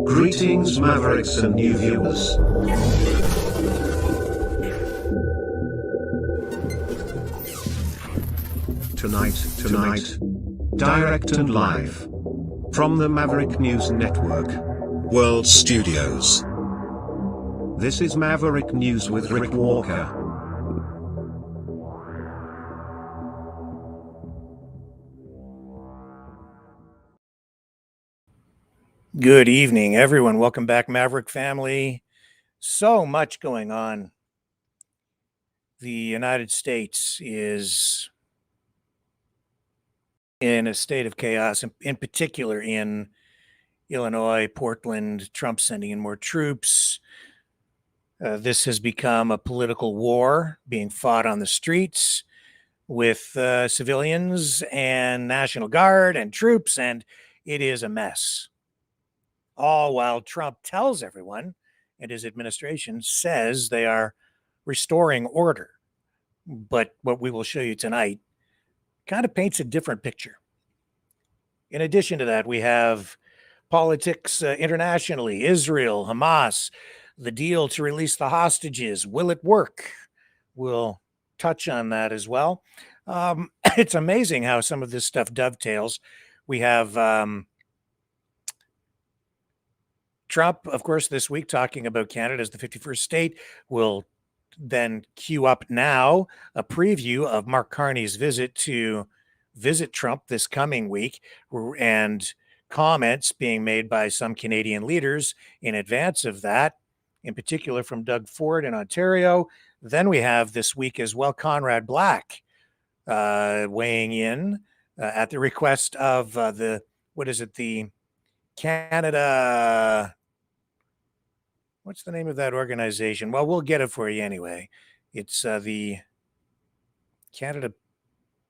Greetings, Mavericks and new viewers. Tonight, direct and live from the Maverick News Network World Studios. This is Maverick News with Rick Walker. Good evening, everyone. Welcome back, Maverick family. So much going on. The United States is in a state of chaos, in particular in Illinois, Portland. Trump sending in more troops. This has become a political war being fought on the streets with civilians and National Guard and troops, and it is a mess. All while Trump tells everyone, and his administration says they are restoring order. But what we will show you tonight kind of paints a different picture. In addition to that, we have politics internationally, Israel, Hamas, the deal to release the hostages. Will it work? We'll touch on that as well. It's amazing how some of this stuff dovetails. We have Trump, of course, this week talking about Canada as the 51st state. Will then queue up now a preview of Mark Carney's visit to visit Trump this coming week, and comments being made by some Canadian leaders in advance of that, in particular from Doug Ford in Ontario. Then we have this week as well Conrad Black weighing in at the request of the Canada... What's the name of that organization? Well, we'll get it for you anyway. It's the Canada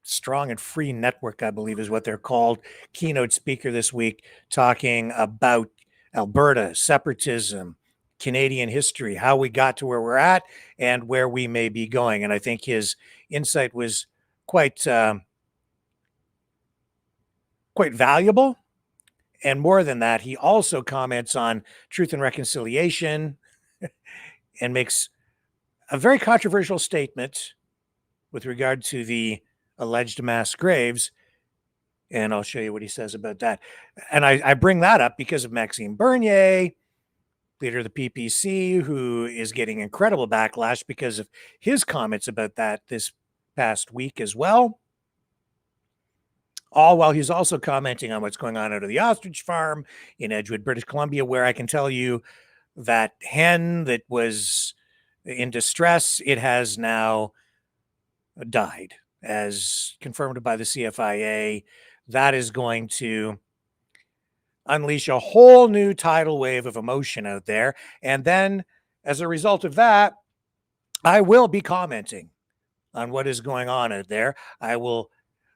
Strong and Free Network, I believe is what they're called. Keynote speaker this week talking about Alberta, separatism, Canadian history, how we got to where we're at and where we may be going. And I think his insight was quite valuable. And more than that, he also comments on truth and reconciliation and makes a very controversial statement with regard to the alleged mass graves. And I'll show you what he says about that. And I bring that up because of Maxime Bernier, leader of the PPC, who is getting incredible backlash because of his comments about that this past week as well. All while he's also commenting on what's going on out of the ostrich farm in Edgewood, British Columbia, where I can tell you that hen that was in distress, it has now died, as confirmed by the CFIA. That is going to unleash a whole new tidal wave of emotion out there. And then, as a result of that, I will be commenting on what is going on out there.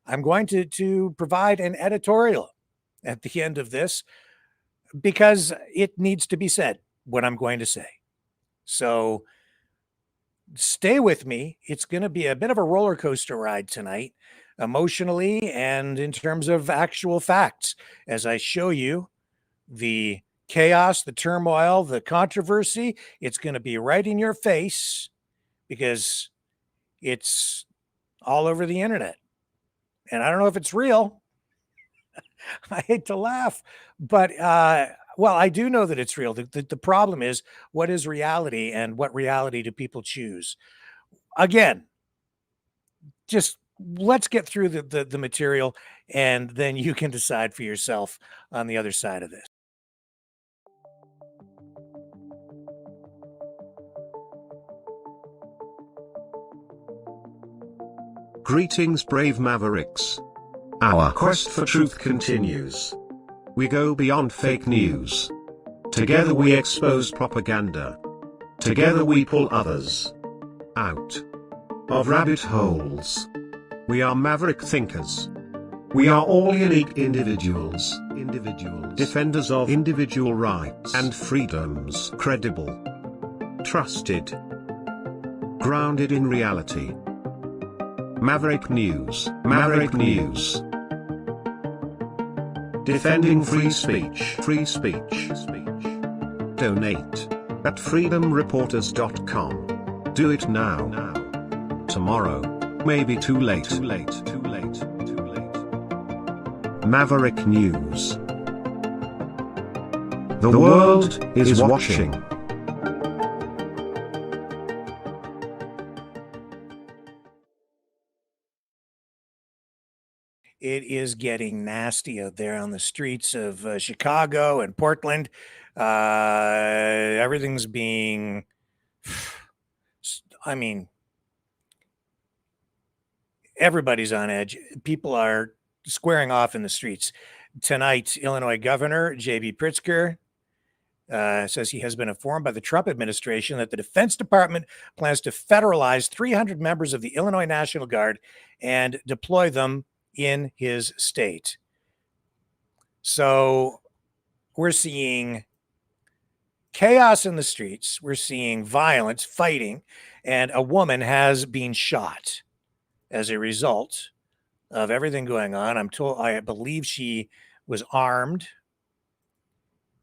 I'm going to provide an editorial at the end of this because it needs to be said what I'm going to say. So stay with me. It's going to be a bit of a roller coaster ride tonight, emotionally and in terms of actual facts, as I show you the chaos, the turmoil, the controversy. It's going to be right in your face because it's all over the internet. And I don't know if it's real. I hate to laugh, but well, I do know that it's real. The problem is, what is reality and what reality do people choose? Again, just let's get through the material, and then you can decide for yourself on the other side of this. Greetings, brave Mavericks. Our quest for truth continues. We go beyond fake news. Together we expose propaganda. Together we pull others out of rabbit holes. We are maverick thinkers. We are all unique individuals, defenders of individual rights and freedoms, credible, trusted, grounded in reality. Maverick News, Maverick News. Defending free speech. Free speech. Donate at freedomreporters.com. Do it now. Tomorrow may be too late. Maverick News. The world is watching. It is getting nasty out there on the streets of Chicago and Portland. Everything's being, I mean, everybody's on edge. People are squaring off in the streets. Tonight, Illinois Governor J.B. Pritzker says he has been informed by the Trump administration that the Defense Department plans to federalize 300 members of the Illinois National Guard and deploy them in his state. So we're seeing chaos in the streets. We're seeing violence, fighting, and a woman has been shot as a result of everything going on. I believe she was armed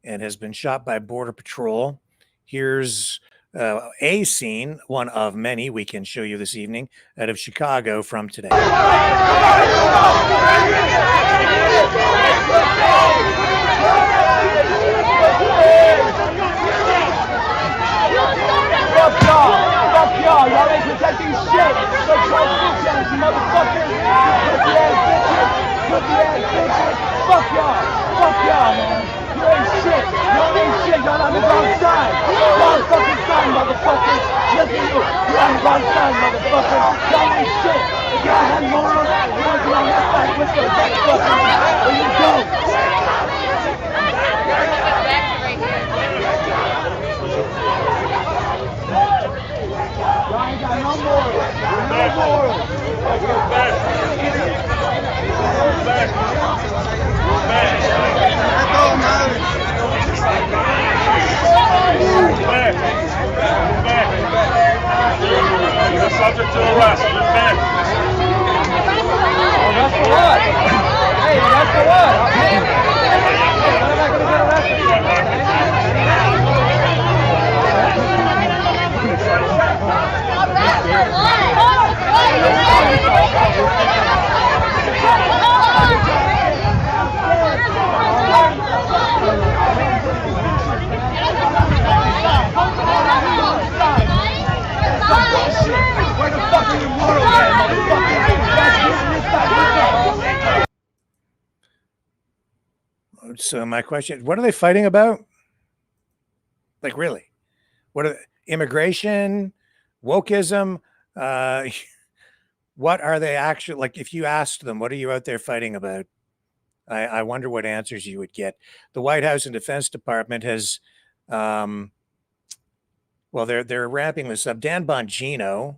and has been shot by Border Patrol. Here's a scene, one of many we can show you this evening out of Chicago from today. Fuck y'all, y'all ain't protecting shit. Fuck y'all bitches, you motherfuckers. Pussy ass bitches. Fuck y'all, man. You ain't shit. Y'all ain't shit. Y'all on the wrong side. Wrong fucking side, motherfuckers. Listen to you. You're on the wrong side, motherfuckers. Y'all ain't shit. If y'all had morals, you want to be on that side with the motherfuckers. There you go. Y'all ain't got no morals. No morals. We're back. That's all matters. You're subject to arrest. You're back. Arrest for what? Hey, arrest for what? When am I going to get Where the fuck are you mortal at, motherfucker? So my question, what are they fighting about? Like, really? What are immigration, wokeism? What are they actually, like, if you asked them, what are you out there fighting about? I wonder what answers you would get. The White House and Defense Department has, well, they're ramping this up. Dan Bongino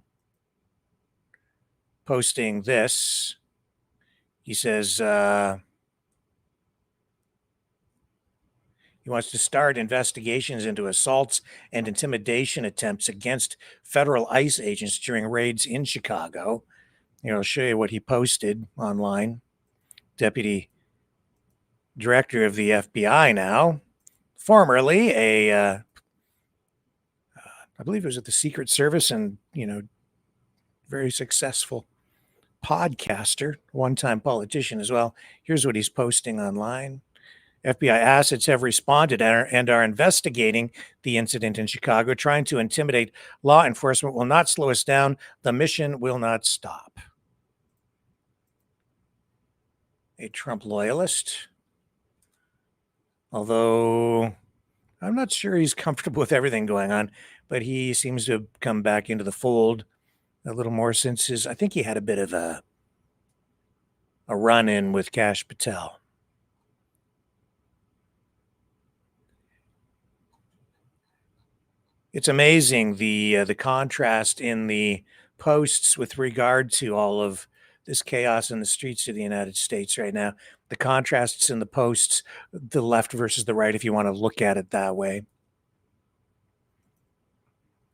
posting this. He says he wants to start investigations into assaults and intimidation attempts against federal ICE agents during raids in Chicago. I'll show you what he posted online. Deputy Director of the FBI now, formerly I believe it was at the Secret Service and, very successful podcaster, one-time politician as well. Here's what he's posting online. FBI assets have responded and are investigating the incident in Chicago. Trying to intimidate law enforcement will not slow us down. The mission will not stop. A Trump loyalist, although I'm not sure he's comfortable with everything going on, but he seems to have come back into the fold a little more since I think he had a bit of a run-in with Kash Patel. It's amazing the contrast in the posts with regard to all of this chaos in the streets of the United States right now. The contrasts in the posts, the left versus the right, if you want to look at it that way.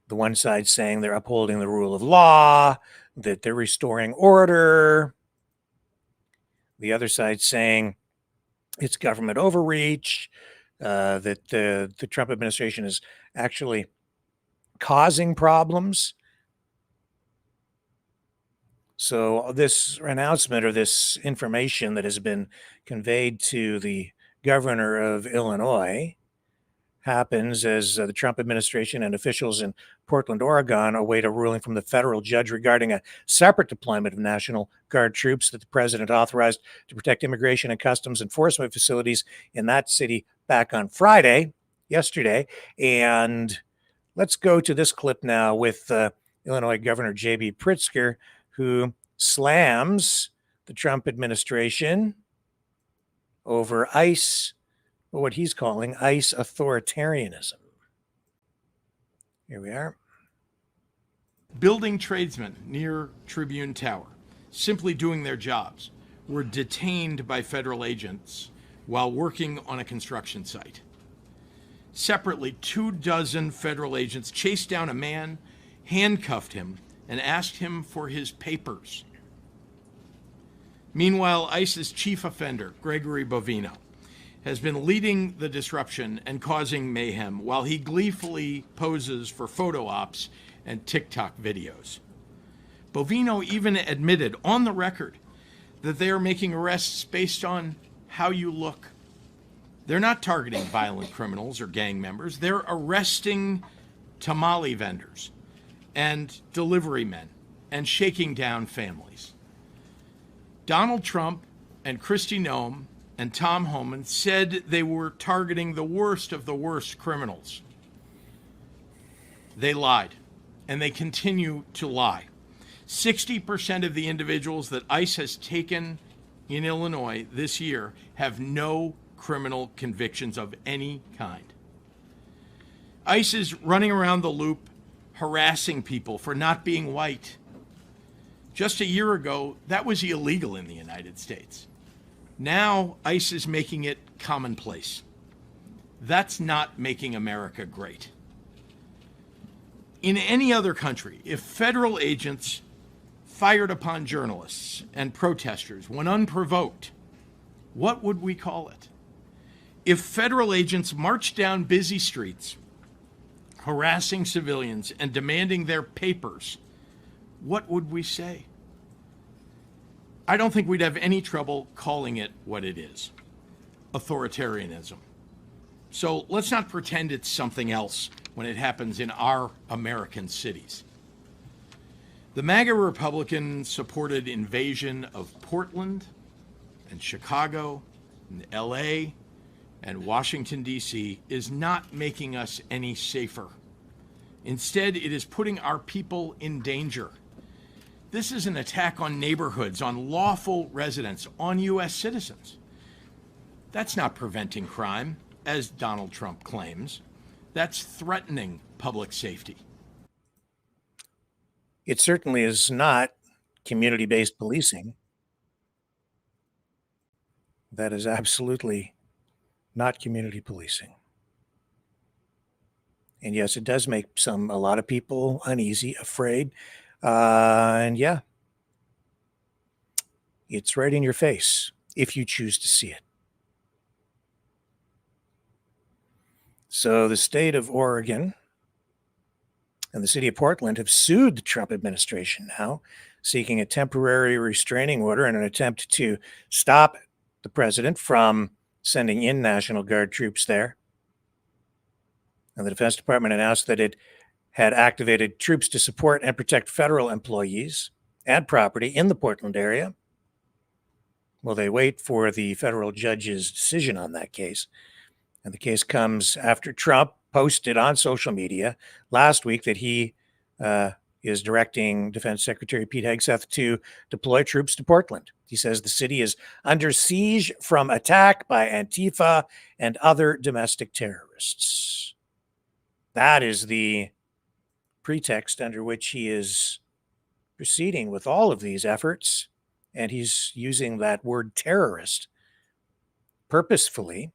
The one side saying they're upholding the rule of law, that they're restoring order. The other side saying it's government overreach, that the Trump administration is actually causing problems. So this announcement or this information that has been conveyed to the governor of Illinois happens as the Trump administration and officials in Portland, Oregon await a ruling from the federal judge regarding a separate deployment of National Guard troops that the president authorized to protect immigration and customs enforcement facilities in that city back on yesterday. And let's go to this clip now with Illinois Governor J.B. Pritzker, who slams the Trump administration over ICE, what he's calling ICE authoritarianism. Here we are. Building tradesmen near Tribune Tower, simply doing their jobs, were detained by federal agents while working on a construction site. Separately, 24 federal agents chased down a man, handcuffed him, and asked him for his papers. Meanwhile, ICE's chief offender, Gregory Bovino, has been leading the disruption and causing mayhem while he gleefully poses for photo ops and TikTok videos. Bovino even admitted on the record that they are making arrests based on how you look. They're not targeting violent criminals or gang members. They're arresting tamale vendors and delivery men and shaking down families. Donald Trump and Kristi Noem and Tom Homan said they were targeting the worst of the worst criminals. They lied, and they continue to lie. 60% of the individuals that ICE has taken in Illinois this year have no criminal convictions of any kind. ICE is running around the loop, harassing people for not being white. Just a year ago, that was illegal in the United States. Now, ICE is making it commonplace. That's not making America great. In any other country, if federal agents fired upon journalists and protesters when unprovoked, what would we call it? If federal agents marched down busy streets, harassing civilians and demanding their papers, what would we say? I don't think we'd have any trouble calling it what it is: authoritarianism. So let's not pretend it's something else when it happens in our American cities. The MAGA Republican-supported invasion of Portland and Chicago and LA and Washington, D.C. is not making us any safer. Instead, it is putting our people in danger. This is an attack on neighborhoods, on lawful residents, on U.S. citizens. That's not preventing crime, as Donald Trump claims. That's threatening public safety. It certainly is not community-based policing. That is absolutely not community policing. And yes, it does make a lot of people uneasy, afraid. And yeah, it's right in your face if you choose to see it. So the state of Oregon and the city of Portland have sued the Trump administration now, seeking a temporary restraining order in an attempt to stop the president from sending in National Guard troops there. And the Defense Department announced that it had activated troops to support and protect federal employees and property in the Portland area. Well, they wait for the federal judge's decision on that case. And the case comes after Trump posted on social media last week that he is directing Defense Secretary Pete Hegseth to deploy troops to Portland. He says the city is under siege from attack by Antifa and other domestic terrorists. That is the pretext under which he is proceeding with all of these efforts. And he's using that word terrorist purposefully,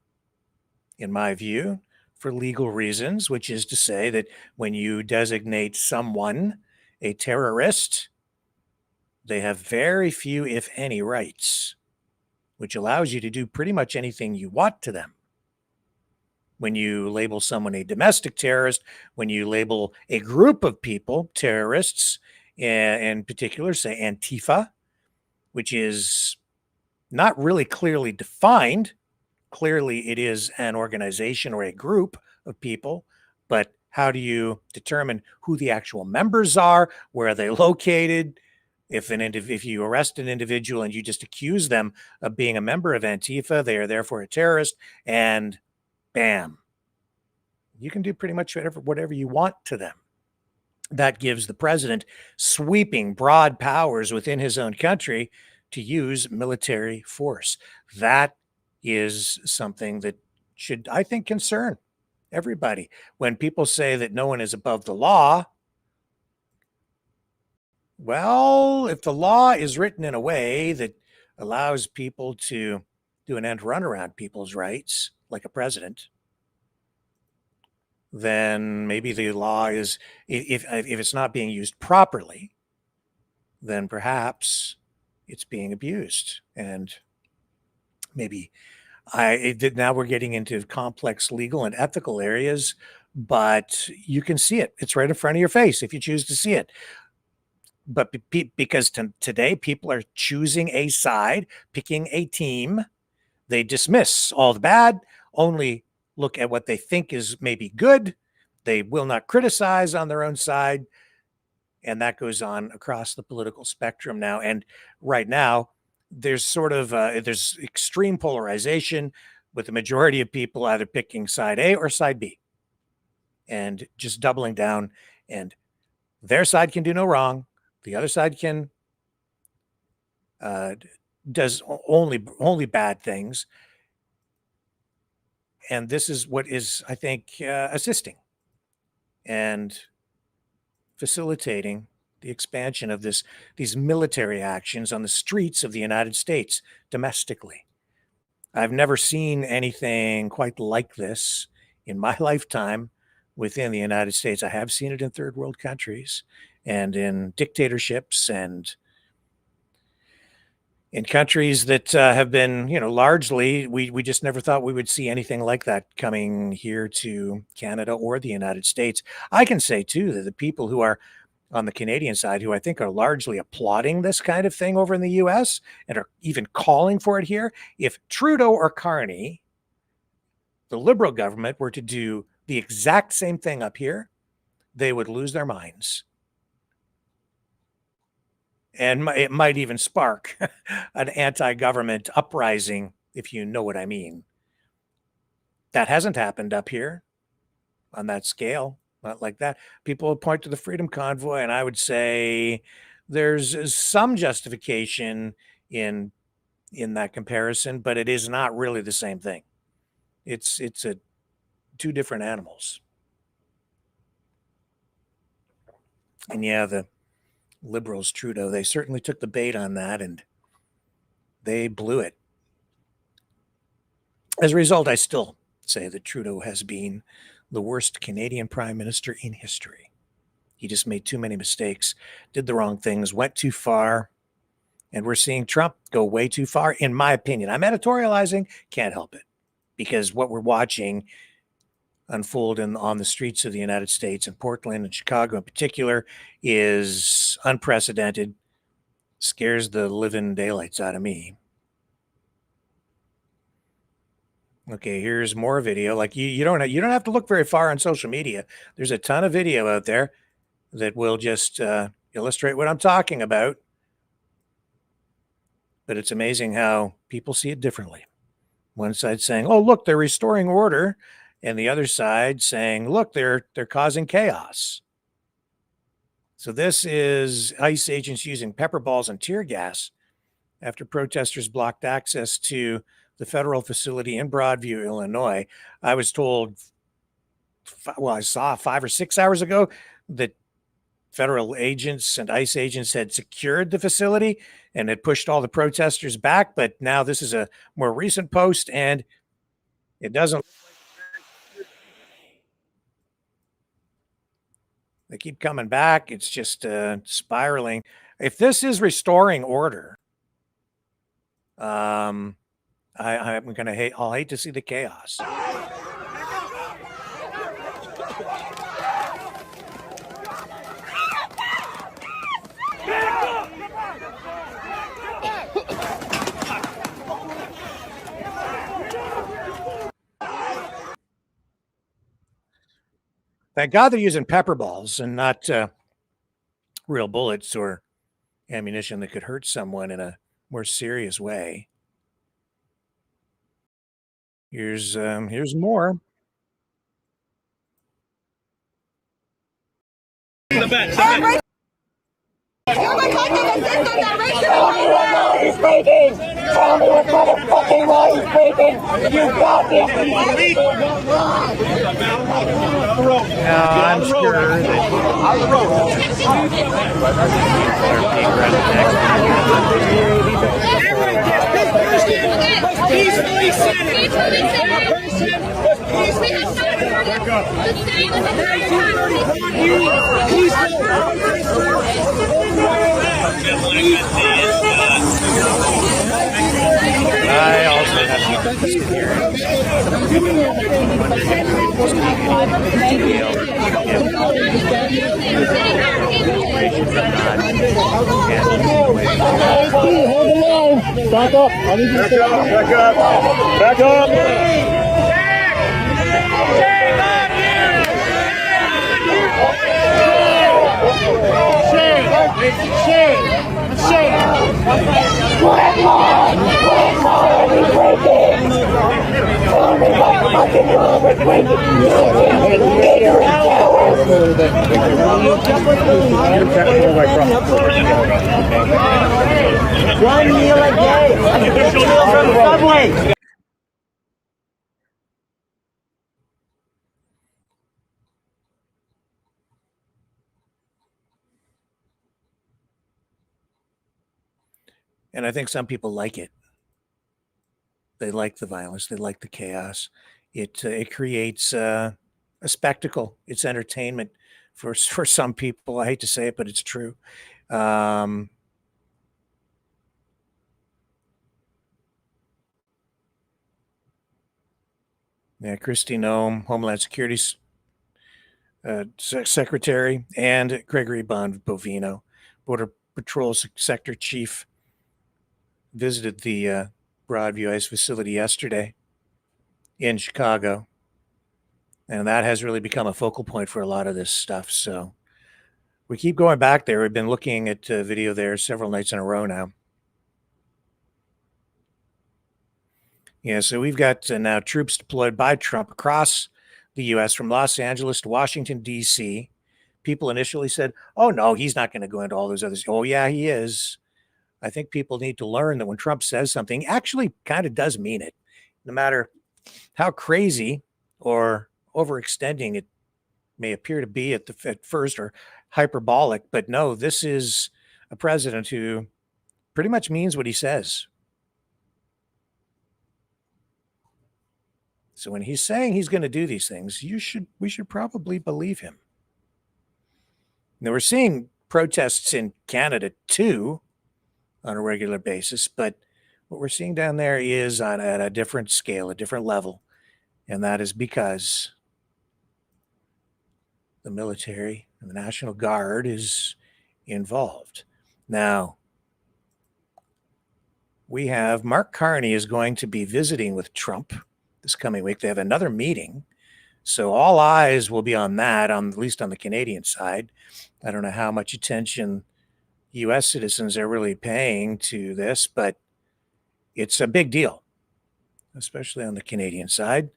in my view, for legal reasons, which is to say that when you designate someone a terrorist, they have very few, if any, rights which allows you to do pretty much anything you want to them. When you label someone a domestic terrorist, when you label a group of people terrorists, in particular, say Antifa, which is not really clearly defined. Clearly, it is an organization or a group of people, but how do you determine who the actual members are? Where are they located? If you arrest an individual and you just accuse them of being a member of Antifa, they are therefore a terrorist, and bam, you can do pretty much whatever you want to them. That gives the president sweeping broad powers within his own country to use military force. That is something that should, I think, concern everybody. When people say that no one is above the law, well, if the law is written in a way that allows people to do an end run around people's rights, like a president, then maybe the law is, if it's not being used properly, then perhaps it's being abused. And maybe now we're getting into complex legal and ethical areas, but you can see it. It's right in front of your face if you choose to see it. But because today people are choosing a side, picking a team, they dismiss all the bad, only look at what they think is maybe good. They will not criticize on their own side. And that goes on across the political spectrum now. And right now, there's sort of there's extreme polarization, with the majority of people either picking side A or side B, and just doubling down. And their side can do no wrong. The other side can does only bad things. And this is what is, I think, assisting and facilitating the expansion of these military actions on the streets of the United States domestically. I've never seen anything quite like this in my lifetime within the United States. I have seen it in third world countries and in dictatorships and in countries that have been, largely, we just never thought we would see anything like that coming here to Canada or the United States. I can say, too, that the people who are on the Canadian side, who I think are largely applauding this kind of thing over in the US and are even calling for it here, if Trudeau or Carney, the Liberal government, were to do the exact same thing up here, they would lose their minds. And it might even spark an anti-government uprising, if you know what I mean. That hasn't happened up here on that scale, not like that. People point to the Freedom Convoy, and I would say there's some justification in that comparison, but it is not really the same thing. It's two different animals. And yeah, the Liberals, Trudeau, they certainly took the bait on that, and they blew it. As a result, I still say that Trudeau has been the worst Canadian prime minister in history. He just made too many mistakes, did the wrong things, went too far, and we're seeing Trump go way too far, in my opinion. I'm editorializing, can't help it, because what we're watching unfold on the streets of the United States, in Portland and Chicago in particular, is unprecedented, scares the living daylights out of me. Okay, here's more video. Like you don't have to look very far on social media. There's a ton of video out there that will just illustrate what I'm talking about. But it's amazing how people see it differently. One side saying, "Oh, look, they're restoring order," and the other side saying, "Look, they're causing chaos." So this is ICE agents using pepper balls and tear gas after protesters blocked access to the federal facility in Broadview, Illinois. I was told, I saw 5 or 6 hours ago that federal agents and ICE agents had secured the facility and had pushed all the protesters back. But now this is a more recent post, and it doesn't. They keep coming back. It's just spiraling. If this is restoring order, I'm going to I'll hate to see the chaos. Thank God they're using pepper balls and not real bullets or ammunition that could hurt someone in a more serious way. Here's more. He's breaking! Tell me what motherfucking law he's breaking! You goddamn No, I'm sure that on the road. Peacefully said it. I also have Hold the line. Back up. I need you to stay back up. Back up. Shame. What more? He's breaking. Tell me what fucking law is breaking. One meal a day. I can get a meal from Subway. And I think some people like it. They like the violence. They like the chaos. It creates a spectacle. It's entertainment for some people. I hate to say it, but it's true. Yeah, Kristi Noem, Homeland Security Secretary, and Gregory Bovino, Border Patrol Sector Chief, visited the Broadview ICE facility yesterday in Chicago. And that has really become a focal point for a lot of this stuff. So we keep going back there. We've been looking at video there several nights in a row now. Yeah, so we've got now troops deployed by Trump across the U.S. from Los Angeles to Washington, D.C. People initially said, oh, no, he's not going to go into all those others. Oh, yeah, he is. I think people need to learn that when Trump says something, he actually kind of does mean it, no matter how crazy or overextending it may appear to be at first, or hyperbolic. But no, this is a president who pretty much means what he says. So when he's saying he's going to do these things, we should probably believe him. Now we're seeing protests in Canada too on a regular basis, but what we're seeing down there is at a different scale, a different level, and that is because the military and the National Guard is involved. Now, we have Mark Carney is going to be visiting with Trump this coming week. They have another meeting, so all eyes will be on that, at least on the Canadian side. I don't know how much attention U.S. citizens are really paying to this, but it's a big deal, especially on the Canadian side.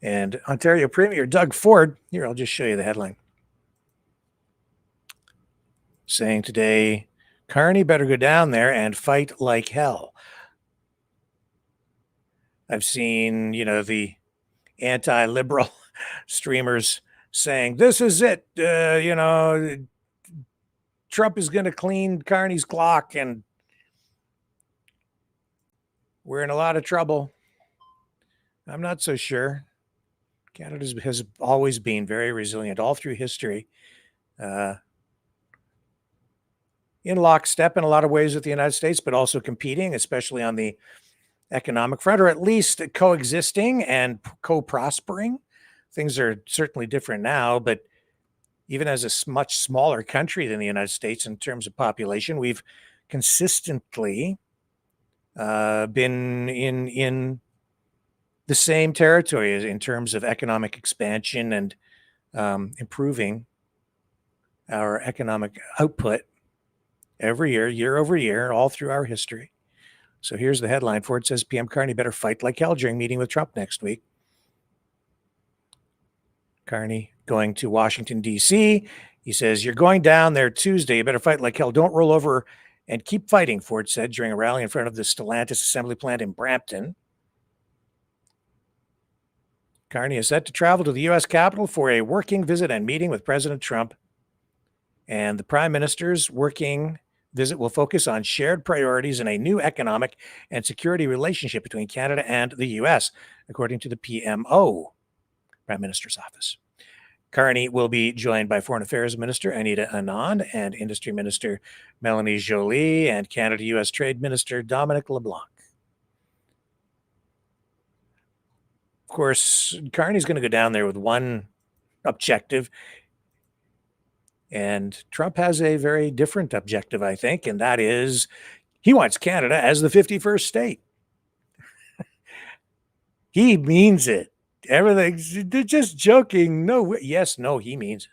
And Ontario Premier Doug Ford, here, I'll just show you the headline, saying today, Carney better go down there and fight like hell. I've seen, the anti-liberal streamers saying, this is it, Trump is going to clean Carney's clock and we're in a lot of trouble. I'm not so sure. Canada has always been very resilient all through history. in lockstep in a lot of ways with the United States, but also competing, especially on the economic front, or at least coexisting and co-prospering. Things are certainly different now, but even as a much smaller country than the United States in terms of population, we've consistently been in the same territory in terms of economic expansion and improving our economic output every year, year over year, all through our history. So here's the headline for it. It says PM Carney better fight like hell during meeting with Trump next week. Carney going to Washington, D.C. He says, you're going down there Tuesday. You better fight like hell. Don't roll over and keep fighting, Ford said during a rally in front of the Stellantis assembly plant in Brampton. Carney is set to travel to the U.S. Capitol for a working visit and meeting with President Trump. And the Prime Minister's working visit will focus on shared priorities in a new economic and security relationship between Canada and the U.S., according to the PMO, Prime Minister's office. Carney will be joined by Foreign Affairs Minister Anita Anand and Industry Minister Melanie Joly and Canada-U.S. Trade Minister Dominic LeBlanc. Of course, Carney's going to go down there with one objective, and Trump has a very different objective, I think, and that is he wants Canada as the 51st state. He means it. They're just joking. No, yes, no, he means it.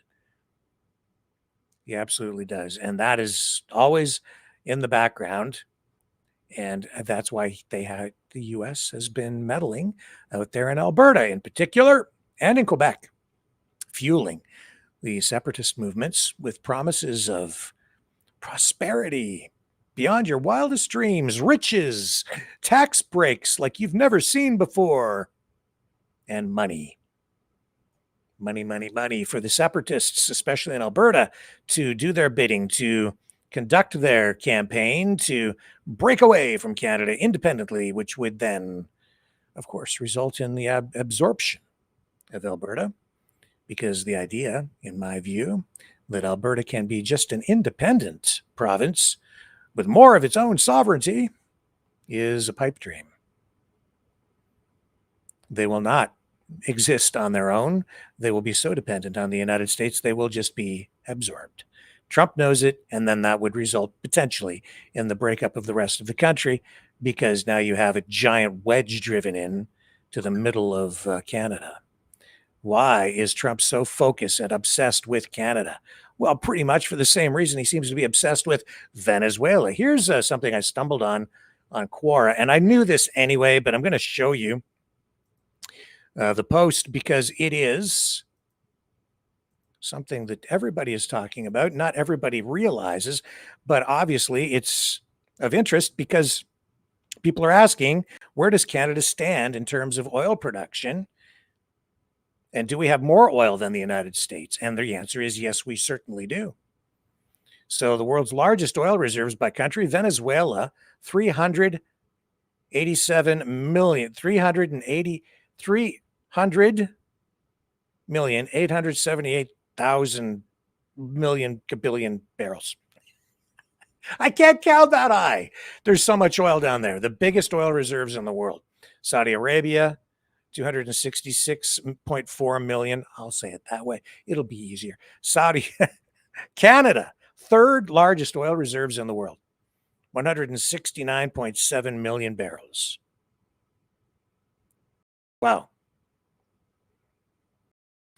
He absolutely does. And that is always in the background. And that's why the U.S. has been meddling out there in Alberta in particular and in Quebec, fueling the separatist movements with promises of prosperity beyond your wildest dreams, riches, tax breaks like you've never seen before, and money. Money, money, money for the separatists, especially in Alberta, to do their bidding, to conduct their campaign, to break away from Canada independently, which would then, of course, result in the absorption of Alberta. Because the idea, in my view, that Alberta can be just an independent province with more of its own sovereignty is a pipe dream. They will not exist on their own. They will be so dependent on the United States, they will just be absorbed. Trump knows it, and then that would result potentially in the breakup of the rest of the country, because now you have a giant wedge driven in to the middle of Canada. Why is Trump so focused and obsessed with Canada? Well, pretty much for the same reason he seems to be obsessed with Venezuela. Here's something I stumbled on Quora, and I knew this anyway, but I'm going to show you the post because it is something that everybody is talking about. Not everybody realizes, but obviously it's of interest because people are asking, where does Canada stand in terms of oil production? And do we have more oil than the United States? And the answer is yes, we certainly do. So the world's largest oil reserves by country, Venezuela, 300,878,000 million billion barrels. I can't count that high. There's so much oil down there. The biggest oil reserves in the world. Saudi Arabia, 266.4 million. I'll say it that way. It'll be easier. Canada, third largest oil reserves in the world, 169.7 million barrels. Wow.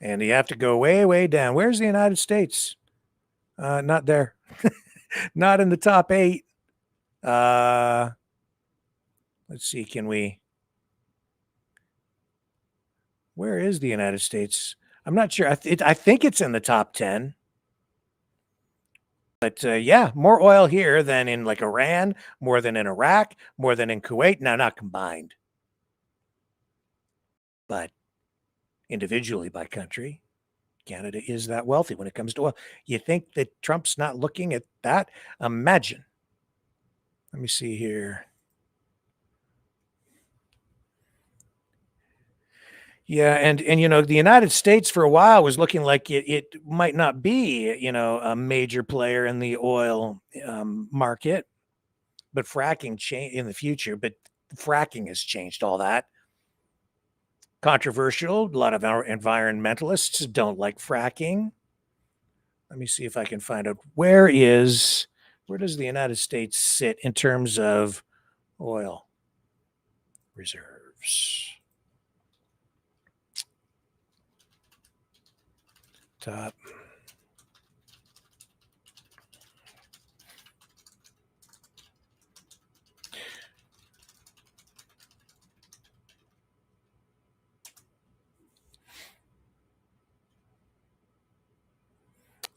And you have to go way, way down. Where's the United States? Not there. Not in the top 8. Let's see, where is the United States? I'm not sure. I think it's in the top 10. But yeah, more oil here than in like Iran, more than in Iraq, more than in Kuwait. Now, not combined, but individually by country, Canada is that wealthy when it comes to oil. You think that Trump's not looking at that? Imagine. Let me see here. Yeah, and you know, the United States for a while was looking like it might not be, you know, a major player in the oil market, but fracking change in the future. But fracking has changed all that. Controversial. A lot of our environmentalists don't like fracking. Let me see if I can find out where does the United States sit in terms of oil reserves? Top.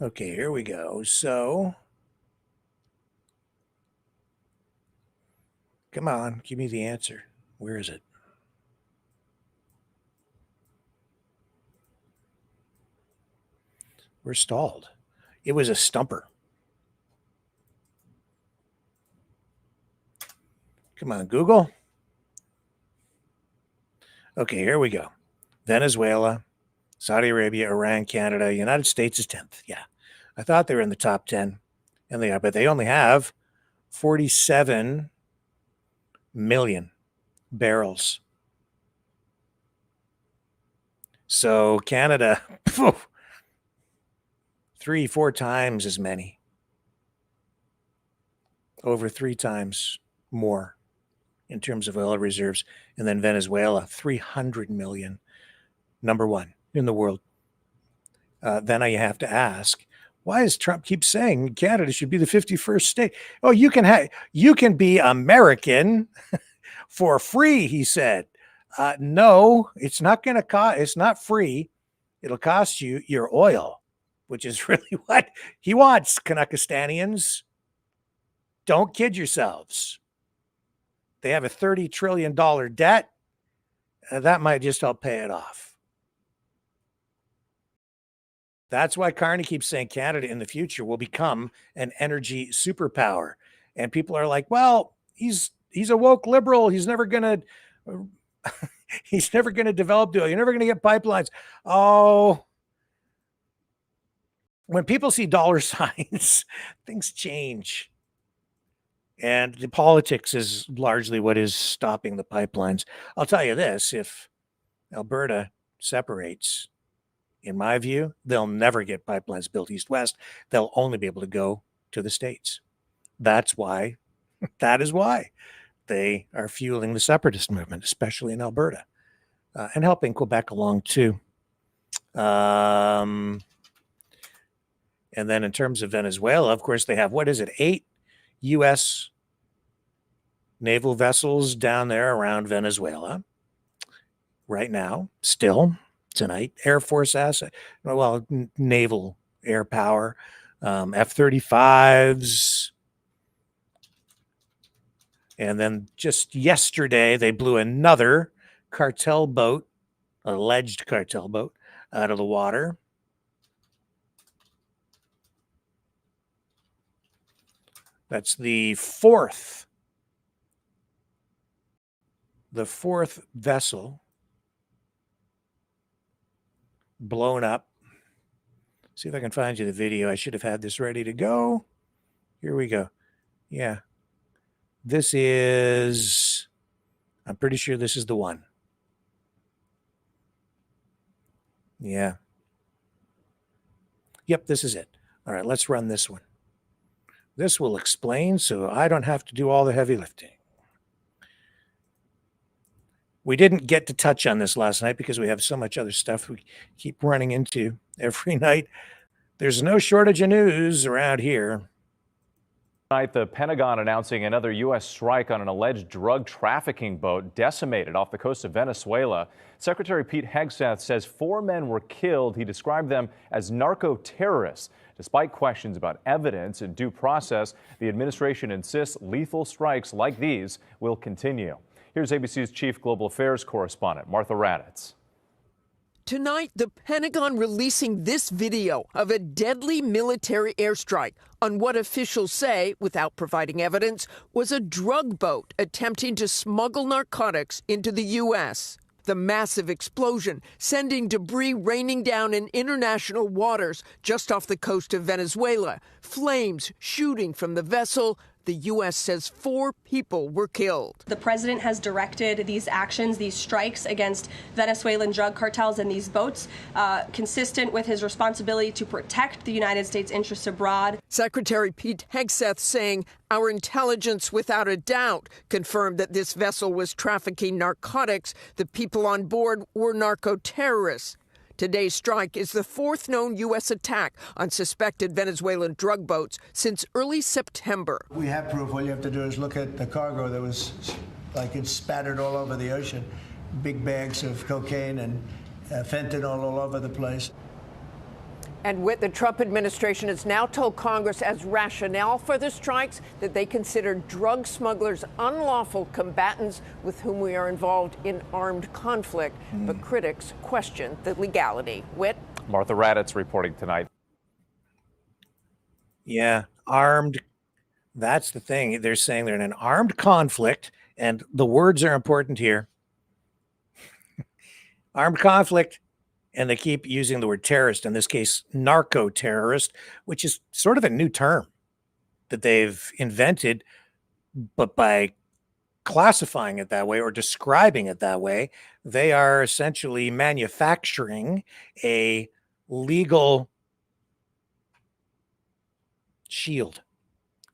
Okay, here we go. So, come on, give me the answer. Where is it? We're stalled. It was a stumper. Come on, Google. Okay, here we go. Venezuela, Saudi Arabia, Iran, Canada, United States is 10th. Yeah. I thought they were in the top 10, and they are, but they only have 47 million barrels. So Canada, 3-4 times as many. Over 3 times more in terms of oil reserves. And then Venezuela, 300 million. Number 1 in the world. Then you have to ask, why does Trump keep saying Canada should be the 51st state? Oh, you can be American for free, he said. No, it's not going to cost. It's not free. It'll cost you your oil, which is really what he wants. Kanakistanians, don't kid yourselves. They have a $30 trillion debt. That might just help pay it off. That's why Carney keeps saying Canada in the future will become an energy superpower. And people are like, well, he's a woke liberal. He's never going to develop oil. You're never going to get pipelines. Oh, when people see dollar signs, things change. And the politics is largely what is stopping the pipelines. I'll tell you this, if Alberta separates, in my view, they'll never get pipelines built east-west. They'll only be able to go to the States. That is why they are fueling the separatist movement, especially in Alberta, and helping Quebec along too. And then in terms of Venezuela, of course, they have, 8 U.S. naval vessels down there around Venezuela right now, still. Tonight, Air Force asset, naval air power, F-35s. And then just yesterday, they blew another cartel boat, alleged cartel boat, out of the water. That's the fourth vessel blown up. See if I can find you the video. I should have had this ready to go. Here we go. Yeah. This is, I'm pretty sure this is the one. Yeah. Yep, this is it. All right, let's run this one. This will explain so I don't have to do all the heavy lifting. We didn't get to touch on this last night because we have so much other stuff we keep running into every night. There's no shortage of news around here. Tonight, the Pentagon announcing another U.S. strike on an alleged drug trafficking boat decimated off the coast of Venezuela. Secretary Pete Hegseth says 4 men were killed. He described them as narco-terrorists. Despite questions about evidence and due process, the administration insists lethal strikes like these will continue. Here's ABC's chief global affairs correspondent, Martha Raddatz. Tonight, the Pentagon releasing this video of a deadly military airstrike on what officials say, without providing evidence, was a drug boat attempting to smuggle narcotics into the U.S. the massive explosion, sending debris raining down in international waters just off the coast of Venezuela. Flames shooting from the vessel. The U.S. says 4 people were killed. The president has directed these actions, these strikes against Venezuelan drug cartels and these boats, consistent with his responsibility to protect the United States interests abroad. Secretary Pete Hegseth saying our intelligence, without a doubt, confirmed that this vessel was trafficking narcotics. The people on board were narco-terrorists. Today's strike is the 4th known U.S. attack on suspected Venezuelan drug boats since early September. We have proof. All you have to do is look at the cargo that was like it's spattered all over the ocean. Big bags of cocaine and fentanyl all over the place. And the Trump administration has now told Congress as rationale for the strikes that they consider drug smugglers unlawful combatants with whom we are involved in armed conflict. But critics question the legality. Whit? Martha Raddatz reporting tonight. Yeah, armed. That's the thing. They're saying they're in an armed conflict, and the words are important here. Armed conflict. And they keep using the word terrorist, in this case, narco-terrorist, which is sort of a new term that they've invented. But by classifying it that way or describing it that way, they are essentially manufacturing a legal shield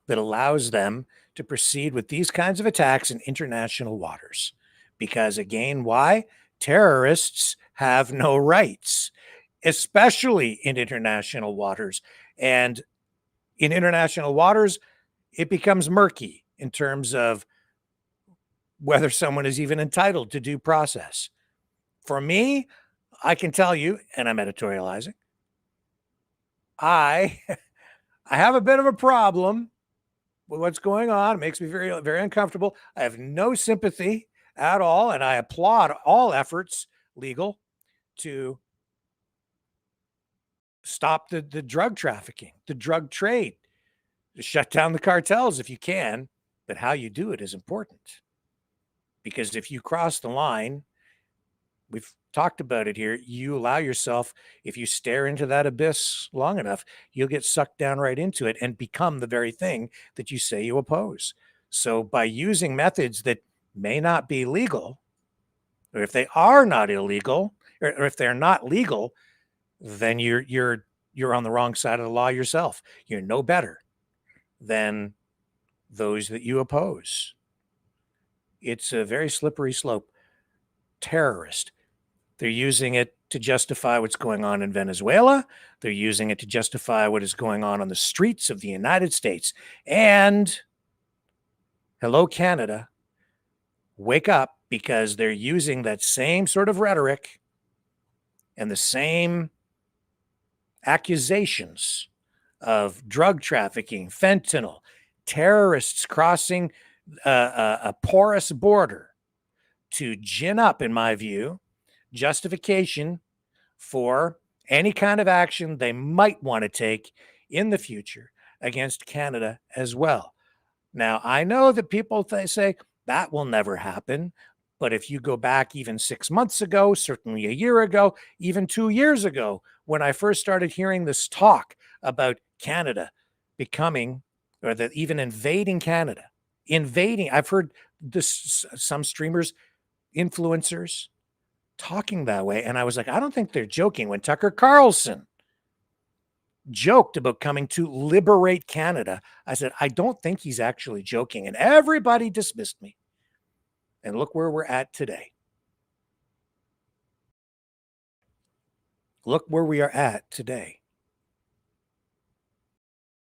that allows them to proceed with these kinds of attacks in international waters. Because again, why? Terrorists have no rights, especially in international waters. And in international waters, it becomes murky in terms of whether someone is even entitled to due process. For me, I can tell you, and I'm editorializing, I have a bit of a problem with what's going on. It makes me very, very uncomfortable. I have no sympathy at all, and I applaud all efforts, legal, to stop the drug trafficking, the drug trade, to shut down the cartels if you can. But how you do it is important. Because if you cross the line, we've talked about it here, you allow yourself, if you stare into that abyss long enough, you'll get sucked down right into it and become the very thing that you say you oppose. So by using methods that may not be legal, or if they are not illegal, or if they're not legal, then you're on the wrong side of the law yourself. You're no better than those that you oppose. It's a very slippery slope. Terrorist. They're using it to justify what's going on in Venezuela. They're using it to justify what is going on the streets of the United States. And hello, Canada, wake up, because they're using that same sort of rhetoric and the same accusations of drug trafficking, fentanyl, terrorists crossing a porous border to gin up, in my view, justification for any kind of action they might want to take in the future against Canada as well. Now, I know that people say that will never happen. But if you go back even 6 months ago, certainly a year ago, even 2 years ago, when I first started hearing this talk about Canada becoming, or that even invading Canada, I've heard this, some streamers, influencers talking that way. And I was like, I don't think they're joking. When Tucker Carlson joked about coming to liberate Canada, I said, I don't think he's actually joking. And everybody dismissed me. And look where we're at today. Look where we are at today.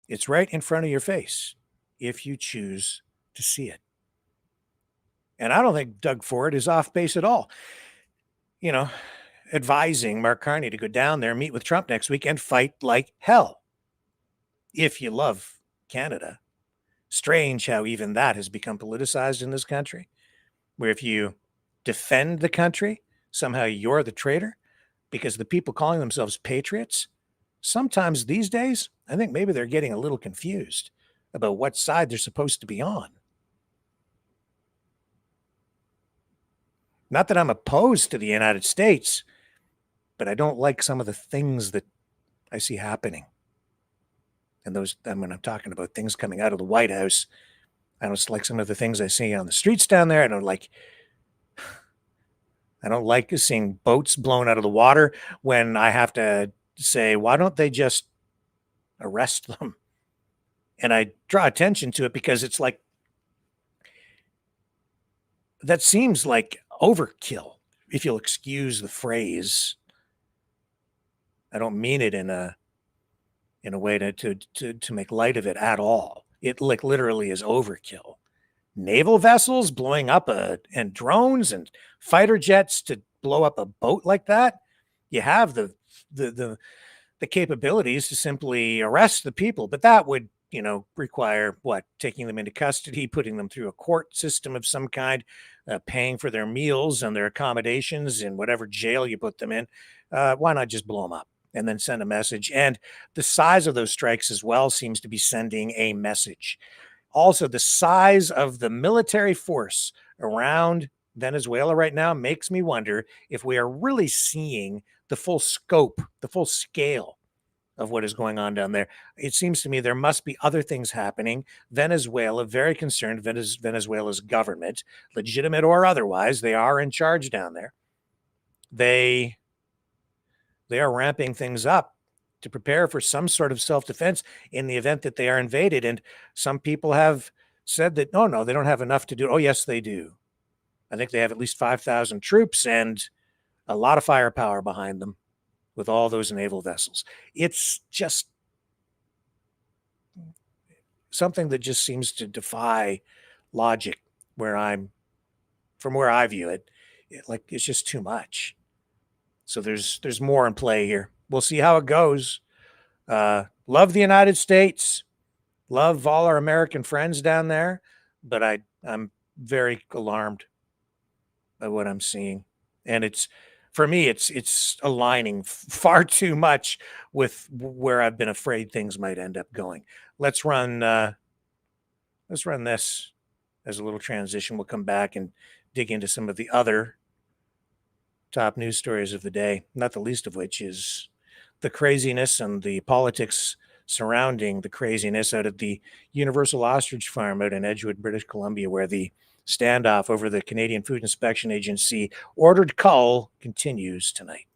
It's right in front of your face if you choose to see it. And I don't think Doug Ford is off base at all. You know, advising Mark Carney to go down there, meet with Trump next week, and fight like hell. If you love Canada. Strange how even that has become politicized in this country, where if you defend the country, somehow you're the traitor, because the people calling themselves patriots, sometimes these days, I think maybe they're getting a little confused about what side they're supposed to be on. Not that I'm opposed to the United States, but I don't like some of the things that I see happening. And those, I mean, I'm talking about things coming out of the White House. I don't like some of the things I see on the streets down there. I don't like seeing boats blown out of the water when I have to say, why don't they just arrest them? And I draw attention to it because it's like, that seems like overkill, if you'll excuse the phrase. I don't mean it in a way to make light of it at all. It like literally is overkill. Naval vessels blowing up and drones and fighter jets to blow up a boat like that. You have the capabilities to simply arrest the people, but that would, require what? Taking them into custody, putting them through a court system of some kind, paying for their meals and their accommodations in whatever jail you put them in. Why not just blow them up and then send a message? And the size of those strikes as well seems to be sending a message. Also, the size of the military force around Venezuela right now makes me wonder if we are really seeing the full scope, the full scale of what is going on down there. It seems to me there must be other things happening. Venezuela, very concerned, Venezuela's government, legitimate or otherwise, they are in charge down there. They are ramping things up to prepare for some sort of self-defense in the event that they are invaded. And some people have said that, no, they don't have enough to do. Oh, yes, they do. I think they have at least 5,000 troops and a lot of firepower behind them with all those naval vessels. It's just something that just seems to defy logic from where I view it. It's just too much. So there's more in play here. We'll see how it goes. Love the United States. Love all our American friends down there. But I'm very alarmed by what I'm seeing. And for me, it's aligning far too much with where I've been afraid things might end up going. Let's run this as a little transition. We'll come back and dig into some of the other top news stories of the day, not the least of which is the craziness and the politics surrounding the craziness out at the Universal Ostrich Farm out in Edgewood, British Columbia, where the standoff over the Canadian Food Inspection Agency ordered cull continues tonight.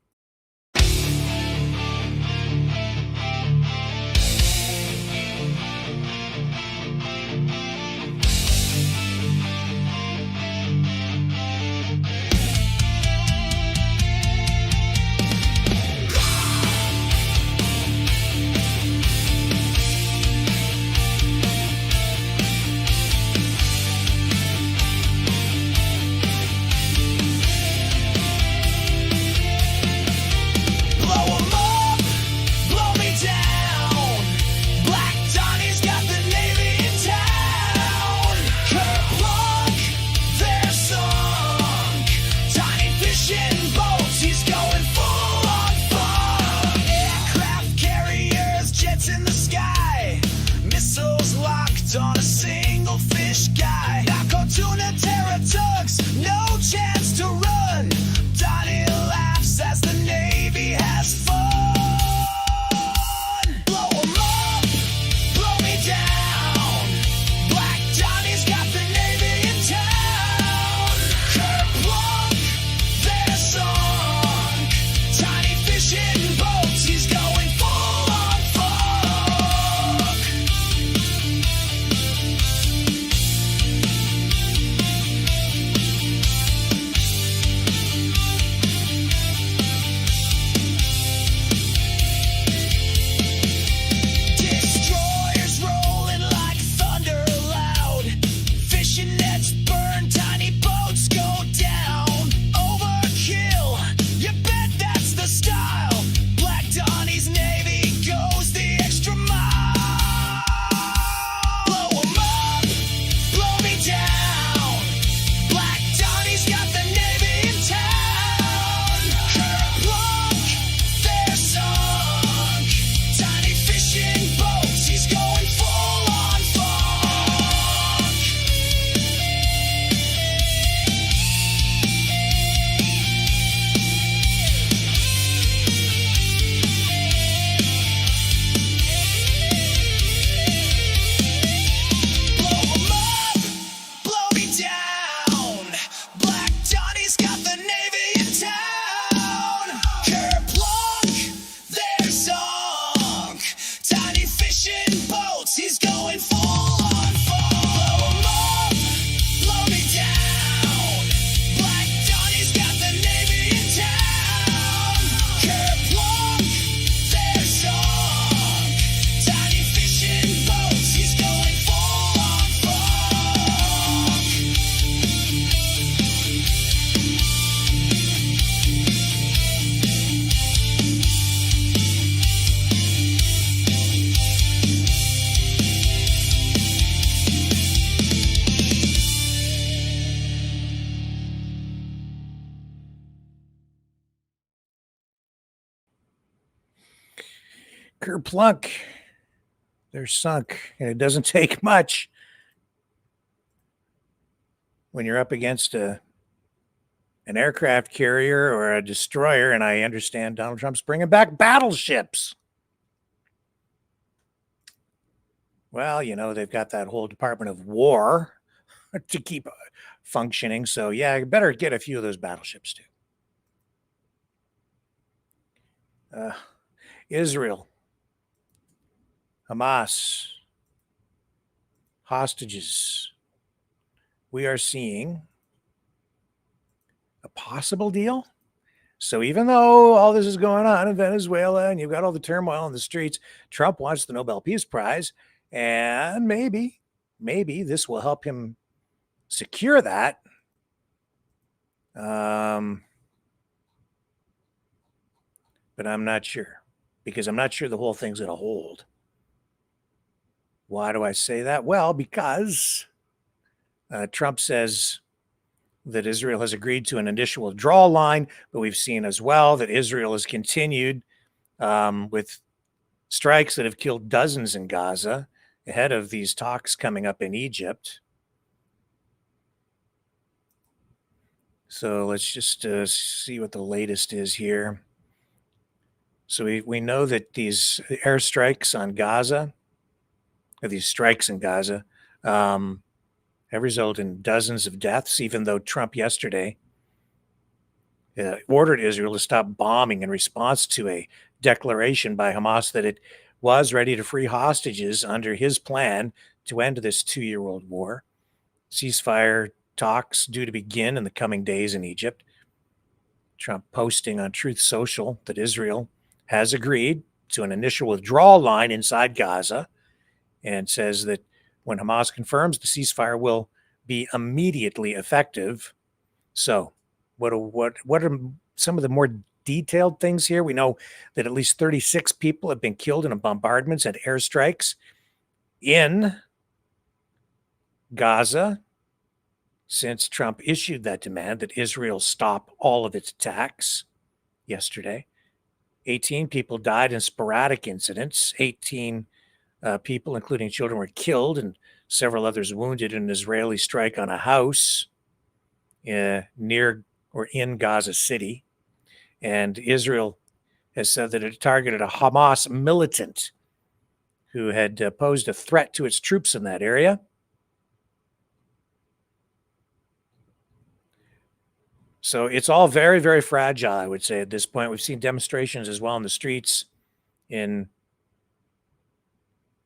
Kerplunk. They're sunk, and it doesn't take much when you're up against an aircraft carrier or a destroyer, and I understand Donald Trump's bringing back battleships. Well, you know, they've got that whole Department of War to keep functioning, so yeah, you better get a few of those battleships too. Israel, Hamas, hostages. We are seeing a possible deal. So even though all this is going on in Venezuela and you've got all the turmoil in the streets, Trump wants the Nobel Peace Prize, and maybe this will help him secure that. But I'm not sure, because I'm not sure the whole thing's going to hold. Why do I say that? Well, because Trump says that Israel has agreed to an initial withdrawal line, but we've seen as well that Israel has continued with strikes that have killed dozens in Gaza ahead of these talks coming up in Egypt. So let's just see what the latest is here. So we know that these airstrikes on Gaza, or these strikes in Gaza, have resulted in dozens of deaths, even though Trump yesterday ordered Israel to stop bombing in response to a declaration by Hamas that it was ready to free hostages under his plan to end this 2-year-old war. Ceasefire talks due to begin in the coming days in Egypt. Trump posting on Truth Social that Israel has agreed to an initial withdrawal line inside Gaza, and says that when Hamas confirms, the ceasefire will be immediately effective. So what are some of the more detailed things here? We know that at least 36 people have been killed in bombardments and airstrikes in Gaza since Trump issued that demand that Israel stop all of its attacks yesterday. 18 people died in sporadic incidents. 18 people, including children, were killed and several others wounded in an Israeli strike on a house near or in Gaza City. And Israel has said that it targeted a Hamas militant who had posed a threat to its troops in that area. So it's all very, very fragile, I would say, at this point. We've seen demonstrations as well in the streets in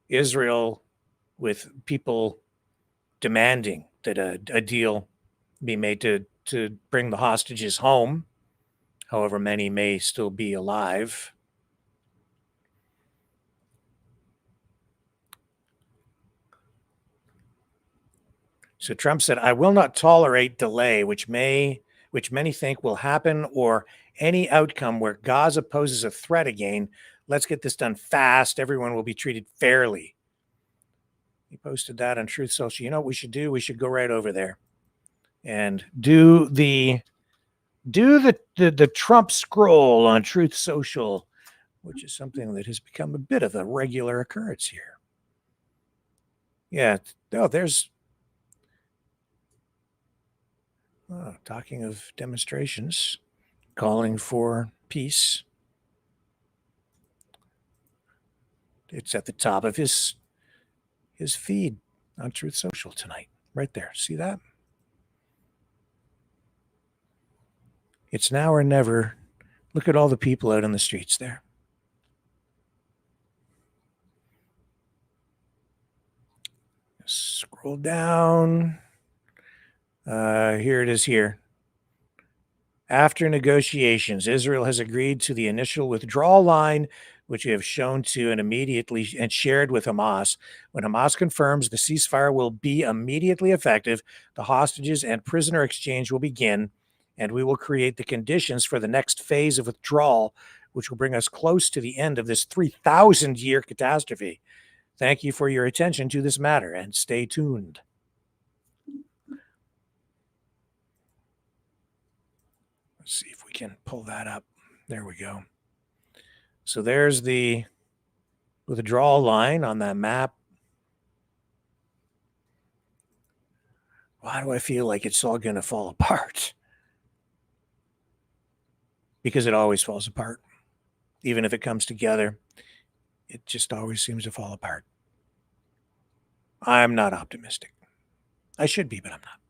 Israel with people demanding that a deal be made to bring the hostages home, however many may still be alive. So Trump said, "I will not tolerate delay, which many think will happen, or any outcome where Gaza poses a threat again. Let's get this done fast. Everyone will be treated fairly." He posted that on Truth Social. You know what we should do? We should go right over there and do the Trump scroll on Truth Social, which is something that has become a bit of a regular occurrence here. Yeah. Oh, there's talking of demonstrations, calling for peace. It's at the top of his feed on Truth Social tonight, right there. See that? It's now or never. Look at all the people out on the streets there. Scroll down. Here it is here. After negotiations, Israel has agreed to the initial withdrawal line, which we have shown to and immediately and shared with Hamas. When Hamas confirms the ceasefire will be immediately effective, the hostages and prisoner exchange will begin, and we will create the conditions for the next phase of withdrawal, which will bring us close to the end of this 3,000-year catastrophe. Thank you for your attention to this matter, and stay tuned. Let's see if we can pull that up. There we go. So there's the with a draw line on that map. Why do I feel like it's all going to fall apart? Because it always falls apart. Even if it comes together, it just always seems to fall apart. I'm not optimistic. I should be, but I'm not.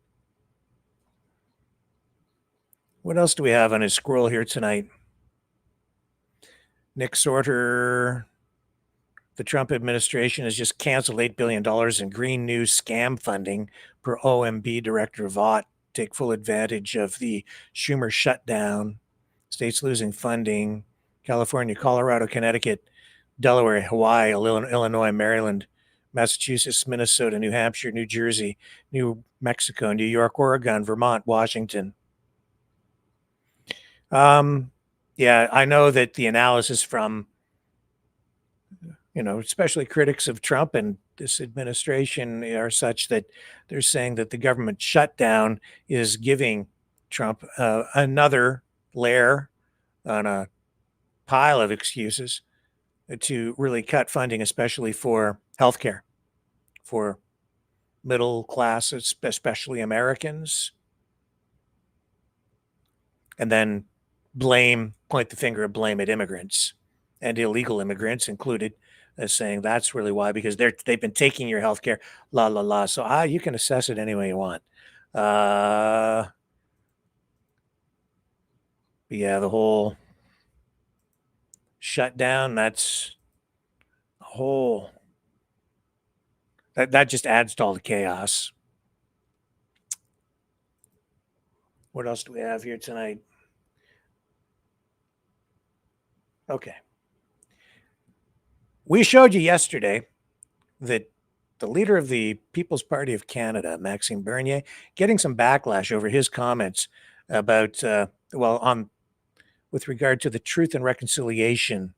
What else do we have on his scroll here tonight? Nick Sorter, the Trump administration has just canceled $8 billion in green news scam funding per OMB Director Vaught. Take full advantage of the Schumer shutdown. States losing funding. California, Colorado, Connecticut, Delaware, Hawaii, Illinois, Maryland, Massachusetts, Minnesota, New Hampshire, New Jersey, New Mexico, New York, Oregon, Vermont, Washington. Yeah, I know that the analysis from, especially critics of Trump and this administration are such that they're saying that the government shutdown is giving Trump another layer on a pile of excuses to really cut funding, especially for healthcare, for middle class, especially Americans, and then point the finger of blame at immigrants and illegal immigrants included, as saying that's really why, because they've been taking your health care, la la la. So you can assess it any way you want. Yeah, the whole shutdown, that's a whole that just adds to all the chaos. What else do we have here tonight? Okay. We showed you yesterday that the leader of the People's Party of Canada, Maxime Bernier, getting some backlash over his comments about, with regard to the Truth and Reconciliation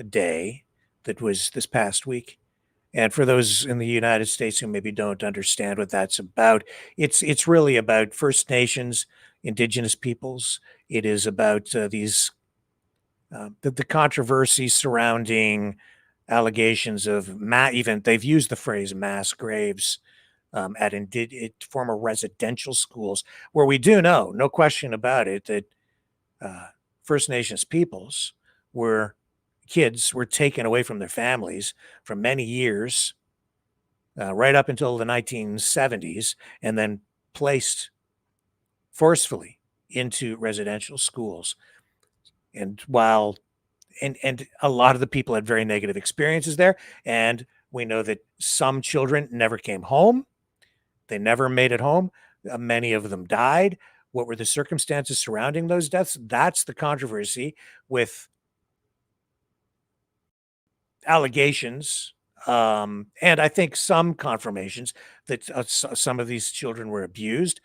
Day that was this past week. And for those in the United States who maybe don't understand what that's about, it's really about First Nations, Indigenous peoples. It is about the controversy surrounding allegations of even they've used the phrase mass graves at former residential schools, where we do know, no question about it, that First Nations peoples kids were taken away from their families for many years, right up until the 1970s, and then placed forcefully into residential schools. And and a lot of the people had very negative experiences there. And we know that some children never came home. They never made it home. Many of them died. What were the circumstances surrounding those deaths? That's the controversy, with allegations, and I think some confirmations that some of these children were abused,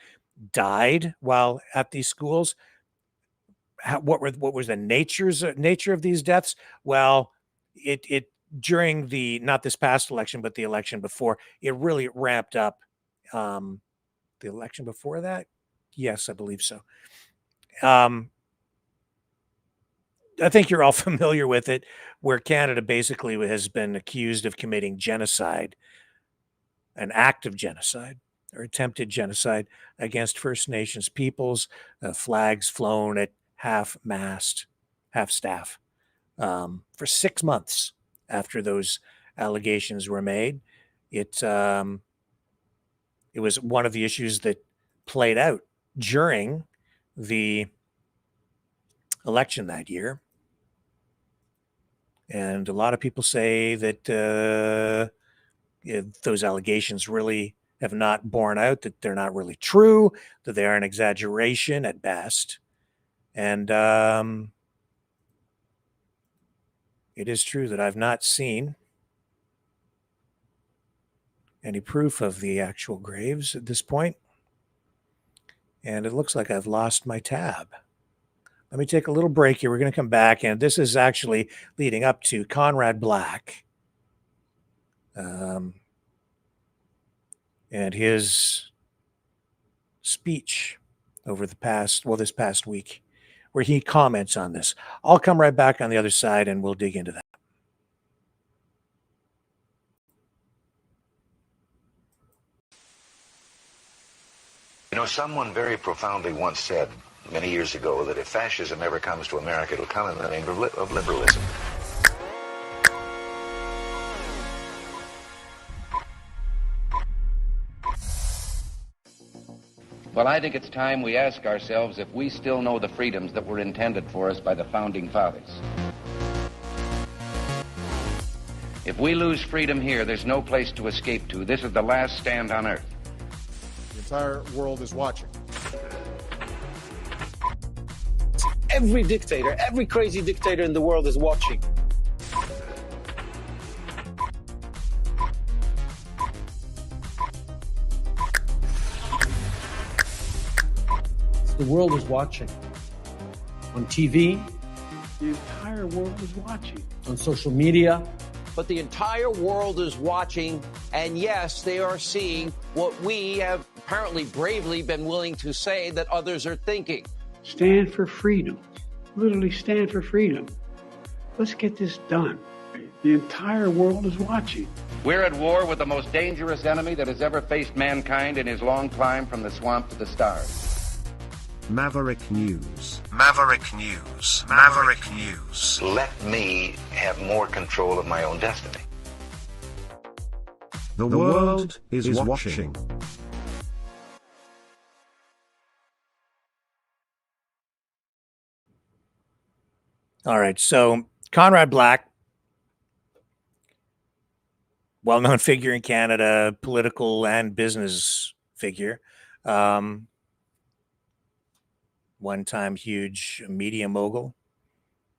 died while at these schools. What was the nature of these deaths? Well, it during not this past election, but the election before, it really ramped up. The election before that, yes, I believe so. I think you're all familiar with it, where Canada basically has been accused of committing genocide, an act of genocide or attempted genocide against First Nations peoples, flags flown at half-mast, half-staff, for 6 months after those allegations were made. It was one of the issues that played out during the election that year. And a lot of people say that those allegations really have not borne out, that they're not really true, that they are an exaggeration at best. And it is true that I've not seen any proof of the actual graves at this point. And it looks like I've lost my tab. Let me take a little break here. We're going to come back, and this is actually leading up to Conrad Black and his speech over this past week, where he comments on this. I'll come right back on the other side, and we'll dig into that. You know, someone very profoundly once said many years ago that if fascism ever comes to America, it'll come in the name of liberalism. Well, I think it's time we ask ourselves if we still know the freedoms that were intended for us by the Founding Fathers. If we lose freedom here, there's no place to escape to. This is the last stand on Earth. The entire world is watching. Every dictator, every crazy dictator in the world is watching. The world is watching. On TV. The entire world is watching. On social media. But the entire world is watching, and yes, they are seeing what we have apparently bravely been willing to say that others are thinking. Stand for freedom. Literally stand for freedom. Let's get this done. The entire world is watching. We're at war with the most dangerous enemy that has ever faced mankind in his long climb from the swamp to the stars. Maverick News. Maverick News. Maverick News. Let me have more control of my own destiny. The world is watching. All right, so Conrad Black, well-known figure in Canada, political and business figure. One-time huge media mogul,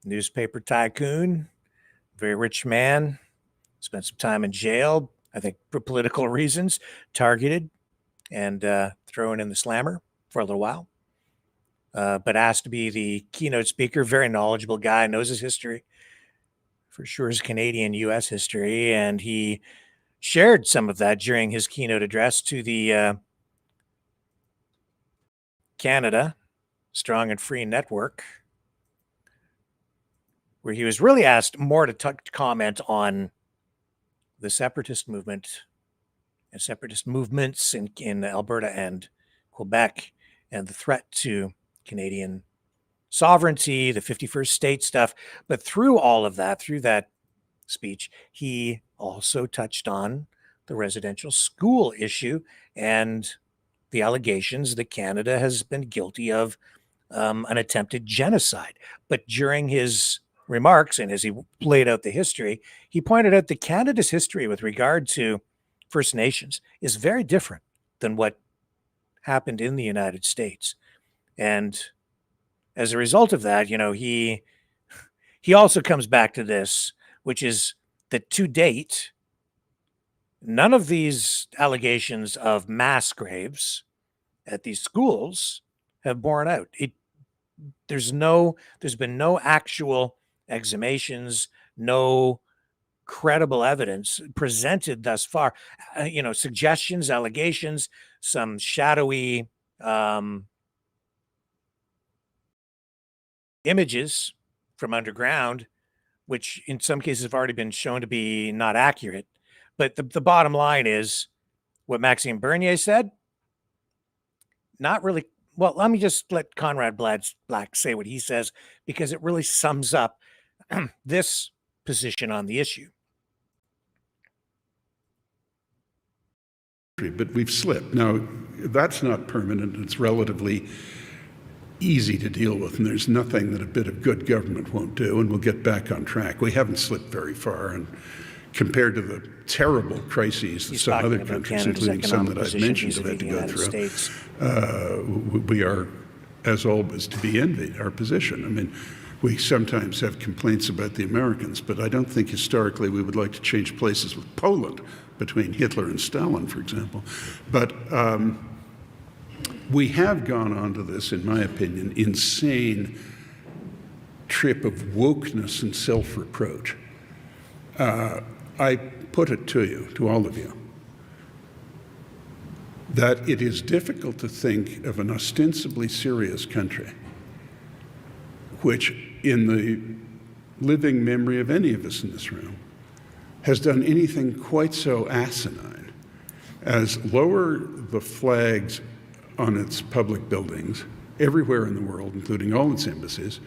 newspaper tycoon, very rich man, spent some time in jail, I think for political reasons, targeted and thrown in the slammer for a little while. But asked to be the keynote speaker, very knowledgeable guy, knows his history, for sure his Canadian-U.S. history, and he shared some of that during his keynote address to the Canada Strong and Free Network, where he was really asked more to comment on the separatist movement and separatist movements in Alberta and Quebec and the threat to Canadian sovereignty, the 51st state stuff. But through all of that, through that speech, he also touched on the residential school issue and the allegations that Canada has been guilty of an attempted genocide. But during his remarks and as he laid out the history, he pointed out that Canada's history with regard to First Nations is very different than what happened in the United States. And as a result of that, you know, he also comes back to this, which is that to date, none of these allegations of mass graves at these schools have borne out. There's been no actual exhumations, no credible evidence presented thus far. Suggestions, allegations, some shadowy images from underground, which in some cases have already been shown to be not accurate. But the bottom line is what Maxime Bernier said. Not really. Well, let me just let Conrad Black say what he says, because it really sums up this position on the issue. But we've slipped. Now, that's not permanent. It's relatively easy to deal with, and there's nothing that a bit of good government won't do, and we'll get back on track. We haven't slipped very far, and compared to the terrible crises that some other countries, including some that I've mentioned, have had to go through, we are, as always, to be envied, our position. I mean, we sometimes have complaints about the Americans, but I don't think historically we would like to change places with Poland between Hitler and Stalin, for example. But we have gone on to this, in my opinion, insane trip of wokeness and self-reproach. I put it to you, to all of you, that it is difficult to think of an ostensibly serious country which, in the living memory of any of us in this room, has done anything quite so asinine as lower the flags on its public buildings everywhere in the world, including all its embassies,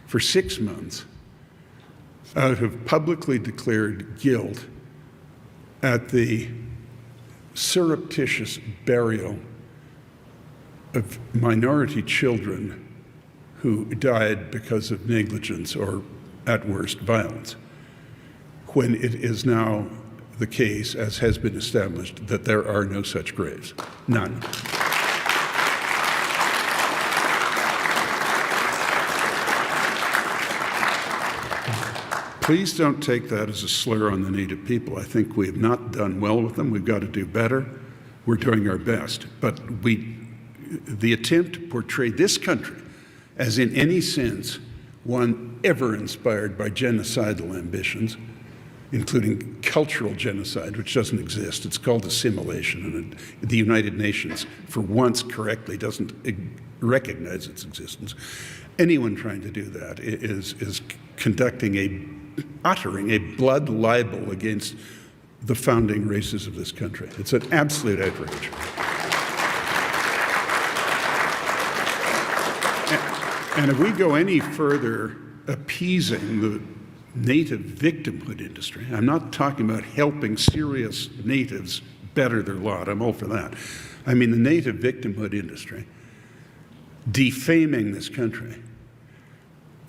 for 6 months out of publicly declared guilt at the surreptitious burial of minority children who died because of negligence or, at worst, violence, when it is now the case, as has been established, that there are no such graves. None. Please don't take that as a slur on the Native people. I think we have not done well with them. We've got to do better. We're doing our best. But the attempt to portray this country as in any sense one ever inspired by genocidal ambitions, including cultural genocide, which doesn't exist. It's called assimilation, and the United Nations, for once correctly, doesn't recognize its existence. Anyone trying to do that is uttering a blood libel against the founding races of this country. It's an absolute outrage. And if we go any further appeasing the native victimhood industry, I'm not talking about helping serious natives better their lot, I'm all for that. I mean the native victimhood industry, defaming this country.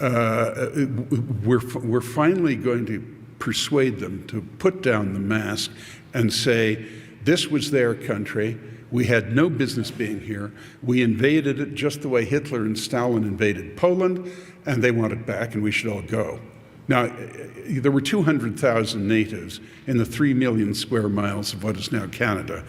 We're finally going to persuade them to put down the mask and say, this was their country. We had no business being here. We invaded it just the way Hitler and Stalin invaded Poland, and they want it back, and we should all go. Now, there were 200,000 natives in the 3 million square miles of what is now Canada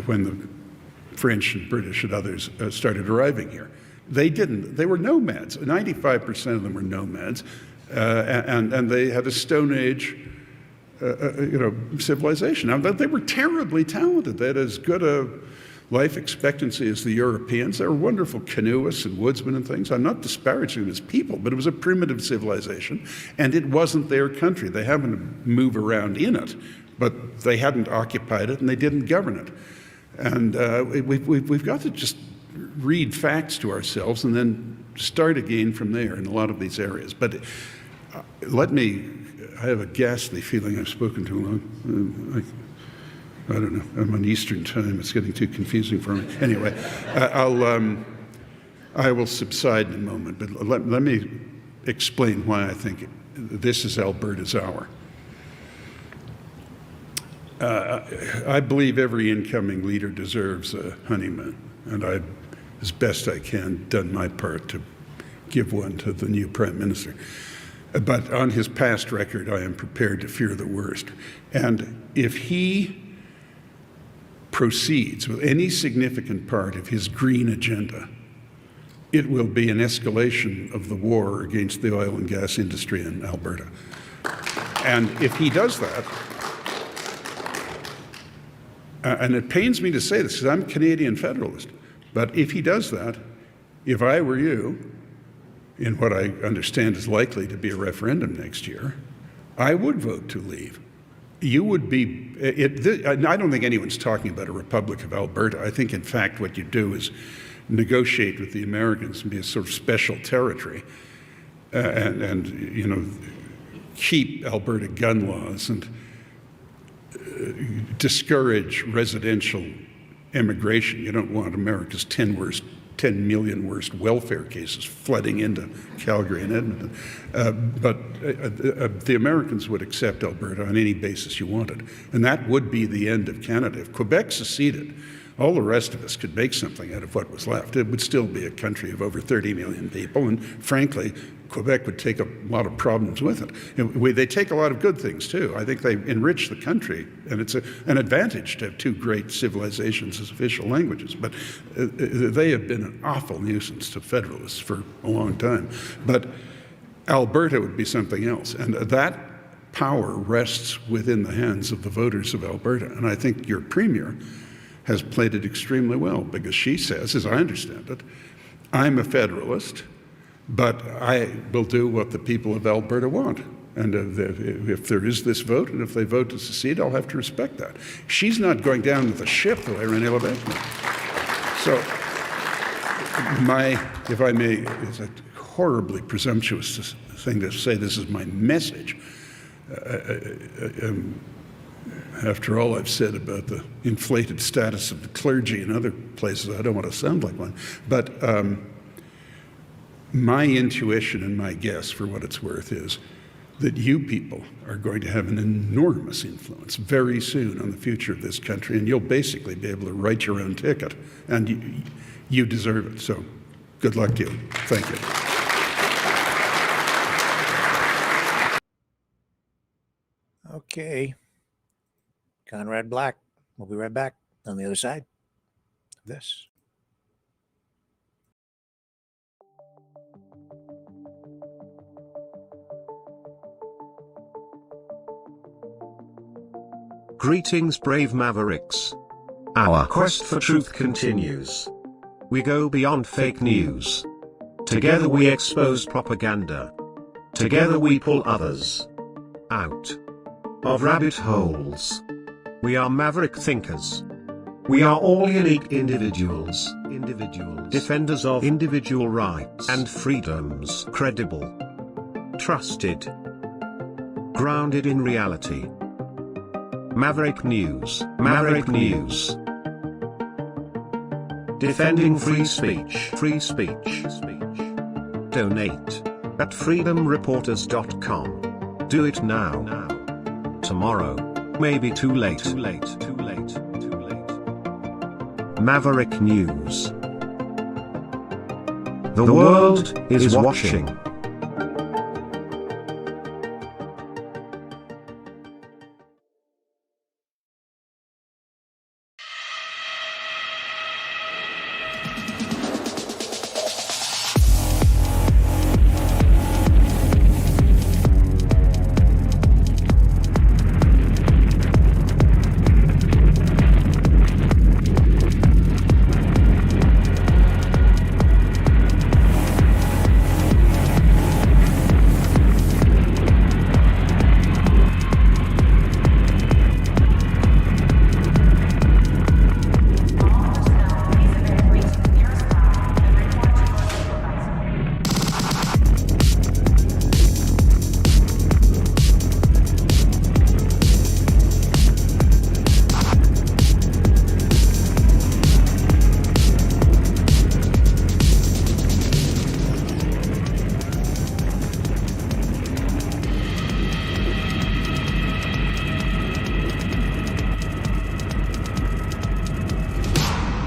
when the French and British and others started arriving here. They didn't. They were nomads. 95% of them were nomads, and they had a Stone Age civilization. Now, they were terribly talented. They had as good a life expectancy as the Europeans. They were wonderful canoeists and woodsmen and things. I'm not disparaging them as people, but it was a primitive civilization, and it wasn't their country. They happened to move around in it, but they hadn't occupied it, and they didn't govern it. And we've got to just read facts to ourselves and then start again from there in a lot of these areas. But I have a ghastly feeling I've spoken too long. I don't know, I'm on Eastern time, it's getting too confusing for me. Anyway, I will subside in a moment, but let me explain why I think this is Alberta's hour. I believe every incoming leader deserves a honeymoon, and I've, as best I can, done my part to give one to the new Prime Minister. But on his past record, I am prepared to fear the worst. And if he proceeds with any significant part of his green agenda, it will be an escalation of the war against the oil and gas industry in Alberta. And if he does that, and it pains me to say this because I'm a Canadian Federalist, but if he does that, if I were you, in what I understand is likely to be a referendum next year, I would vote to leave. You would be, I don't think anyone's talking about a Republic of Alberta. I think, in fact, what you do is negotiate with the Americans and be a sort of special territory and you know, keep Alberta gun laws and discourage residential immigration. You don't want America's 10 million worst welfare cases flooding into Calgary and Edmonton. But the Americans would accept Alberta on any basis you wanted. And that would be the end of Canada. If Quebec seceded, all the rest of us could make something out of what was left. It would still be a country of over 30 million people. And frankly, Quebec would take a lot of problems with it. They take a lot of good things, too. I think they enrich the country, and it's an advantage to have two great civilizations as official languages. But they have been an awful nuisance to Federalists for a long time. But Alberta would be something else, and that power rests within the hands of the voters of Alberta. And I think your Premier has played it extremely well, because she says, as I understand it, I'm a Federalist, but I will do what the people of Alberta want. And if there is this vote, and if they vote to secede, I'll have to respect that. She's not going down with the ship the way René Lévesque. So if I may, it's a horribly presumptuous thing to say this is my message. After all I've said about the inflated status of the clergy in other places, I don't want to sound like one. But my intuition and my guess, for what it's worth, is that you people are going to have an enormous influence very soon on the future of this country, and you'll basically be able to write your own ticket, and you deserve it. So good luck to you. Thank you. Okay. Conrad Black. We'll be right back on the other side of this. Greetings, brave Mavericks. Our quest for truth continues. We go beyond fake news. Together we expose propaganda. Together we pull others out of rabbit holes. We are maverick thinkers. We are all unique individuals, defenders of individual rights and freedoms, credible, trusted, grounded in reality. Maverick News, Maverick News. Defending free speech, Donate at freedomreporters.com. Do it now. Tomorrow may be too late. Maverick News. The world is watching.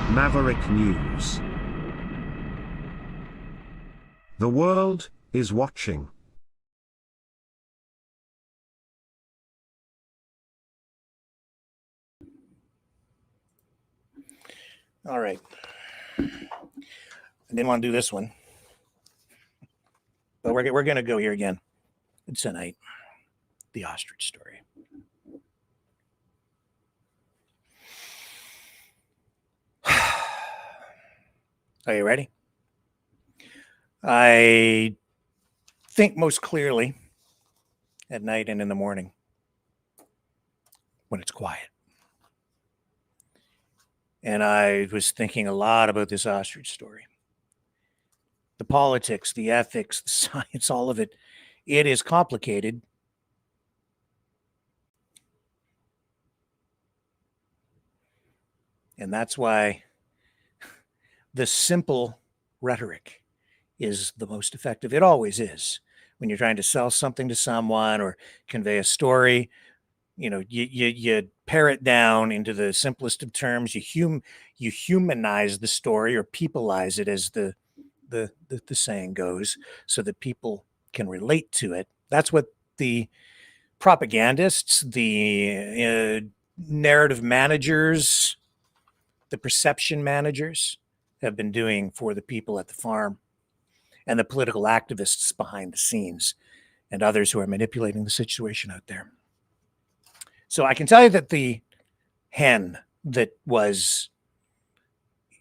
Maverick News. The world is watching. All right. I didn't want to do this one, but we're going to go here again tonight. The ostrich story. Are you ready? I think most clearly at night and in the morning when it's quiet. And I was thinking a lot about this ostrich story. The politics, the ethics, the science, all of it. It is complicated. And that's why the simple rhetoric is the most effective. It always is. When you're trying to sell something to someone or convey a story, you know, you pare it down into the simplest of terms. You humanize the story or peopleize it, as the saying goes, so that people can relate to it. That's what the propagandists, the narrative managers, the perception managers have been doing for the people at the farm, and the political activists behind the scenes, and others who are manipulating the situation out there. So I can tell you that the hen that was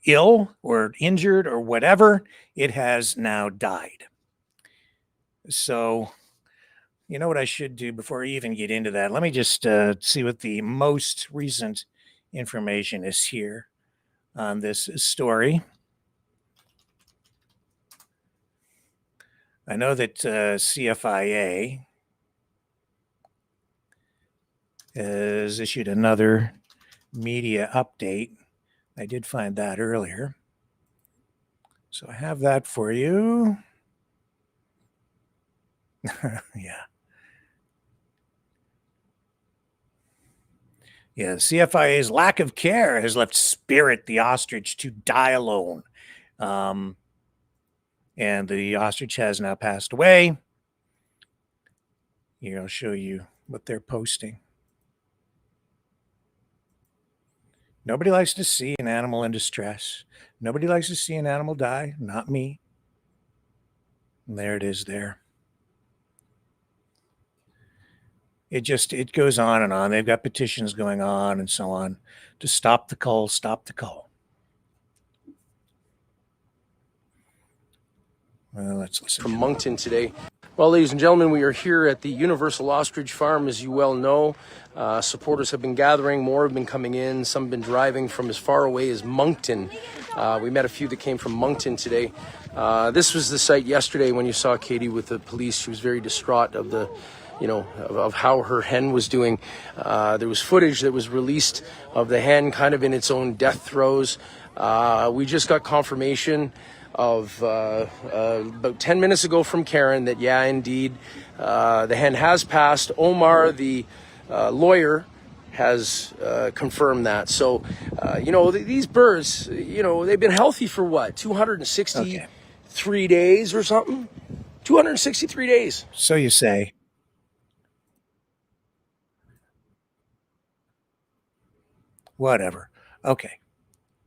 ill or injured or whatever, it has now died. So, you know what I should do before I even get into that? Let me just see what the most recent information is here on this story. I know that CFIA has issued another media update. I did find that earlier. So I have that for you. Yeah. Yeah, CFIA's lack of care has left Spirit the ostrich to die alone. And the ostrich has now passed away. Here, I'll show you what they're posting. Nobody likes to see an animal in distress. Nobody likes to see an animal die. Not me. And there it is there. It goes on and on. They've got petitions going on and so on to stop the cull, stop the cull. Well, let's listen. From Moncton today. Well, ladies and gentlemen, we are here at the Universal Ostrich Farm, as you well know. Supporters have been gathering, more have been coming in, some have been driving from as far away as Moncton. We met a few that came from Moncton today. This was the site yesterday when you saw Katie with the police. She was very distraught of the, of how her hen was doing. There was footage that was released of the hen kind of in its own death throes. We just got confirmation of about 10 minutes ago from Karen that, yeah, indeed, the hen has passed. Omar, the lawyer, has confirmed that. So, these birds, they've been healthy for what, 263 days or something? 263 days. So you say. Whatever. Okay.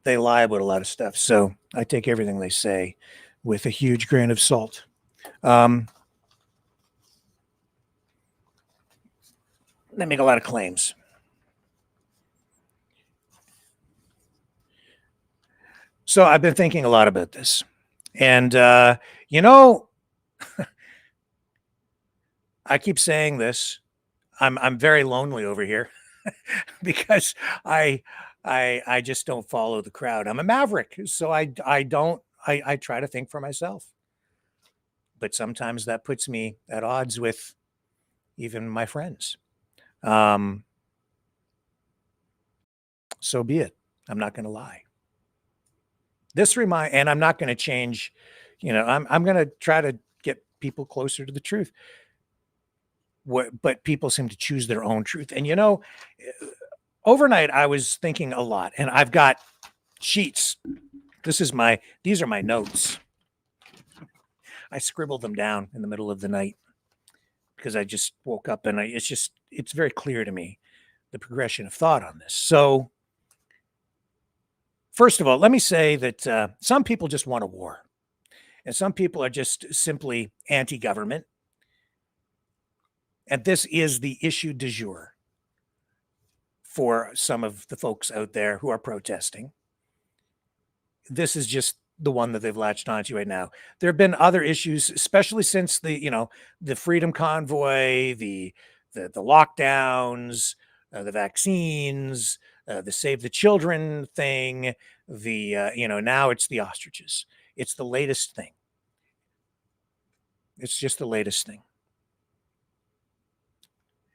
They lie about a lot of stuff, so I take everything they say with a huge grain of salt. They make a lot of claims. So I've been thinking a lot about this, and I keep saying this. I'm very lonely over here because I just don't follow the crowd. I'm a maverick, so I try to think for myself. But sometimes that puts me at odds with even my friends. So be it. I'm not going to lie. And I'm not going to change. I'm going to try to get people closer to the truth. But people seem to choose their own truth. And overnight, I was thinking a lot, and I've got sheets. These are my notes. I scribbled them down in the middle of the night because I just woke up, and it's very clear to me, the progression of thought on this. So first of all, let me say that some people just want a war, and some people are just simply anti-government. And this is the issue du jour for some of the folks out there who are protesting. This is just the one that they've latched onto right now. There have been other issues, especially since the Freedom Convoy, the lockdowns, the vaccines, the Save the Children thing, now it's the ostriches. It's the latest thing. It's just the latest thing.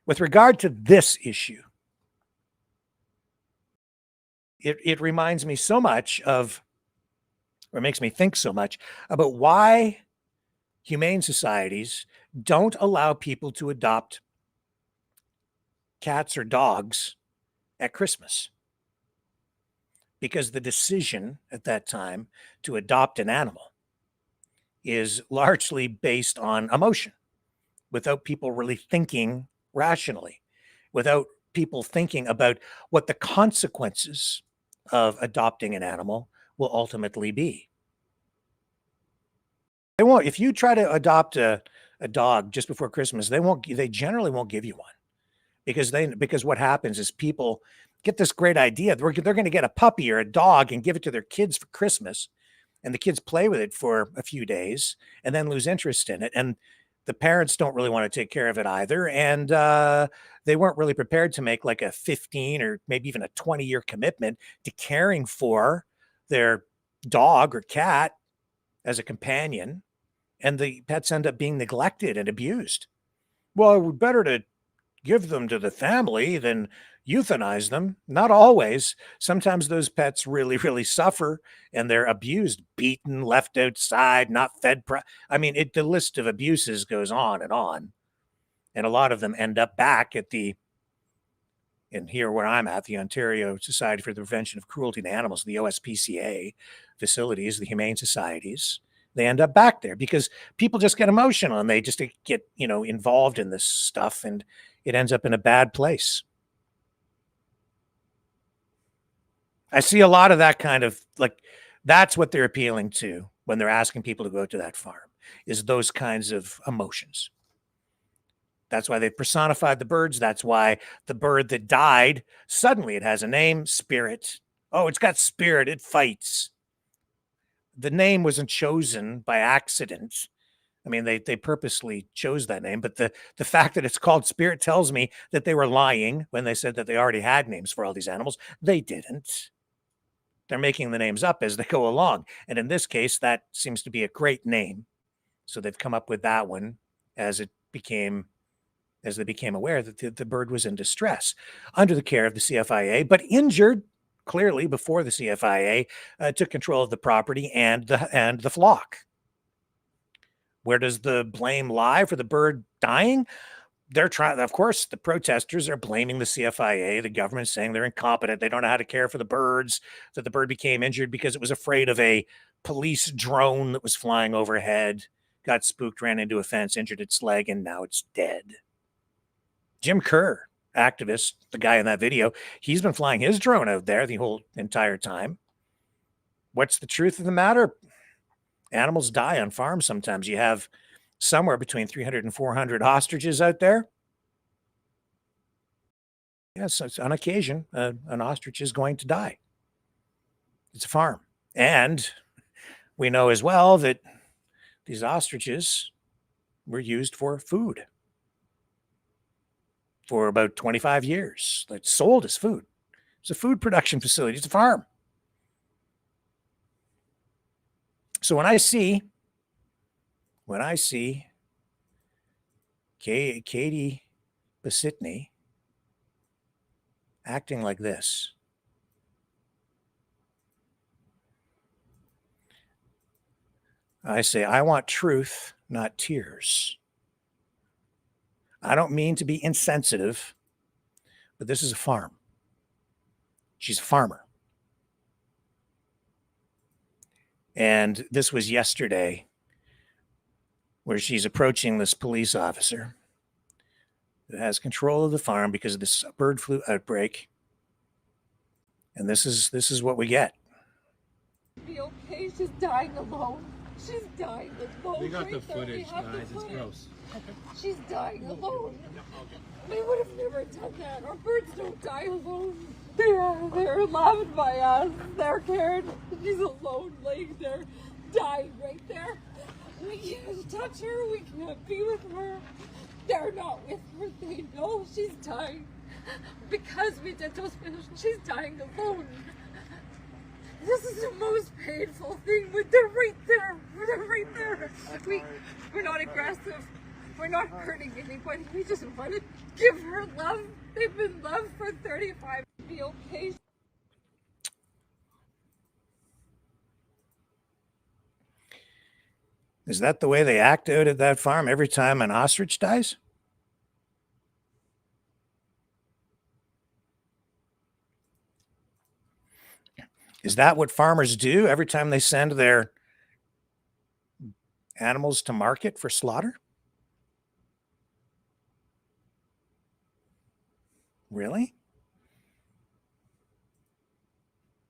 With regard to this issue, it reminds me so much of, or makes me think so much about why humane societies don't allow people to adopt cats or dogs at Christmas. Because the decision at that time to adopt an animal is largely based on emotion, without people really thinking rationally, without people thinking about what the consequences of adopting an animal will ultimately be. They won't. If you try to adopt a dog just before Christmas, they generally won't give you one, because what happens is people get this great idea. They're going to get a puppy or a dog and give it to their kids for Christmas, and the kids play with it for a few days and then lose interest in it. And the parents don't really want to take care of it either. And they weren't really prepared to make like a 15 or maybe even a 20-year commitment to caring for their dog or cat as a companion and the pets end up being neglected and abused. Well, it would be better to give them to the family than euthanize them. Not always. Sometimes those pets really, really suffer and they're abused, beaten, left outside, not fed. The list of abuses goes on. And a lot of them end up back at and here where I'm at, the Ontario Society for the Prevention of Cruelty to Animals, the OSPCA facilities, the humane societies. They end up back there because people just get emotional and they just get, involved in this stuff, and it ends up in a bad place. I see a lot of that kind of, that's what they're appealing to when they're asking people to go to that farm, is those kinds of emotions. That's why they personified the birds. That's why the bird that died, suddenly it has a name, Spirit. Oh, it's got spirit. It fights. The name wasn't chosen by accident. I mean, they purposely chose that name, but the fact that it's called Spirit tells me that they were lying when they said that they already had names for all these animals. They didn't. They're making the names up as they go along. And in this case, that seems to be a great name. So they've come up with that one as they became aware that the bird was in distress under the care of the CFIA, but injured clearly before the CFIA took control of the property and the flock. Where does the blame lie for the bird dying? They're trying, of course, the protesters are blaming the CFIA, the government, saying they're incompetent. They don't know how to care for the birds, that the bird became injured because it was afraid of a police drone that was flying overhead, got spooked, ran into a fence, injured its leg, and now it's dead. Jim Kerr, activist, the guy in that video, he's been flying his drone out there the whole entire time. What's the truth of the matter? Animals die on farms sometimes. You have somewhere between 300 and 400 ostriches out there. Yes, on occasion, an ostrich is going to die. It's a farm. And we know as well that these ostriches were used for food for about 25 years. It's sold as food. It's a food production facility. It's a farm. So when I see Katie Basitny acting like this, I say, I want truth, not tears. I don't mean to be insensitive, but this is a farm. She's a farmer. And this was yesterday, where she's approaching this police officer that has control of the farm because of this bird flu outbreak. And this is what we get. Be okay. She's dying alone. She's dying alone. We got the footage, guys. It's gross. She's dying alone. We would have never done that. Our birds don't die alone. They're loved by us. They're cared. She's alone, laying there, dying right there. We can't touch her. We can't be with her. They're not with her. They know she's dying. Because we did those finishes, she's dying alone. This is the most painful thing. They're right there. They're right there. We're not aggressive. We're not hurting anybody. We just want to give her love. They've been loved for 35. Be okay. Is that the way they act out at that farm every time an ostrich dies? Is that what farmers do every time they send their animals to market for slaughter? Really?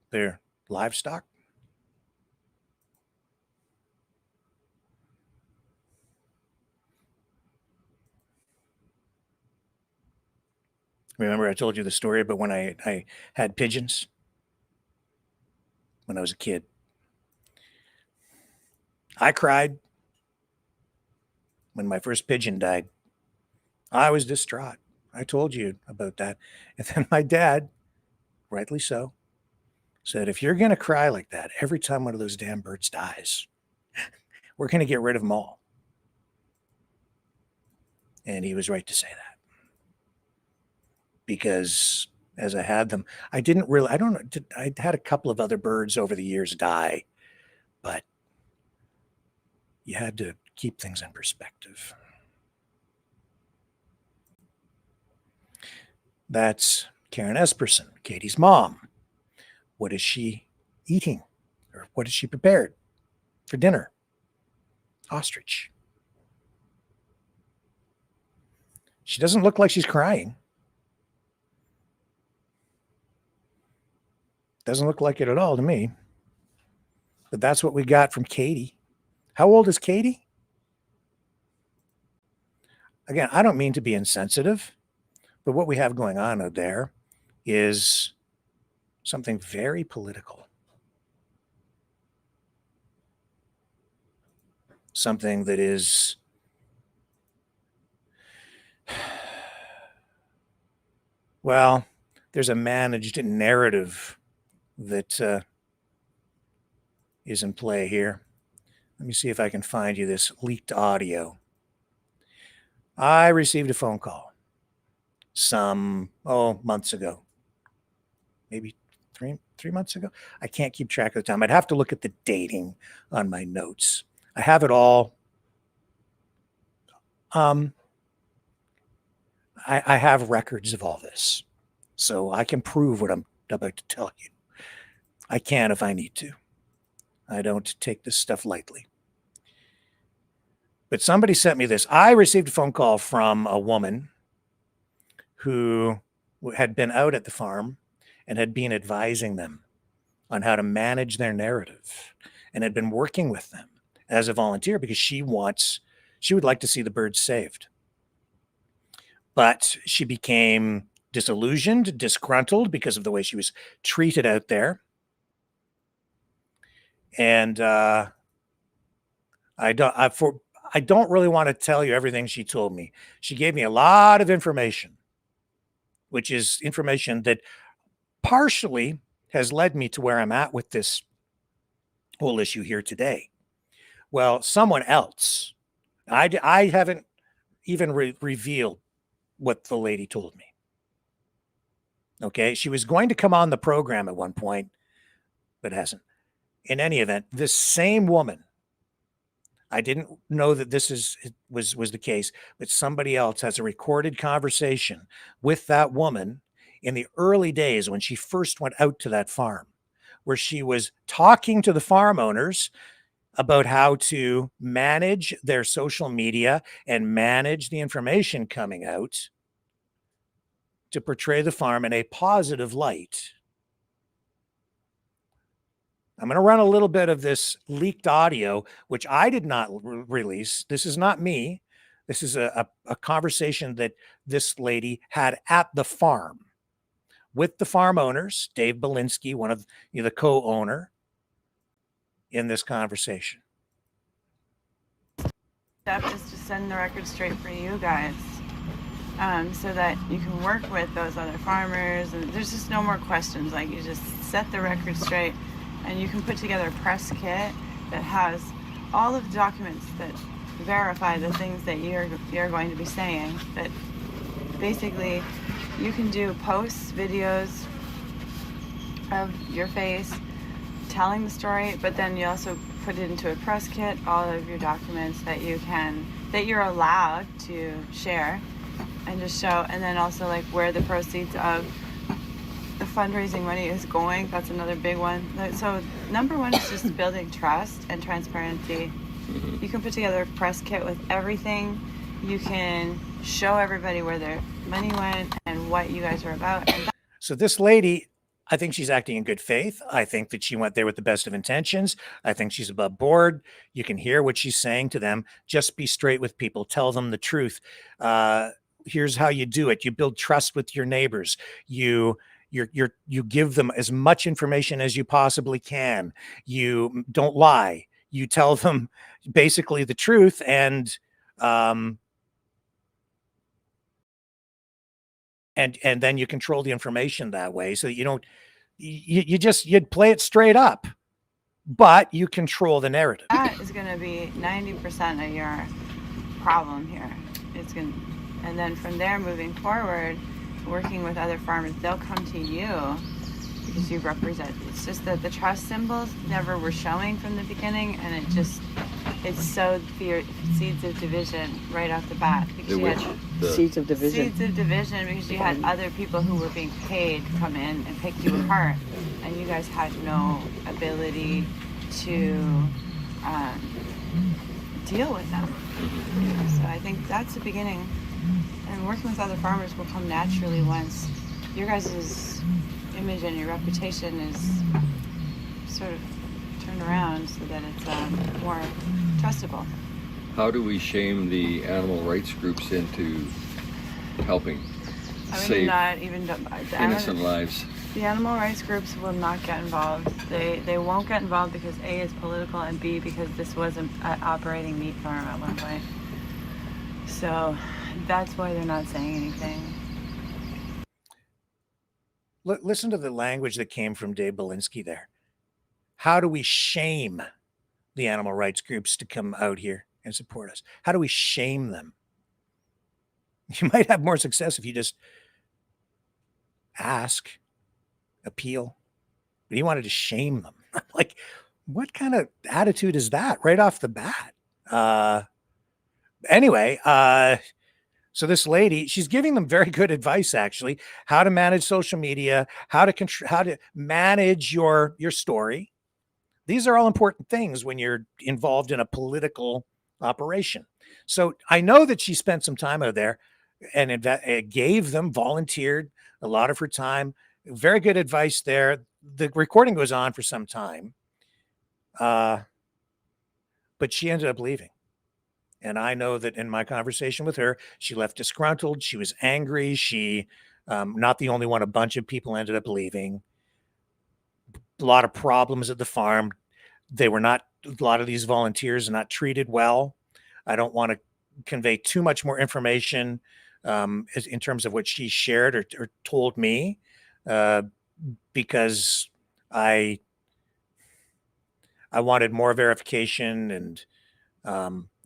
Their livestock? Remember I told you the story about when I had pigeons when I was a kid. I cried when my first pigeon died. I was distraught. I told you about that. And then my dad, rightly so, said, if you're going to cry like that every time one of those damn birds dies, we're going to get rid of them all. And he was right to say that. Because as I had them, I don't know, I had a couple of other birds over the years die, but you had to keep things in perspective. That's Karen Esperson, Katie's mom. What is she eating? Or what is she prepared for dinner? Ostrich. She doesn't look like she's crying. Doesn't look like it at all to me. But that's what we got from Katie. How old is Katie? Again, I don't mean to be insensitive, but what we have going on out there is something very political. Something that is well, there's a managed narrative that is in play here. Let me see if I can find you this leaked audio. I received a phone call some months ago, maybe three months ago. I can't keep track of the time. I'd have to look at the dating on my notes. I have it all. I have records of all this, so I can prove what I'm about to tell you. I can if I need to. I don't take this stuff lightly. But somebody sent me this. I received a phone call from a woman who had been out at the farm and had been advising them on how to manage their narrative and had been working with them as a volunteer because she would like to see the birds saved. But she became disillusioned, disgruntled because of the way she was treated out there. And I don't really want to tell you everything she told me. She gave me a lot of information, which is information that partially has led me to where I'm at with this whole issue here today. Well, someone else, I haven't even revealed what the lady told me. Okay, she was going to come on the program at one point, but hasn't. In any event, this same woman, I didn't know that this was the case, but somebody else has a recorded conversation with that woman in the early days when she first went out to that farm, where she was talking to the farm owners about how to manage their social media and manage the information coming out to portray the farm in a positive light. I'm going to run a little bit of this leaked audio, which I did not release. This is not me. This is a conversation that this lady had at the farm with the farm owners, Dave Belinsky, one of the co-owner in this conversation. Step is to send the record straight for you guys, so that you can work with those other farmers, and there's just no more questions. Like, you just set the record straight, and you can put together a press kit that has all of the documents that verify the things that you're going to be saying. That basically you can do posts, videos of your face telling the story, but then you also put it into a press kit, all of your documents that you're allowed to share, and just show, and then also like where the proceeds of the fundraising money is going. That's another big one. So number one is just building trust and transparency. You can put together a press kit with everything. You can show everybody where their money went and what you guys are about. So this lady, I think she's acting in good faith. I think that she went there with the best of intentions. I think she's above board. You can hear what she's saying to them. Just be straight with people. Tell them the truth. Here's how you do it. You build trust with your neighbors. You give them as much information as you possibly can. You don't lie. You tell them basically the truth, and then you control the information that way, so that you don't, you'd play it straight up, but you control the narrative. That is going to be 90% of your problem here. It's going to And then from there, moving forward, working with other farmers, they'll come to you because you represent. It's just that the trust symbols never were showing from the beginning, and it sowed seeds of division right off the bat. Seeds of division. Seeds of division, because you had other people who were being paid come in and pick you apart, and you guys had no ability to deal with them. So I think that's the beginning. And working with other farmers will come naturally once your guys' image and your reputation is sort of turned around so that it's more trustable. How do we shame the animal rights groups into helping save innocent lives? The animal rights groups will not get involved. They won't get involved because A, is political, and B, because this was an operating meat farm at one point. So that's why they're not saying anything. Listen to the language that came from Dave Belinsky there. How do we shame the animal rights groups to come out here and support us? How do we shame them? You might have more success if you just ask, appeal, but he wanted to shame them. Like, what kind of attitude is that right off the bat? Anyway, so this lady, she's giving them very good advice, actually, how to manage social media, how to manage your story. These are all important things when you're involved in a political operation. So I know that she spent some time out there and gave them, volunteered a lot of her time. Very good advice there. The recording goes on for some time, but she ended up leaving. And I know that in my conversation with her, she left disgruntled. She was angry. She, not the only one, a bunch of people ended up leaving. A lot of problems at the farm. A lot of these volunteers are not treated well. I don't want to convey too much more information in terms of what she shared or told me, because I wanted more verification, and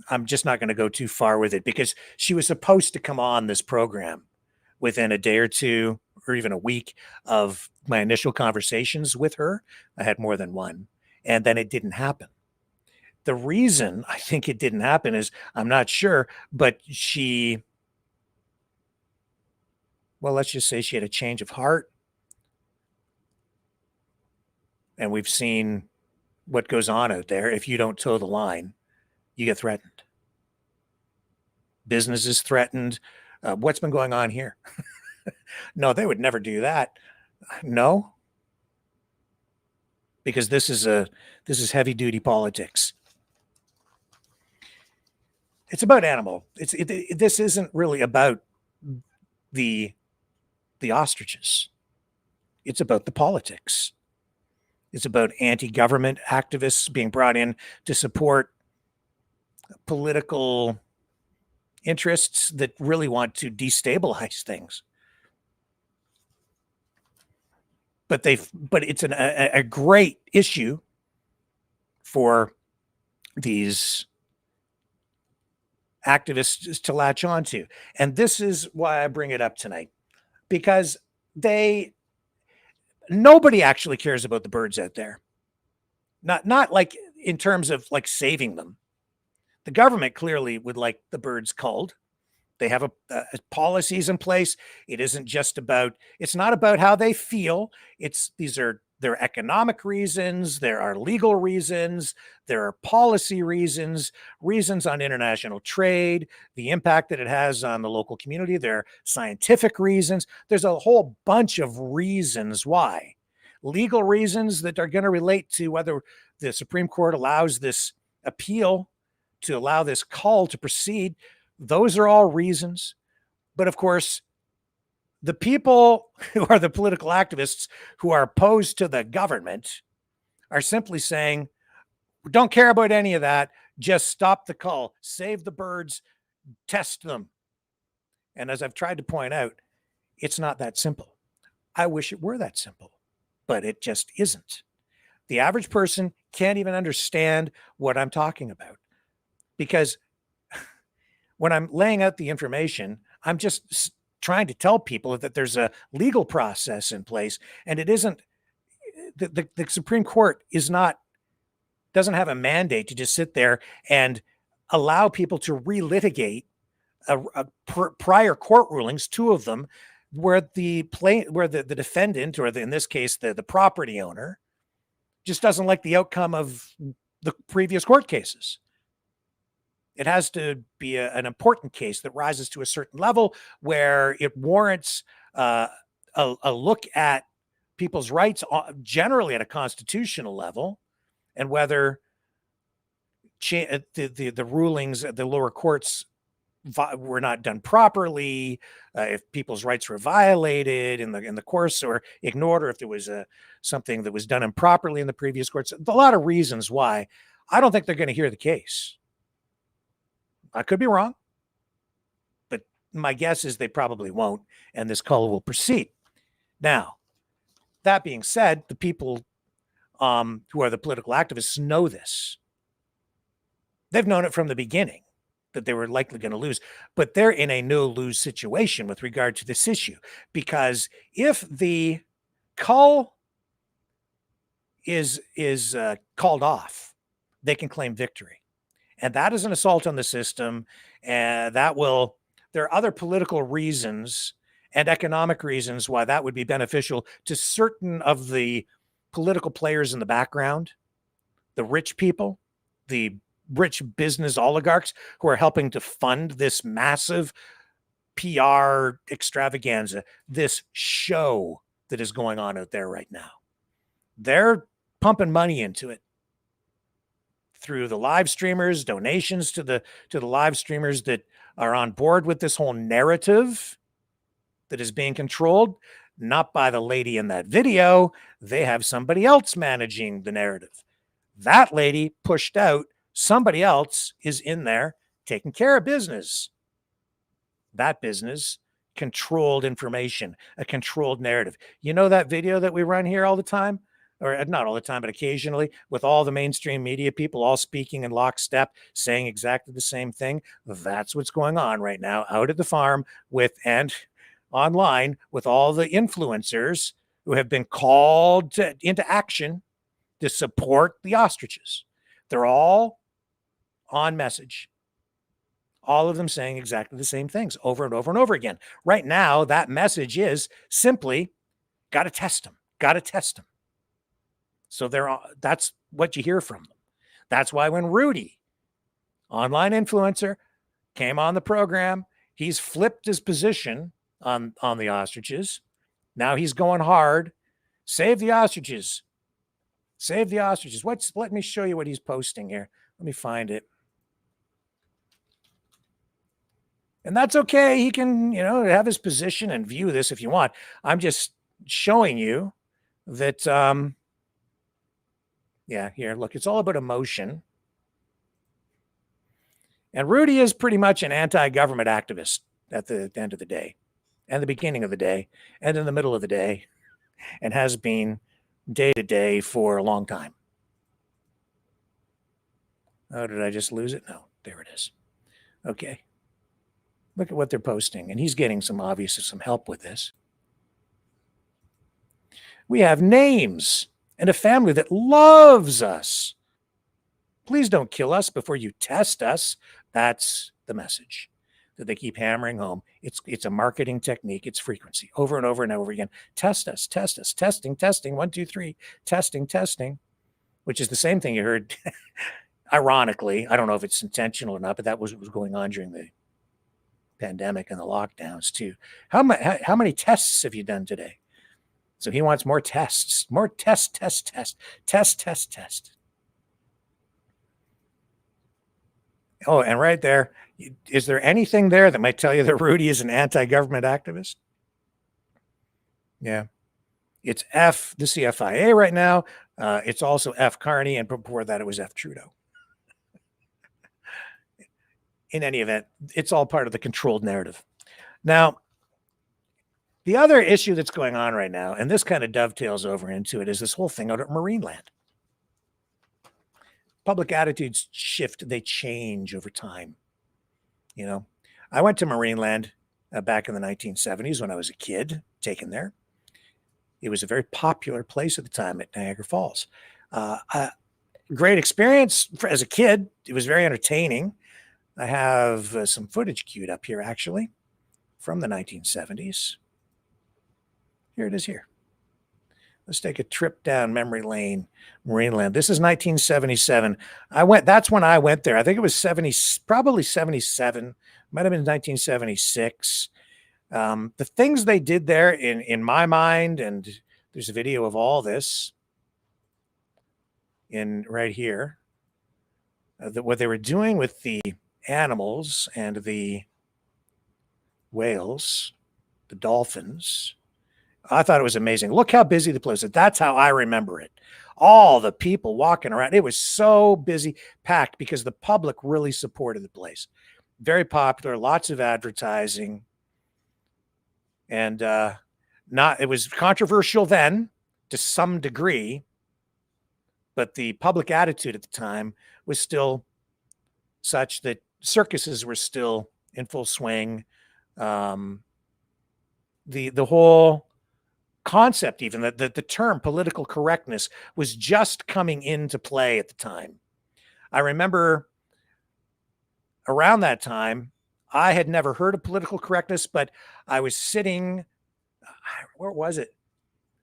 I'm just not going to go too far with it, because she was supposed to come on this program within a day or two or even a week of my initial conversations with her. I had more than one, and then it didn't happen. The reason I think it didn't happen is I'm not sure, but let's just say she had a change of heart. And we've seen what goes on out there. If you don't toe the line, you get threatened. Business is threatened. What's been going on here? No, they would never do that. No, because this is heavy duty politics. It's about animal. This isn't really about the ostriches. It's about the politics. It's about anti-government activists being brought in to support political interests that really want to destabilize things. But it's a great issue for these activists to latch onto. And this is why I bring it up tonight, because nobody actually cares about the birds out there. Not like in terms of like saving them. The government clearly would like the birds culled. They have policies in place. It's not about how they feel. There are economic reasons. There are legal reasons. There are policy reasons on international trade, the impact that it has on the local community. There are scientific reasons. There's a whole bunch of reasons why. Legal reasons that are going to relate to whether the Supreme Court allows this appeal to allow this cull to proceed. Those are all reasons. But of course, the people who are the political activists who are opposed to the government are simply saying, don't care about any of that. Just stop the cull, save the birds, test them. And as I've tried to point out, it's not that simple. I wish it were that simple, but it just isn't. The average person can't even understand what I'm talking about, because when I'm laying out the information, I'm just trying to tell people that there's a legal process in place, and it isn't the Supreme Court doesn't have a mandate to just sit there and allow people to relitigate prior court rulings, two of them, where the defendant, or in this case the property owner, just doesn't like the outcome of the previous court cases. It has to be an important case that rises to a certain level where it warrants a look at people's rights, generally at a constitutional level, and whether the rulings at the lower courts were not done properly, if people's rights were violated in the course or ignored, or if there was something that was done improperly in the previous courts. A lot of reasons why. I don't think they're going to hear the case. I could be wrong, but my guess is they probably won't, and this call will proceed. Now, that being said, the people who are the political activists know this. They've known it from the beginning that they were likely going to lose, but they're in a no-lose situation with regard to this issue, because if the call is called off, they can claim victory, and that is an assault on the system, and there are other political reasons and economic reasons why that would be beneficial to certain of the political players in the background, the rich people, the rich business oligarchs who are helping to fund this massive PR extravaganza, this show that is going on out there right now. They're pumping money into it through the live streamers, donations to the live streamers that are on board with this whole narrative that is being controlled, not by the lady in that video. They have somebody else managing the narrative. That lady pushed out. Somebody else is in there taking care of business. That business controlled information, a controlled narrative. You know that video that we run here all the time? Or not all the time, but occasionally, with all the mainstream media people all speaking in lockstep, saying exactly the same thing? That's what's going on right now out at the farm and online with all the influencers who have been called into action to support the ostriches. They're all on message. All of them saying exactly the same things over and over and over again. Right now, that message is simply, got to test them, got to test them. So that's what you hear from them. That's why when Rudy, online influencer, came on the program, he's flipped his position on the ostriches. Now he's going hard. Save the ostriches. Save the ostriches. Let me show you what he's posting here. Let me find it. And that's okay. He can, have his position and view this if you want. I'm just showing you that, here, look, it's all about emotion. And Rudy is pretty much an anti-government activist at the end of the day, and the beginning of the day, and in the middle of the day, and has been day to day for a long time. Oh, did I just lose it? No, there it is. Okay. Look at what they're posting, and he's getting some help with this. We have names and a family that loves us. Please don't kill us before you test us. That's the message that they keep hammering home. It's a marketing technique. It's frequency over and over and over again. Test us, testing, 1, 2, 3, testing, which is the same thing you heard. Ironically, I don't know if it's intentional or not, but that was what was going on during the pandemic and the lockdowns too. How many tests have you done today? So he wants more tests, test. Oh, and right there, is there anything there that might tell you that Rudy is an anti-government activist? Yeah. It's F, the CFIA right now. It's also F Carney, and before that it was F Trudeau. In any event, it's all part of the controlled narrative. Now, the other issue that's going on right now, and this kind of dovetails over into it, is this whole thing out at Marineland. Public attitudes shift, they change over time. I went to Marineland back in the 1970s when I was a kid taken there. It was a very popular place at the time at Niagara Falls. Great experience as a kid. It was very entertaining. I have some footage queued up here, actually, from the 1970s. Here it is here. Let's take a trip down memory lane, Marineland. This is 1977. That's when I went there. I think it was probably 77. Might have been 1976. The things they did there in my mind, and there's a video of all this right here, what they were doing with the animals and the whales, the dolphins. I thought it was amazing. Look how busy the place is. That's how I remember it. All the people walking around. It was so busy, packed, because the public really supported the place. Very popular, lots of advertising. And it was controversial then to some degree, but the public attitude at the time was still such that circuses were still in full swing. The whole concept, even the term political correctness, was just coming into play at the time. I remember around that time, I had never heard of political correctness, but I was sitting, where was it?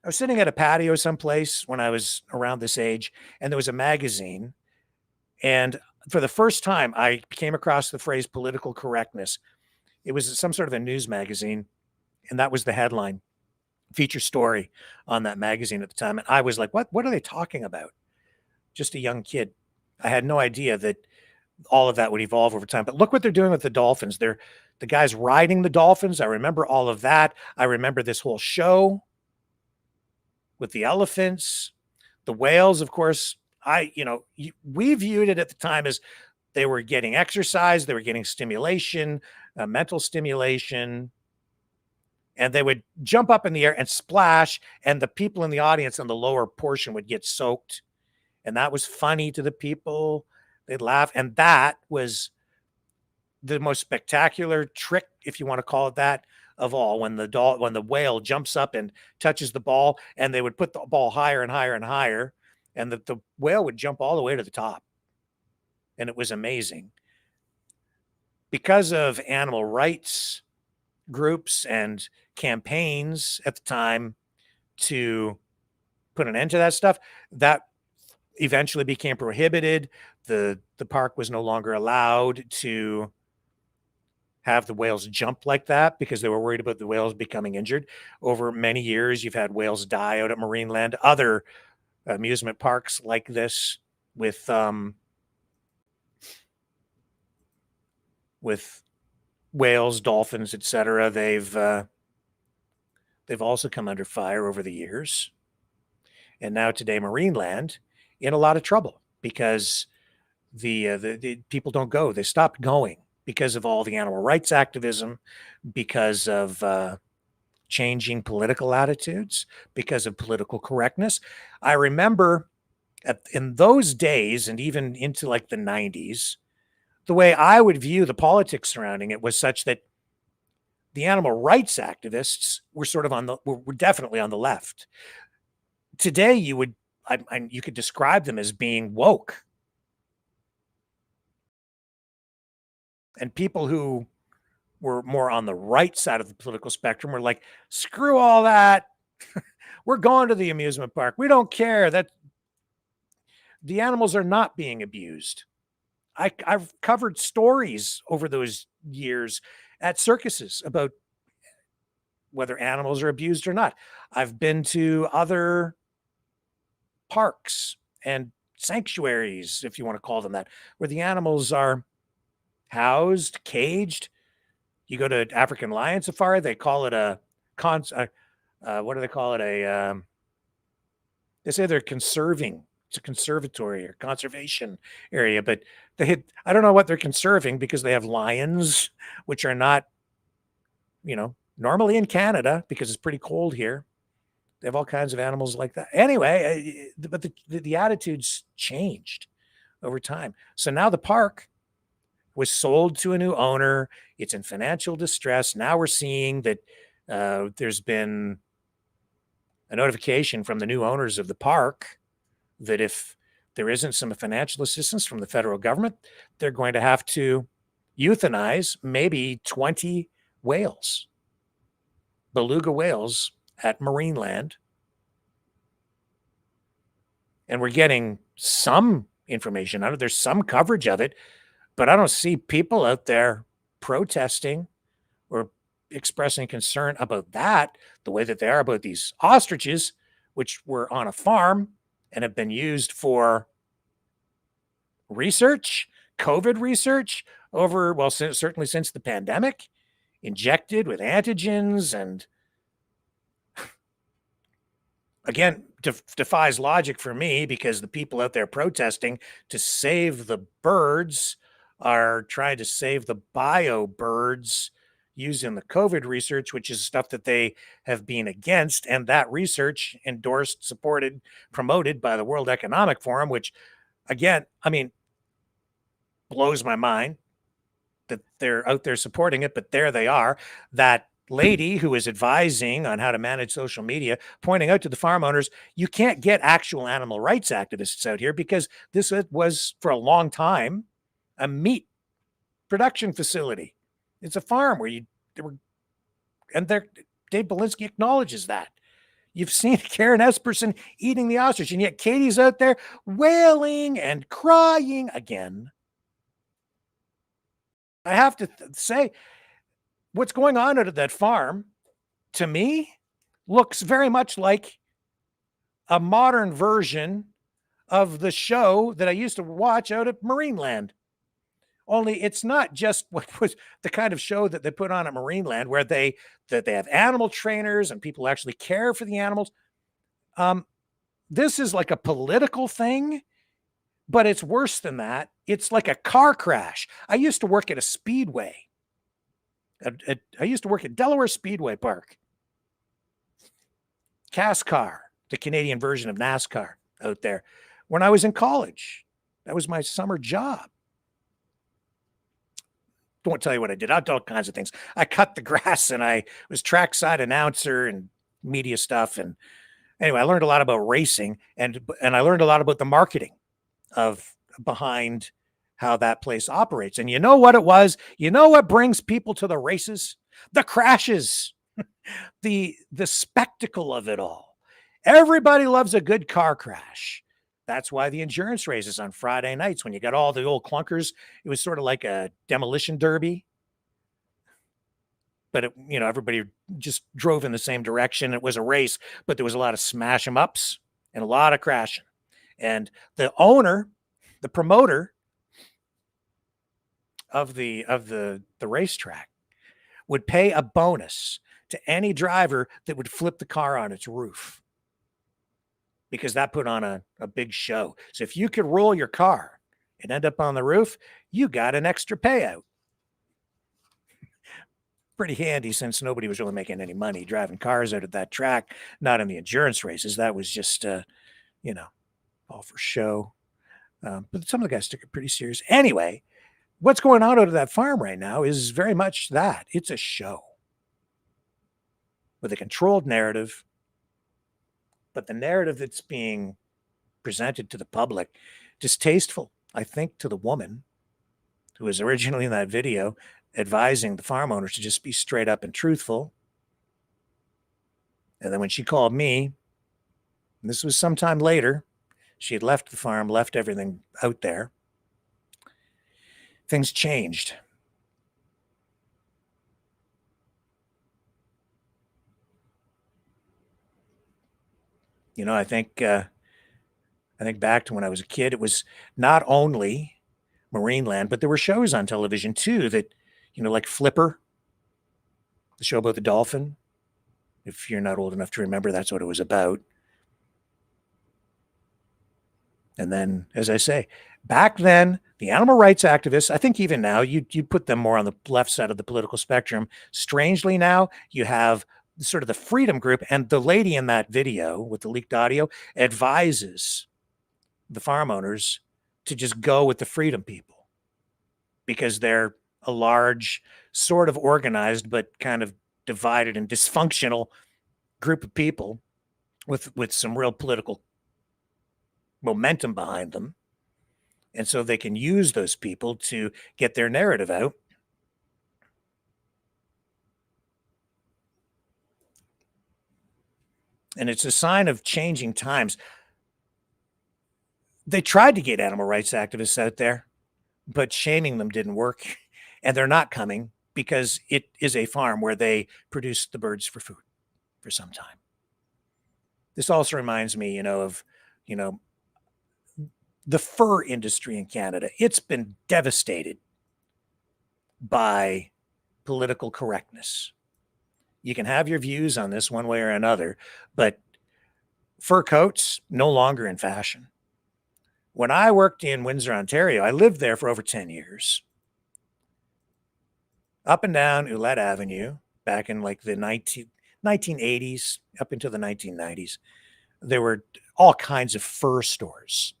I was sitting at a patio someplace when I was around this age, and there was a magazine. And for the first time, I came across the phrase political correctness. It was some sort of a news magazine, and that was the headline, feature story on that magazine at the time. And I was like, what are they talking about? Just a young kid. I had no idea that all of that would evolve over time. But look what they're doing with the dolphins. They're the guys riding the dolphins. I remember all of that. I remember this whole show with the elephants, the whales, of course. We viewed it at the time as they were getting exercise, they were getting stimulation, mental stimulation, and they would jump up in the air and splash, and the people in the audience in the lower portion would get soaked. And that was funny to the people. They'd laugh. And that was the most spectacular trick, if you want to call it that, of all, when the whale jumps up and touches the ball, and they would put the ball higher and higher and higher, and the whale would jump all the way to the top. And it was amazing. Because of animal rights groups and campaigns at the time to put an end to that stuff, that eventually became prohibited. The park was no longer allowed to have the whales jump like that because they were worried about the whales becoming injured. Over many years, you've had whales die out at Marineland, other amusement parks like this with whales, dolphins, etc. They've also come under fire over the years. And now today, Marineland in a lot of trouble because the people don't go. They stopped going because of all the animal rights activism, because of changing political attitudes, because of political correctness. I remember in those days, and even into like the 90s, the way I would view the politics surrounding it was such that the animal rights activists were sort of were definitely on the left. Today, you could describe them as being woke. And people who were more on the right side of the political spectrum were like, screw all that. We're going to the amusement park. We don't care that the animals are not being abused. I've covered stories over those years at circuses about whether animals are abused or not. I've been to other parks and sanctuaries, if you want to call them that, where the animals are housed, caged. You go to African lion safari, they call it what do they call it? They say they're conserving. It's a conservatory or conservation area, but I don't know what they're conserving because they have lions, which are not, normally in Canada because it's pretty cold here. They have all kinds of animals like that. Anyway, but the attitudes changed over time. So now the park, was sold to a new owner. It's in financial distress. Now we're seeing that there's been a notification from the new owners of the park that if there isn't some financial assistance from the federal government, they're going to have to euthanize maybe 20 whales, beluga whales at Marineland. And we're getting some information out of it. There's some coverage of it, but I don't see people out there protesting or expressing concern about that the way that they are about these ostriches, which were on a farm and have been used for research, COVID research over, well, certainly since the pandemic, injected with antigens, and again, defies logic for me, because the people out there protesting to save the birds are trying to save the bio birds using the COVID research, which is stuff that they have been against. And that research endorsed, supported, promoted by the World Economic Forum, which again, I mean, blows my mind that they're out there supporting it, but there they are. That lady who is advising on how to manage social media, pointing out to the farm owners, you can't get actual animal rights activists out here because this was for a long time a meat production facility. It's a farm where Dave Belinsky acknowledges that. You've seen Karen Esperson eating the ostrich, and yet Katie's out there wailing and crying again. I have to say, what's going on out of that farm, to me, looks very much like a modern version of the show that I used to watch out at Marineland. Only it's not just what was the kind of show that they put on at Marineland, where they have animal trainers and people actually care for the animals. This is like a political thing, but it's worse than that. It's like a car crash. I used to work at a speedway. I used to work at Delaware Speedway Park. CASCAR, the Canadian version of NASCAR out there. When I was in college, that was my summer job. Don't tell you what I did. I did all kinds of things. I cut the grass, and I was trackside announcer and media stuff. And anyway, I learned a lot about racing, and I learned a lot about the marketing of behind how that place operates. And you know what it was? You know what brings people to the races? The crashes, the spectacle of it all. Everybody loves a good car crash. That's why the endurance races on Friday nights, when you got all the old clunkers, it was sort of like a demolition derby. But everybody just drove in the same direction. It was a race, but there was a lot of smash 'em ups and a lot of crashing. And the owner, the promoter of the racetrack, would pay a bonus to any driver that would flip the car on its roof, because that put on a big show. So if you could roll your car and end up on the roof, you got an extra payout. Pretty handy, since nobody was really making any money driving cars out of that track, not in the endurance races. That was just, all for show. But some of the guys took it pretty serious. Anyway, what's going on out of that farm right now is very much that. It's a show with a controlled narrative. But the narrative that's being presented to the public, distasteful, I think, to the woman who was originally in that video advising the farm owners to just be straight up and truthful. And then when she called me, and this was sometime later, she had left the farm, left everything out there. Things changed. I think back to when I was a kid, it was not only Marineland, but there were shows on television too that, like Flipper, the show about the dolphin. If you're not old enough to remember, that's what it was about. And then, as I say, back then, the animal rights activists, I think even now, you put them more on the left side of the political spectrum. Strangely now, you have sort of the freedom group, and the lady in that video with the leaked audio advises the farm owners to just go with the freedom people. because they're a large, sort of organized, but kind of divided and dysfunctional group of people with some real political momentum behind them. And so they can use those people to get their narrative out. And it's a sign of changing times. They tried to get animal rights activists out there, but shaming them didn't work. And they're not coming because it is a farm where they produce the birds for food for some time. This also reminds me, of, the fur industry in Canada. It's been devastated by political correctness. You can have your views on this one way or another, but fur coats no longer in fashion. When I worked in Windsor, Ontario, I lived there for over 10 years. Up and down Ouellette Avenue, back in like the 1980s, up into the 1990s, there were all kinds of fur stores.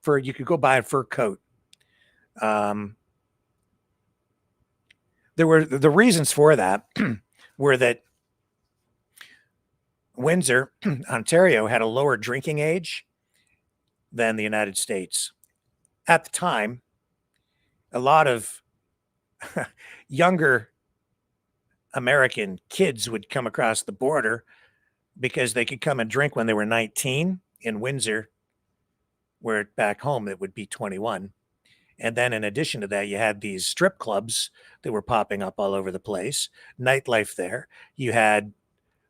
You could go buy a fur coat. There were the reasons for that were that Windsor, Ontario, had a lower drinking age than the United States. At the time, a lot of younger American kids would come across the border because they could come and drink when they were 19 in Windsor, where back home it would be 21. And then in addition to that, you had these strip clubs that were popping up all over the place, nightlife there. You had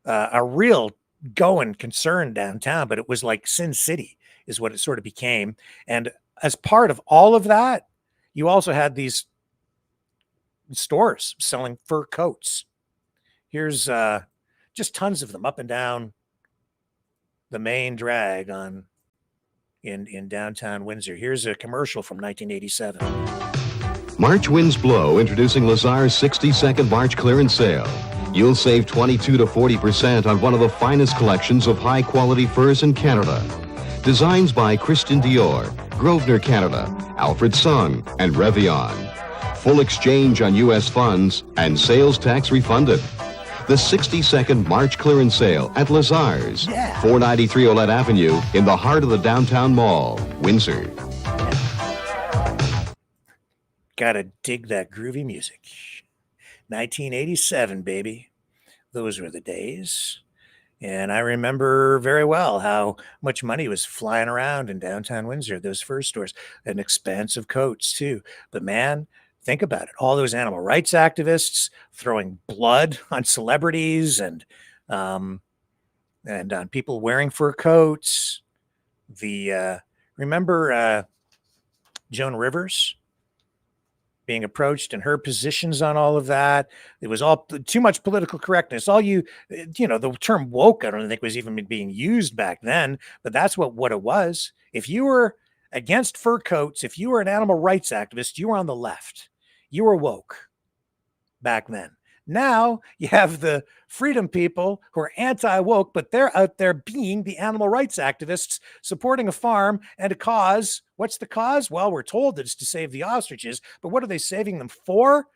a real going concern downtown, but it was like Sin City is what it sort of became. And as part of all of that, you also had these stores selling fur coats. Here's just tons of them up and down the main drag in downtown Windsor. Here's a commercial from 1987. March winds blow, introducing Lazar's 60-second March clearance sale. You'll save 22 to 40% on one of the finest collections of high-quality furs in Canada. Designs by Christian Dior, Grosvenor Canada, Alfred Sung, and Revillon. Full exchange on U.S. funds and sales tax refunded. The 60-second March clearance sale at Lazar's, 493 Ouellette Avenue, in the heart of the downtown mall, Windsor. Gotta dig that groovy music. 1987, baby. Those were the days. And I remember very well how much money was flying around in downtown Windsor, those fur stores, and expensive coats too. But man, think about it. All those animal rights activists throwing blood on celebrities and on people wearing fur coats. Remember Joan Rivers being approached and her positions on all of that? It was all too much political correctness. The term woke, I don't think was even being used back then, but that's what it was. If you were against fur coats, if you were an animal rights activist, you were on the left. You were woke back then. Now you have the freedom people who are anti-woke, but they're out there being the animal rights activists, supporting a farm and a cause. What's the cause? Well, we're told that it's to save the ostriches, but what are they saving them for?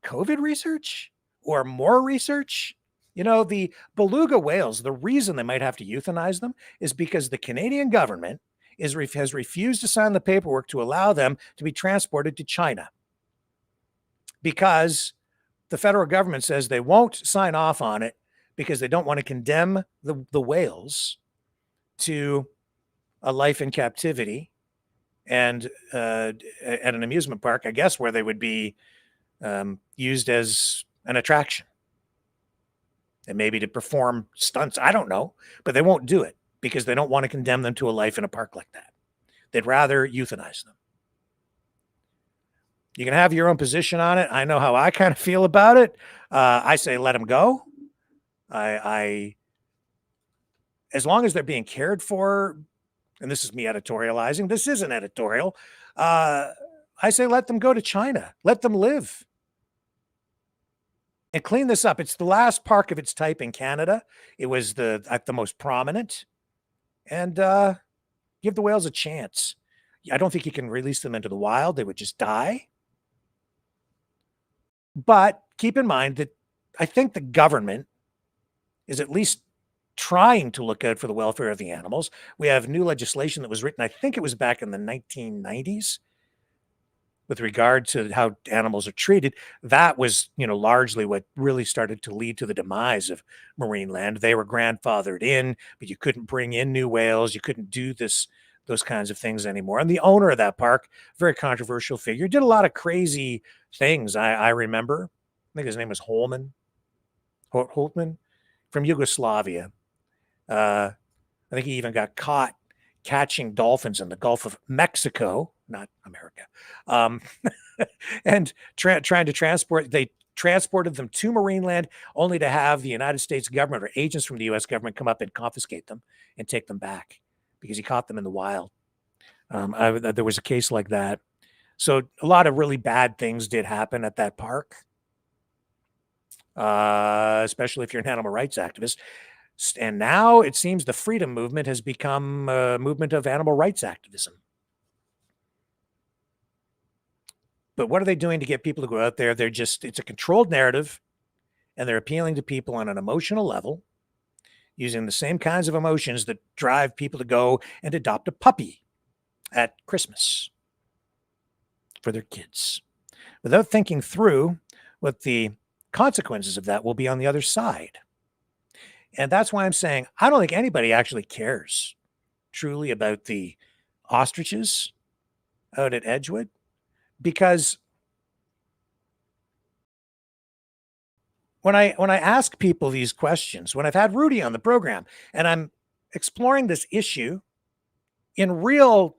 COVID research or more research? The beluga whales, the reason they might have to euthanize them is because the Canadian government has refused to sign the paperwork to allow them to be transported to China, because the federal government says they won't sign off on it because they don't want to condemn the whales to a life in captivity and at an amusement park, I guess, where they would be used as an attraction and maybe to perform stunts. I don't know, but they won't do it because they don't want to condemn them to a life in a park like that. They'd rather euthanize them. You can have your own position on it. I know how I kind of feel about it. I say let them go. As long as they're being cared for, and this is me editorializing. This isn't editorial. I say let them go to China. Let them live. And clean this up. It's the last park of its type in Canada. It was the most prominent. And give the whales a chance. I don't think you can release them into the wild. They would just die. But keep in mind that I think the government is at least trying to look out for the welfare of the animals. We have new legislation that was written, I think it was back in the 1990s, with regard to how animals are treated. That was, largely what really started to lead to the demise of Marineland. They were grandfathered in, but you couldn't bring in new whales. You couldn't do those kinds of things anymore. And the owner of that park, very controversial figure, did a lot of crazy things. I remember, I think his name was Holtman from Yugoslavia. I think he even got caught catching dolphins in the Gulf of Mexico, not America, and trying to transport. They transported them to Marineland only to have the United States government or agents from the U.S. government come up and confiscate them and take them back because he caught them in the wild. There was a case like that. So a lot of really bad things did happen at that park, especially if you're an animal rights activist. And now it seems the freedom movement has become a movement of animal rights activism. But what are they doing to get people to go out there? It's a controlled narrative, and they're appealing to people on an emotional level, using the same kinds of emotions that drive people to go and adopt a puppy at Christmas for their kids, without thinking through what the consequences of that will be on the other side. And that's why I'm saying I don't think anybody actually cares truly about the ostriches out at Edgewood, because when I ask people these questions, when I've had Rudy on the program and I'm exploring this issue in real,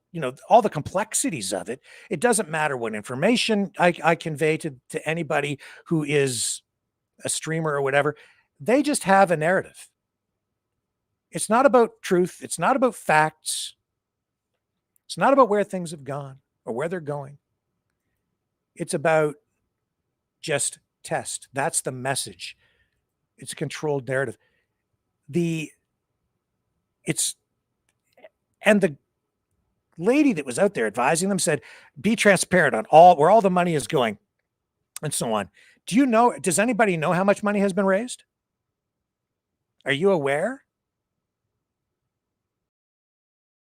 all the complexities of it, it doesn't matter what information I convey to anybody who is a streamer or whatever. They just have a narrative. It's not about truth. It's not about facts. It's not about where things have gone or where they're going. It's about just test. That's the message. It's a controlled narrative. And the lady that was out there advising them said, be transparent on where all the money is going and so on. Does anybody know how much money has been raised? Are you aware?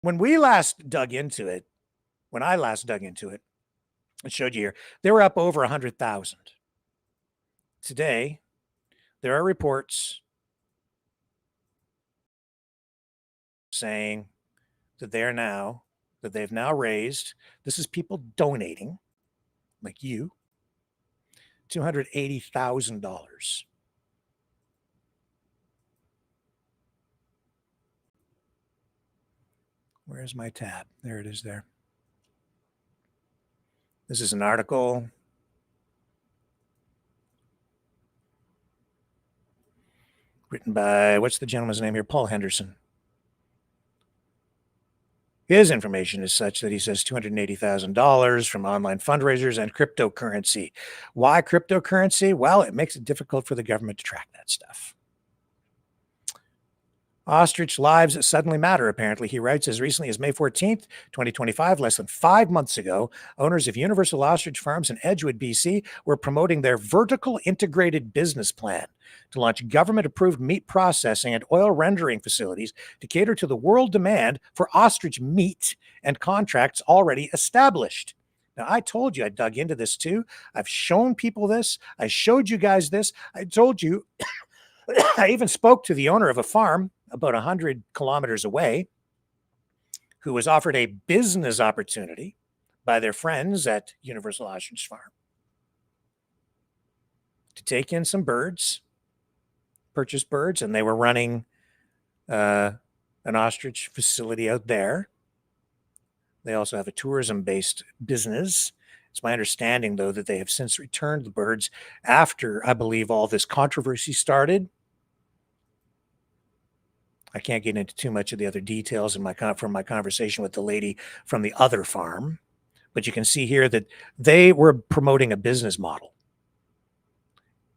When I last dug into it, I showed you here, they were up over 100,000. Today, there are reports saying that they've now raised, this is people donating, like you, $280,000. Where's my tab? There it is there. This is an article written by, what's the gentleman's name here? Paul Henderson. His information is such that he says $280,000 from online fundraisers and cryptocurrency. Why cryptocurrency? Well, it makes it difficult for the government to track that stuff. Ostrich lives suddenly matter, apparently. He writes, as recently as May 14th, 2025, less than 5 months ago, owners of Universal Ostrich Farms in Edgewood, BC, were promoting their vertical integrated business plan to launch government-approved meat processing and oil rendering facilities to cater to the world demand for ostrich meat and contracts already established. Now, I told you I dug into this too. I've shown people this. I showed you guys this. I told you, I even spoke to the owner of a farm about 100 kilometers away, who was offered a business opportunity by their friends at Universal Ostrich Farm to take in some birds, purchase birds, and they were running an ostrich facility out there. They also have a tourism-based business. It's my understanding, though, that they have since returned the birds after, I believe, all this controversy started. I can't get into too much of the other details from my conversation with the lady from the other farm, but you can see here that they were promoting a business model.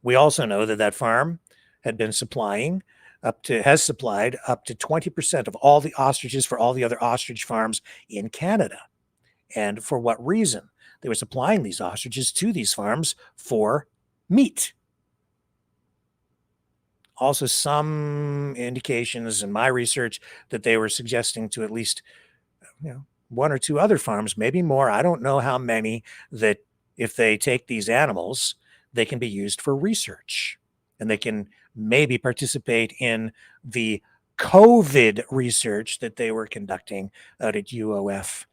We also know that farm had been has supplied up to 20% of all the ostriches for all the other ostrich farms in Canada. and for what reason. They were supplying these ostriches to these farms for meat. Also, some indications in my research that they were suggesting to at least, one or two other farms, maybe more. I don't know how many, that if they take these animals, they can be used for research and they can maybe participate in the COVID research that they were conducting out at UOF.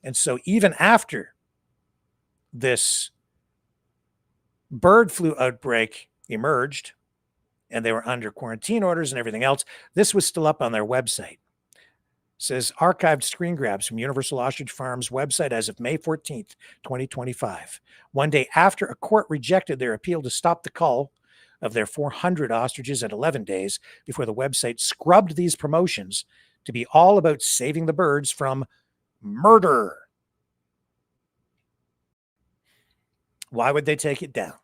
And so even after this bird flu outbreak emerged and they were under quarantine orders and everything else, this was still up on their website. It says archived screen grabs from Universal Ostrich Farm's website as of May 14th, 2025. One day after a court rejected their appeal to stop the cull of their 400 ostriches at 11 days before the website scrubbed these promotions to be all about saving the birds from murder. Why would they take it down?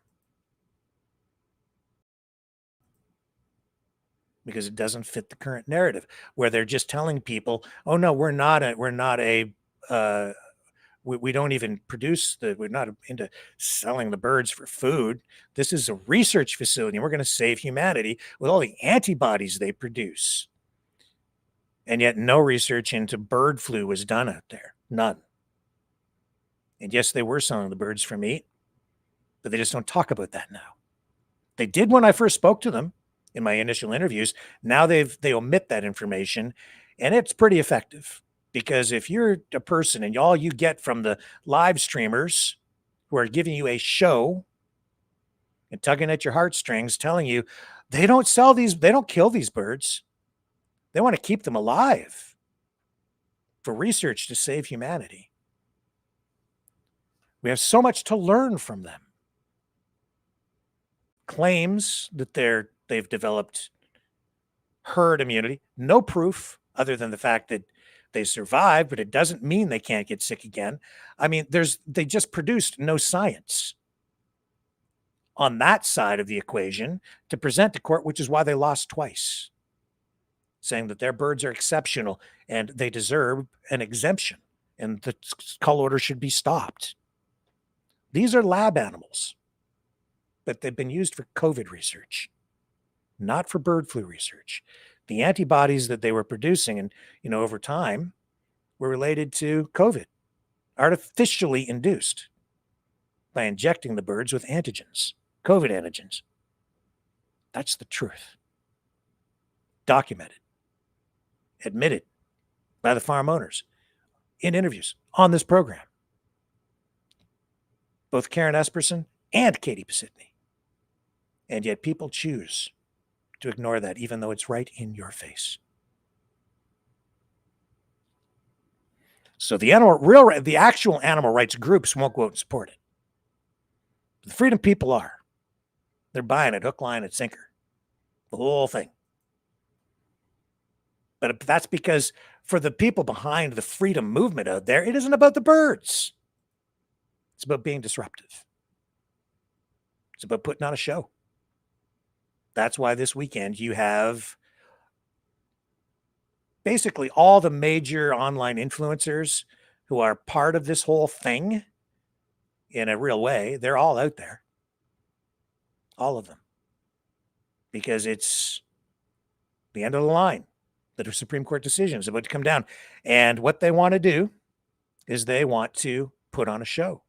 Because it doesn't fit the current narrative, where they're just telling people, "Oh no, we don't even produce we're not into selling the birds for food. This is a research facility, and we're going to save humanity with all the antibodies they produce." And yet no research into bird flu was done out there. None. And yes, they were selling the birds for meat, but they just don't talk about that now. They did when I first spoke to them in my initial interviews. Now they omit that information, and it's pretty effective. Because if you're a person and all you get from the live streamers who are giving you a show and tugging at your heartstrings, telling you they don't sell these, they don't kill these birds, they want to keep them alive for research to save humanity. We have so much to learn from them. Claims that they've developed herd immunity, no proof other than the fact that they survived, but it doesn't mean they can't get sick again. I mean, they just produced no science on that side of the equation to present to court, which is why they lost twice, saying that their birds are exceptional and they deserve an exemption and the cull order should be stopped. These are lab animals, but they've been used for COVID research, not for bird flu research. The antibodies that they were producing and, over time were related to COVID, artificially induced by injecting the birds with antigens, COVID antigens. That's the truth. Documented, admitted by the farm owners in interviews on this program. Both Karen Esperson and Katie Pisitny. And yet people choose to ignore that, even though it's right in your face. So the actual animal rights groups won't go out and support it. The freedom people are. They're buying it hook, line, and sinker. The whole thing. But that's because for the people behind the freedom movement out there, it isn't about the birds. It's about being disruptive. It's about putting on a show. That's why this weekend you have basically all the major online influencers who are part of this whole thing in a real way. They're all out there. All of them. Because it's the end of the line. The Supreme Court decision is about to come down. And what they want to do is they want to put on a show.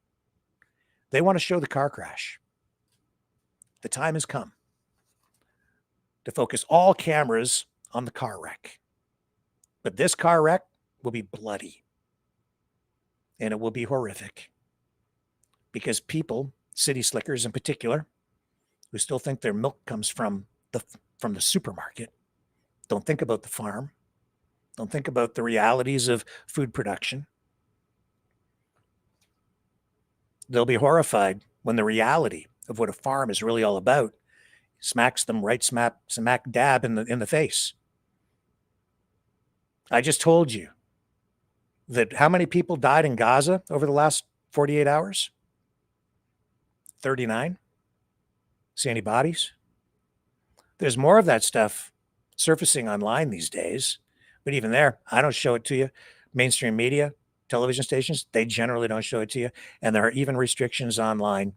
They want to show the car crash. The time has come to focus all cameras on the car wreck. But this car wreck will be bloody. And it will be horrific. Because people, city slickers in particular, who still think their milk comes from the supermarket, don't think about the farm, don't think about the realities of food production. They'll be horrified when the reality of what a farm is really all about smacks them right smack dab in the face. I just told you that how many people died in Gaza over the last 48 hours? 39. See any bodies? There's more of that stuff surfacing online these days, but even there, I don't show it to you. Mainstream media television stations, they generally don't show it to you. And there are even restrictions online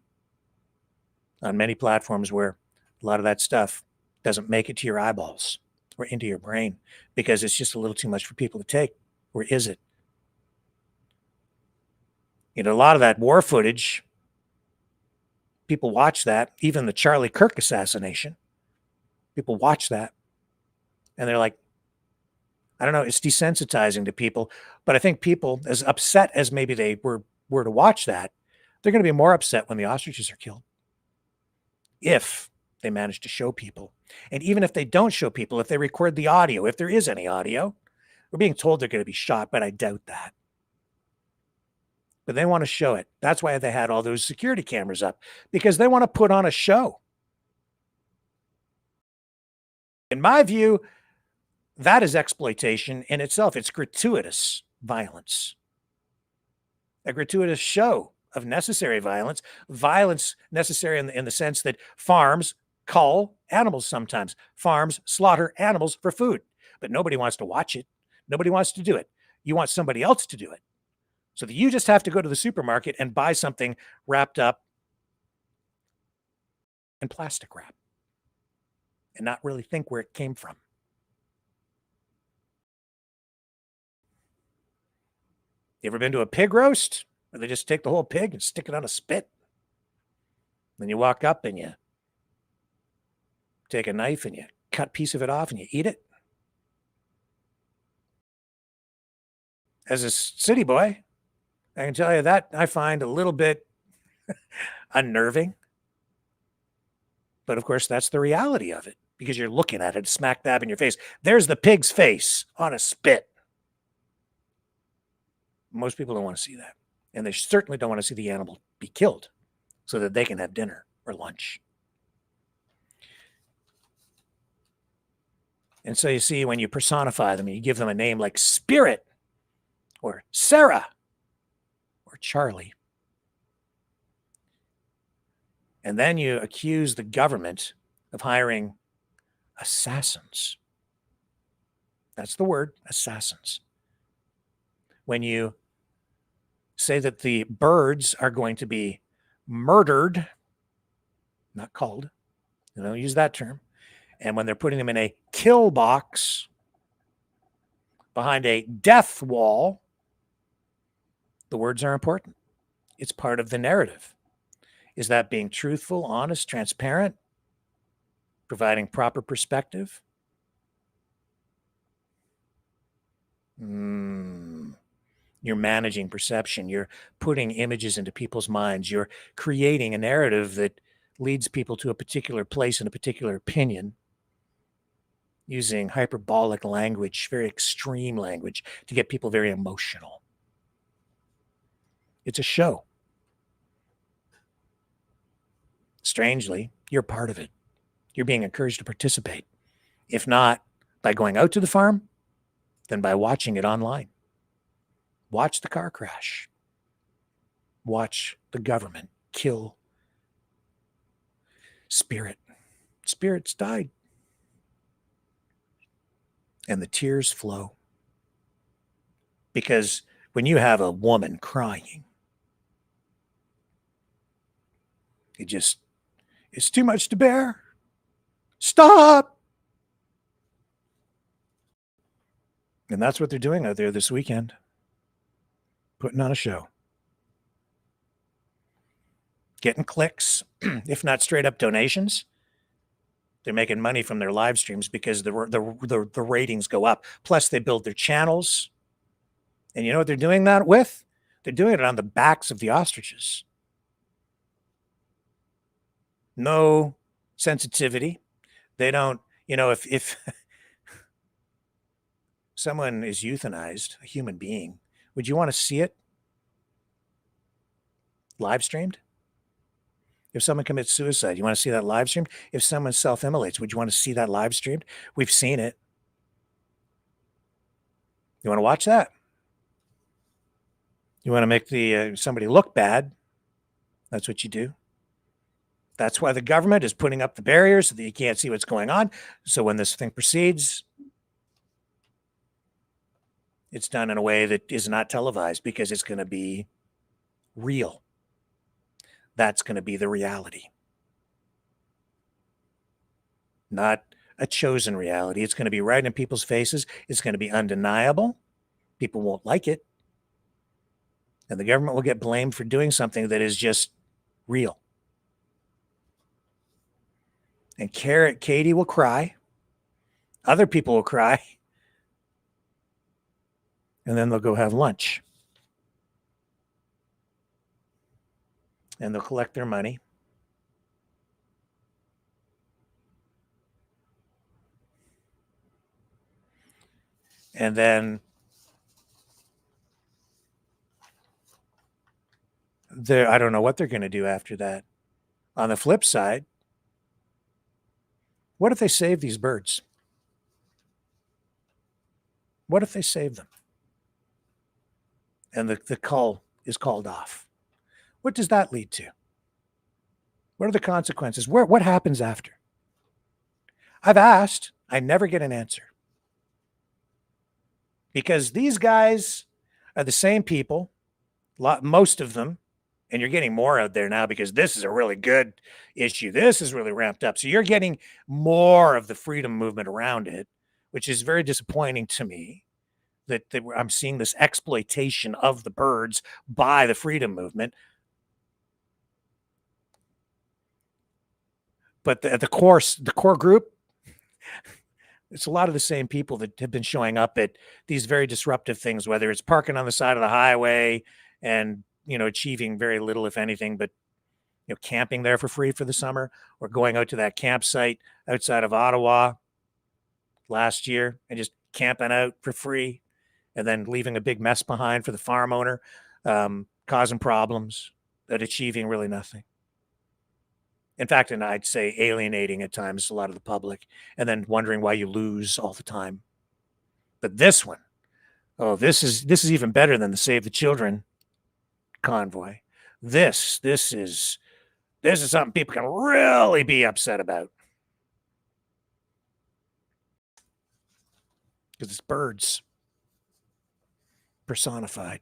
on many platforms where a lot of that stuff doesn't make it to your eyeballs or into your brain because it's just a little too much for people to take. Or is it? You know, a lot of that war footage, people watch that, even the Charlie Kirk assassination, people watch that and they're like, I don't know, it's desensitizing to people. But I think people, as upset as maybe they were to watch that, they're going to be more upset when the ostriches are killed. If they manage to show people. And even if they don't show people, if they record the audio, if there is any audio, we're being told they're going to be shot, but I doubt that. But they want to show it. That's why they had all those security cameras up, because they want to put on a show. In my view, that is exploitation in itself. It's gratuitous violence. A gratuitous show of necessary violence. Violence necessary in the sense that farms cull animals sometimes. Farms slaughter animals for food. But nobody wants to watch it. Nobody wants to do it. You want somebody else to do it. So that you just have to go to the supermarket and buy something wrapped up in plastic wrap and not really think where it came from. You ever been to a pig roast where they just take the whole pig and stick it on a spit? Then you walk up and you take a knife and you cut a piece of it off and you eat it? As a city boy, I can tell you that I find a little bit unnerving. But of course, that's the reality of it because you're looking at it smack dab in your face. There's the pig's face on a spit. Most people don't want to see that. And they certainly don't want to see the animal be killed so that they can have dinner or lunch. And so you see, when you personify them, you give them a name like Spirit or Sarah or Charlie. And then you accuse the government of hiring assassins. That's the word, assassins. When you say that the birds are going to be murdered, not culled, they don't use that term, and when they're putting them in a kill box behind a death wall, the words are important. It's part of the narrative. Is that being truthful, honest, transparent, providing proper perspective? You're managing perception. You're putting images into people's minds. You're creating a narrative that leads people to a particular place and a particular opinion using hyperbolic language, very extreme language to get people very emotional. It's a show. Strangely, you're part of it. You're being encouraged to participate. If not by going out to the farm, then by watching it online. Watch the car crash. Watch the government kill Spirit. Spirit's died. And the tears flow. Because when you have a woman crying, it's too much to bear. Stop! And that's what they're doing out there this weekend. Putting on a show. Getting clicks, if not straight up donations. They're making money from their live streams because the ratings go up. Plus, they build their channels. And you know what they're doing that with? They're doing it on the backs of the ostriches. No sensitivity. They don't, if someone is euthanized, a human being, would you want to see it live streamed? If someone commits suicide, you want to see that live streamed? If someone self-immolates, would you want to see that live streamed? We've seen it. You want to watch that? You want to make somebody look bad? That's what you do. That's why the government is putting up the barriers so that you can't see what's going on. So when this thing proceeds, It's done in a way that is not televised because it's going to be real. That's going to be the reality. Not a chosen reality. It's going to be right in people's faces. It's going to be undeniable. People won't like it. And the government will get blamed for doing something that is just real. And Katie will cry. Other people will cry. And then they'll go have lunch. And they'll collect their money. And then I don't know what they're going to do after that. On the flip side, what if they save these birds? What if they save them? And the cull is called off. What does that lead to? What are the consequences? What happens after? I've asked, I never get an answer. Because these guys are the same people, most of them, and you're getting more out there now because this is a really good issue. This is really ramped up. So you're getting more of the freedom movement around it, which is very disappointing to me that I'm seeing this exploitation of the birds by the freedom movement. But the core group, it's a lot of the same people that have been showing up at these very disruptive things, whether it's parking on the side of the highway and, achieving very little, if anything, but, camping there for free for the summer, or going out to that campsite outside of Ottawa last year and just camping out for free and then leaving a big mess behind for the farm owner, causing problems, but achieving really nothing. In fact, and I'd say alienating at times a lot of the public, and then wondering why you lose all the time. But this one, this is even better than the Save the Children convoy. This is something people can really be upset about. Because it's birds personified.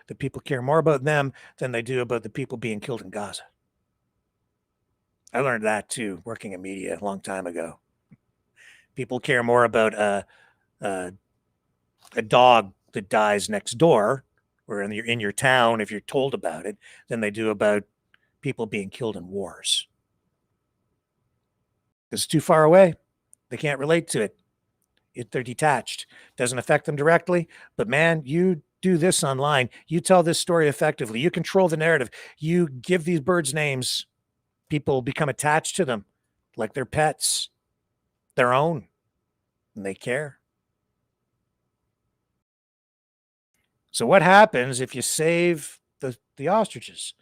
The people care more about them than they do about the people being killed in Gaza. I learned that too, working in media a long time ago. People care more about a dog that dies next door or in your town, if you're told about it, than they do about people being killed in wars. It's too far away. They can't relate to it. They're detached. Doesn't affect them directly, but man, you do this online. You tell this story effectively. You control the narrative. You give these birds names. People become attached to them like they're pets, their own, and they care. So what happens if you save the ostriches?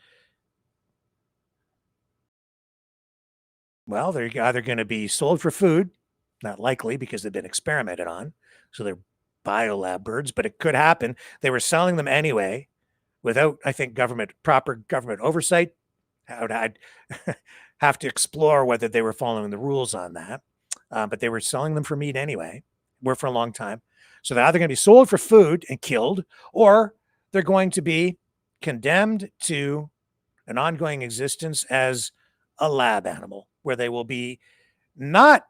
Well, they're either going to be sold for food, not likely because they've been experimented on, so they're biolab birds, but it could happen. They were selling them anyway without, I think, proper government oversight. I'd have to explore whether they were following the rules on that. But they were selling them for meat anyway, were for a long time. So they're either going to be sold for food and killed, or they're going to be condemned to an ongoing existence as a lab animal, where they will be not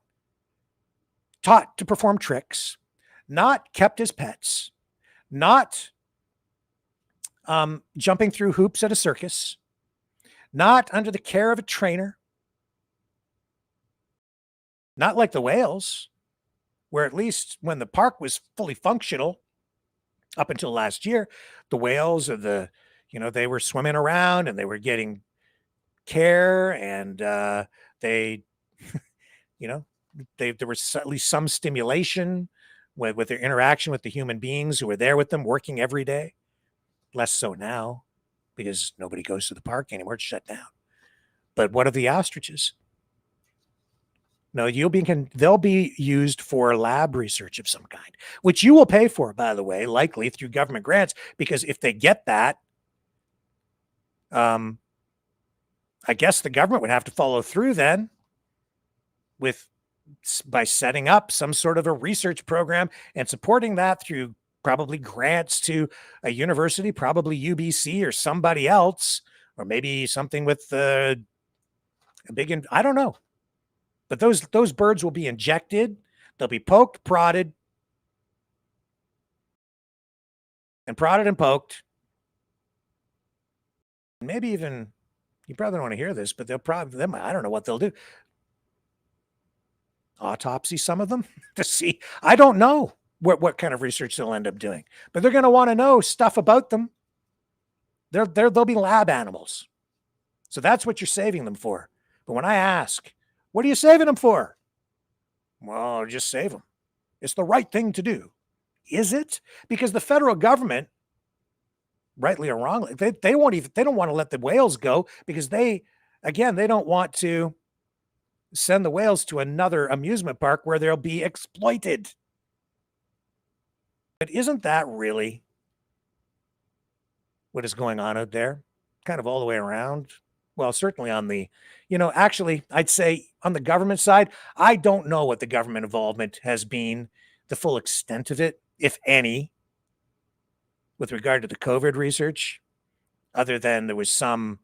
taught to perform tricks, not kept as pets, not jumping through hoops at a circus, not under the care of a trainer, not like the whales, where at least when the park was fully functional up until last year, the whales or they were swimming around and they were getting care and there was at least some stimulation with their interaction with the human beings who were there with them working every day. Less so now because nobody goes to the park anymore. It's shut down. But what of the ostriches? No, they'll be used for lab research of some kind, which you will pay for, by the way, likely through government grants, because if they get that, I guess the government would have to follow through then by setting up some sort of a research program and supporting that through probably grants to a university, probably UBC or somebody else, or maybe something with a big, I don't know. But those birds will be injected. They'll be poked, prodded, and prodded and poked. Maybe even, you probably don't want to hear this, but they'll probably, I don't know what they'll do. Autopsy some of them to see. I don't know what kind of research they'll end up doing, but they're going to want to know stuff about them. They'll be lab animals. So that's what you're saving them for. But when I ask, what are you saving them for? Well, just save them. It's the right thing to do. Is it? Because the federal government, rightly or wrongly, they don't want to let the whales go because they don't want to send the whales to another amusement park where they'll be exploited. But isn't that really what is going on out there? Kind of all the way around. Well, certainly on the, actually, I'd say on the government side, I don't know what the government involvement has been, the full extent of it, if any, with regard to the COVID research, other than there was some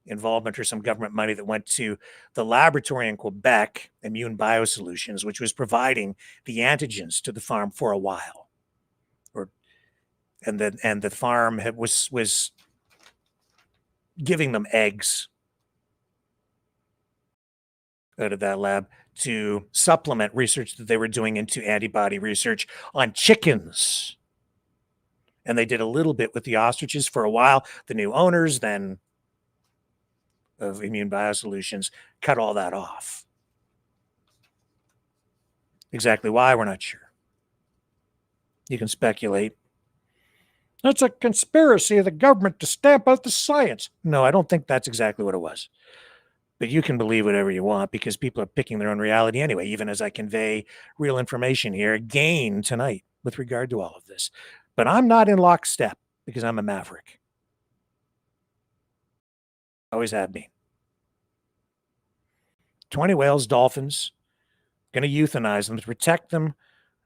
involvement or some government money that went to the laboratory in Quebec, Immune Biosolutions, which was providing the antigens to the farm for a while. And the farm was giving them eggs out of that lab to supplement research that they were doing into antibody research on chickens. And they did a little bit with the ostriches for a while. The new owners then of Immune Biosolutions cut all that off. Exactly why, we're not sure. You can speculate. It's a conspiracy of the government to stamp out the science. No, I don't think that's exactly what it was. But you can believe whatever you want because people are picking their own reality anyway, even as I convey real information here again tonight with regard to all of this. But I'm not in lockstep because I'm a Maverick. Always have been. 20 whales, dolphins, going to euthanize them to protect them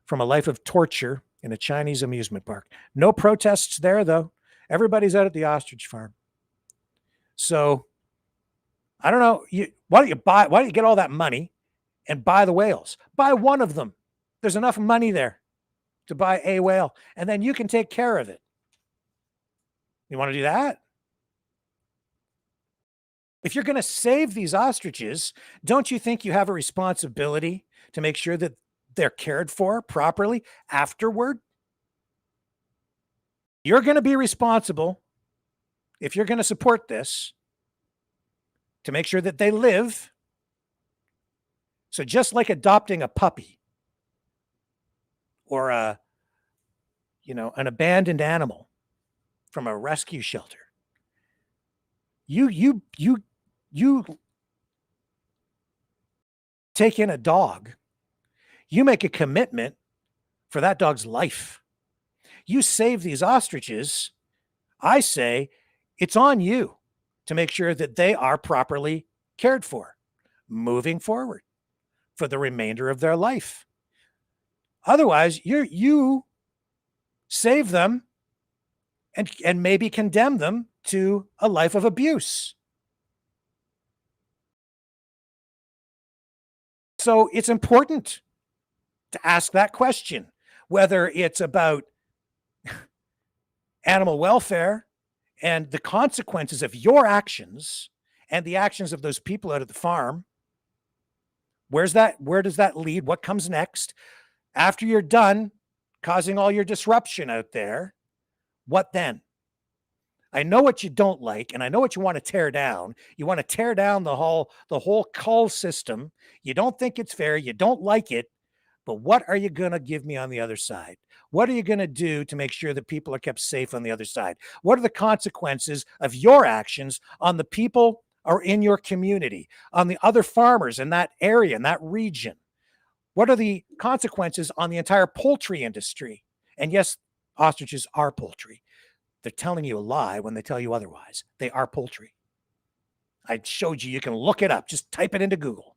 from a life of torture in a Chinese amusement park. No protests there, though. Everybody's out at the ostrich farm. So, I don't know. Why don't you get all that money and buy the whales? Buy one of them. There's enough money there to buy a whale, and then you can take care of it. You want to do that? If you're going to save these ostriches, don't you think you have a responsibility to make sure that they're cared for properly afterward? You're going to be responsible, if you're going to support this, to make sure that they live. So just like adopting a puppy or an abandoned animal from a rescue shelter, you take in a dog, you make a commitment for that dog's life. You save these ostriches, I say it's on you to make sure that they are properly cared for moving forward for the remainder of their life. Otherwise, you save them and maybe condemn them to a life of abuse. So it's important to ask that question, whether it's about animal welfare and the consequences of your actions and the actions of those people out at the farm. Where does that lead? What comes next? After you're done causing all your disruption out there, what then? I know what you don't like, and I know what you want to tear down. You want to tear down the whole cull system. You don't think it's fair. You don't like it. But what are you going to give me on the other side? What are you going to do to make sure that people are kept safe on the other side? What are the consequences of your actions on the people or in your community, on the other farmers in that area, in that region? What are the consequences on the entire poultry industry? And yes, ostriches are poultry. They're telling you a lie when they tell you otherwise. They are poultry. I showed you. You can look it up. Just type it into Google.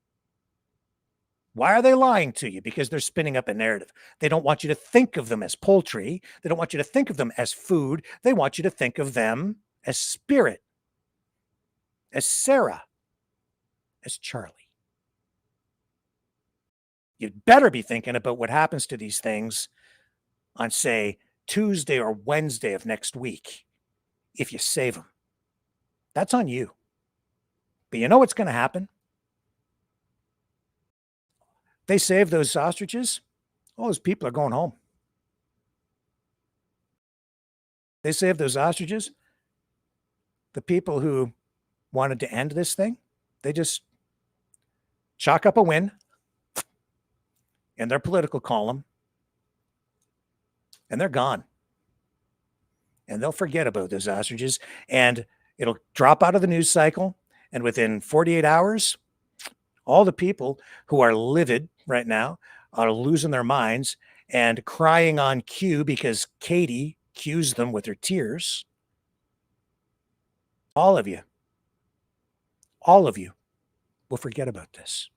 Why are they lying to you? Because they're spinning up a narrative. They don't want you to think of them as poultry. They don't want you to think of them as food. They want you to think of them as spirit, as Sarah, as Charlie. You'd better be thinking about what happens to these things on, say, Tuesday or Wednesday of next week if you save them. That's on you. But you know what's going to happen? They save those ostriches, all those people are going home. They save those ostriches. The people who wanted to end this thing, they just chalk up a win in their political column, and they're gone. And they'll forget about those ostriches, and it'll drop out of the news cycle. And within 48 hours, all the people who are livid right now are losing their minds and crying on cue because Katie cues them with her tears. All of you will forget about this.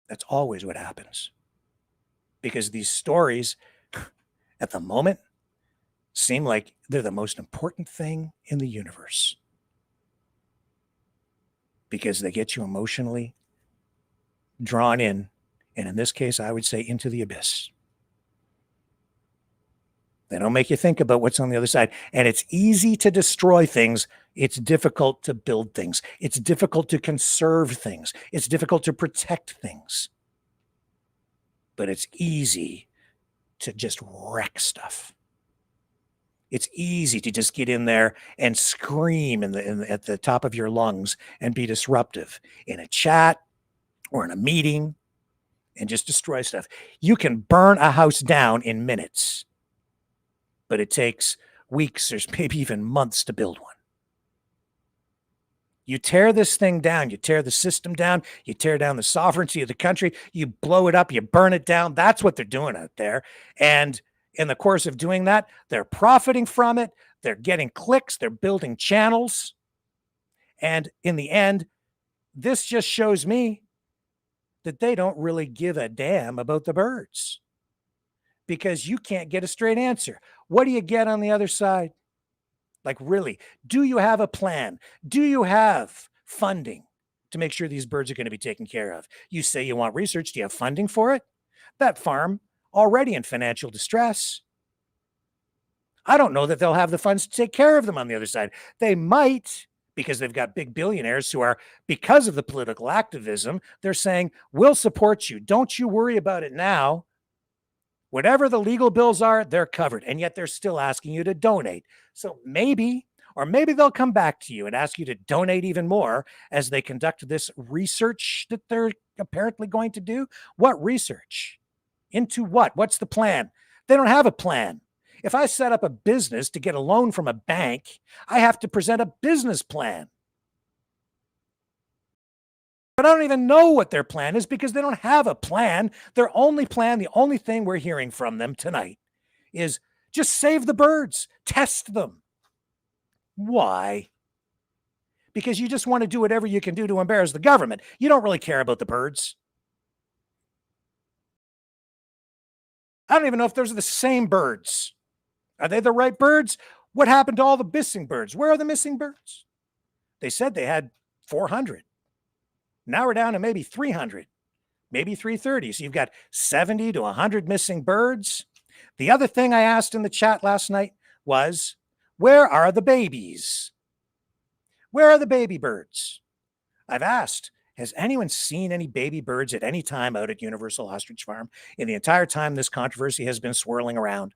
That's always what happens. Because these stories at the moment seem like they're the most important thing in the universe. Because they get you emotionally drawn in, and in this case, I would say into the abyss. They don't make you think about what's on the other side. And it's easy to destroy things. It's difficult to build things. It's difficult to conserve things. It's difficult to protect things. But it's easy to just wreck stuff. It's easy to just get in there and scream at the top of your lungs and be disruptive in a chat or in a meeting and just destroy stuff. You can burn a house down in minutes, but it takes weeks or maybe even months to build one. You tear this thing down, you tear the system down, you tear down the sovereignty of the country, you blow it up, you burn it down. That's what they're doing out there. And in the course of doing that, they're profiting from it. They're getting clicks. They're building channels. And in the end, this just shows me that they don't really give a damn about the birds, because you can't get a straight answer. What do you get on the other side? Like, really, do you have a plan? Do you have funding to make sure these birds are going to be taken care of? You say you want research. Do you have funding for it? That farm already in financial distress. I don't know that they'll have the funds to take care of them on the other side. They might, because they've got big billionaires who are, because of the political activism, they're saying, we'll support you. Don't you worry about it now. Whatever the legal bills are, they're covered. And yet they're still asking you to donate. So maybe, or maybe they'll come back to you and ask you to donate even more as they conduct this research that they're apparently going to do. What research? Into what? What's the plan? They don't have a plan. If I set up a business to get a loan from a bank, I have to present a business plan. But I don't even know what their plan is because they don't have a plan. Their only plan, the only thing we're hearing from them tonight is just save the birds, test them. Why? Because you just want to do whatever you can do to embarrass the government. You don't really care about the birds. I don't even know if those are the same birds. Are they the right birds? What happened to all the missing birds? Where are the missing birds? They said they had 400. Now we're down to maybe 300, maybe 330. So you've got 70 to 100 missing birds. The other thing I asked in the chat last night was, where are the babies? Where are the baby birds? I've asked, has anyone seen any baby birds at any time out at Universal Ostrich Farm in the entire time this controversy has been swirling around?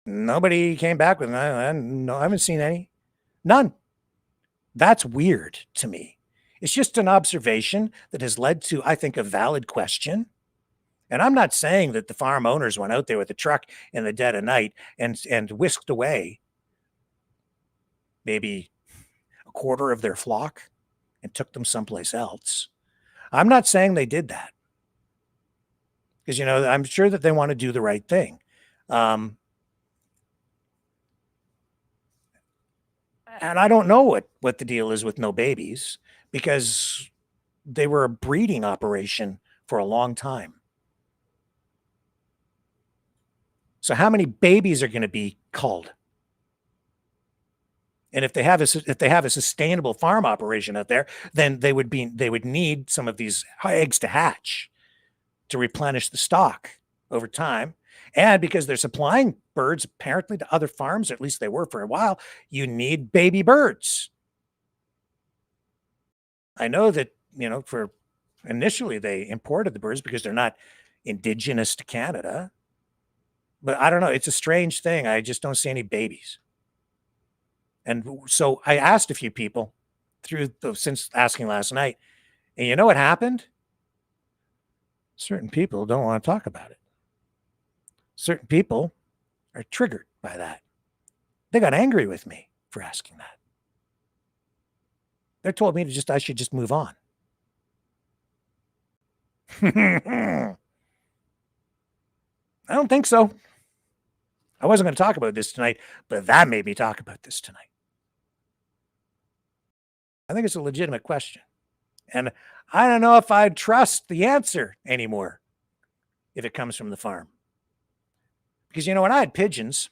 Nobody came back with, no, I haven't seen any. None. That's weird to me. It's just an observation that has led to, I think, a valid question. And I'm not saying that the farm owners went out there with a truck in the dead of night and whisked away maybe a quarter of their flock and took them someplace else. I'm not saying they did that. Because, you know, I'm sure that they want to do the right thing. And I don't know what the deal is with no babies, because they were a breeding operation for a long time. So how many babies are going to be culled? And if they have a sustainable farm operation out there, then they would need some of these eggs to hatch to replenish the stock over time. And because they're supplying birds apparently to other farms, or at least they were for a while, you need baby birds. I know that, for initially they imported the birds because they're not indigenous to Canada. But I don't know. It's a strange thing. I just don't see any babies. And so I asked a few people since asking last night, and you know what happened? Certain people don't want to talk about it. Certain people are triggered by that. They got angry with me for asking that. They told me I should just move on. I don't think so. I wasn't going to talk about this tonight, but that made me talk about this tonight. I think it's a legitimate question. And I don't know if I'd trust the answer anymore if it comes from the farm. Because, when I had pigeons,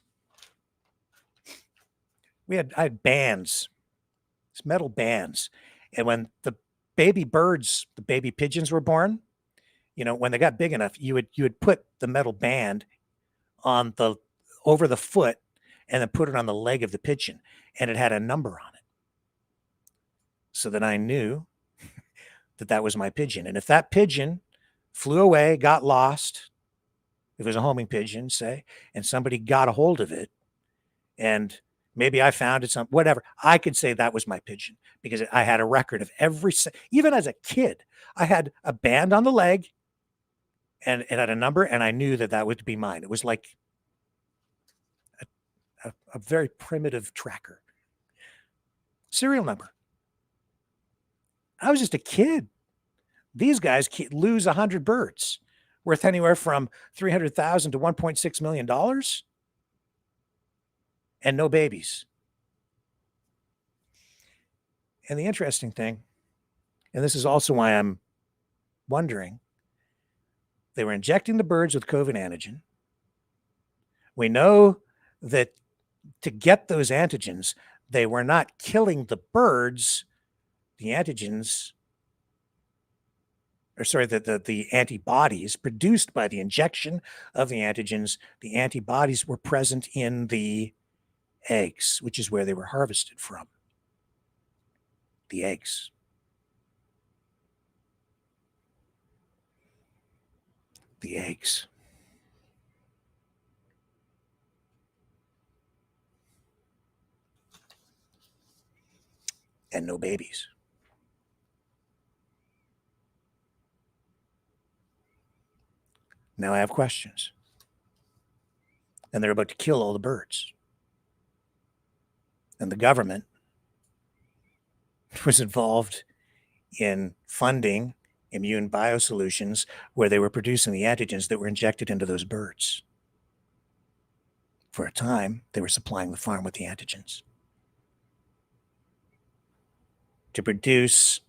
I had bands, it's metal bands. And when the baby pigeons were born, when they got big enough, you would put the metal band over the foot and then put it on the leg of the pigeon, and it had a number on it. So that I knew that was my pigeon. And if that pigeon flew away, got lost, if it was a homing pigeon, say, and somebody got a hold of it, and maybe I found it, whatever, I could say that was my pigeon, because I had a record of even as a kid, I had a band on the leg, and it had a number, and I knew that would be mine. It was like a very primitive tracker. Serial number. I was just a kid. These guys lose 100 birds worth anywhere from $300,000 to $1.6 million, and no babies. And the interesting thing, and this is also why I'm wondering, they were injecting the birds with COVID antigen. We know that to get those antigens, they were not killing the birds. The antigens, the antibodies produced by the injection of the antigens, the antibodies were present in the eggs, which is where they were harvested from. The eggs. The eggs. And no babies. Now I have questions. And they're about to kill all the birds. And the government was involved in funding immune biosolutions where they were producing the antigens that were injected into those birds. For a time, they were supplying the farm with the antigens to produce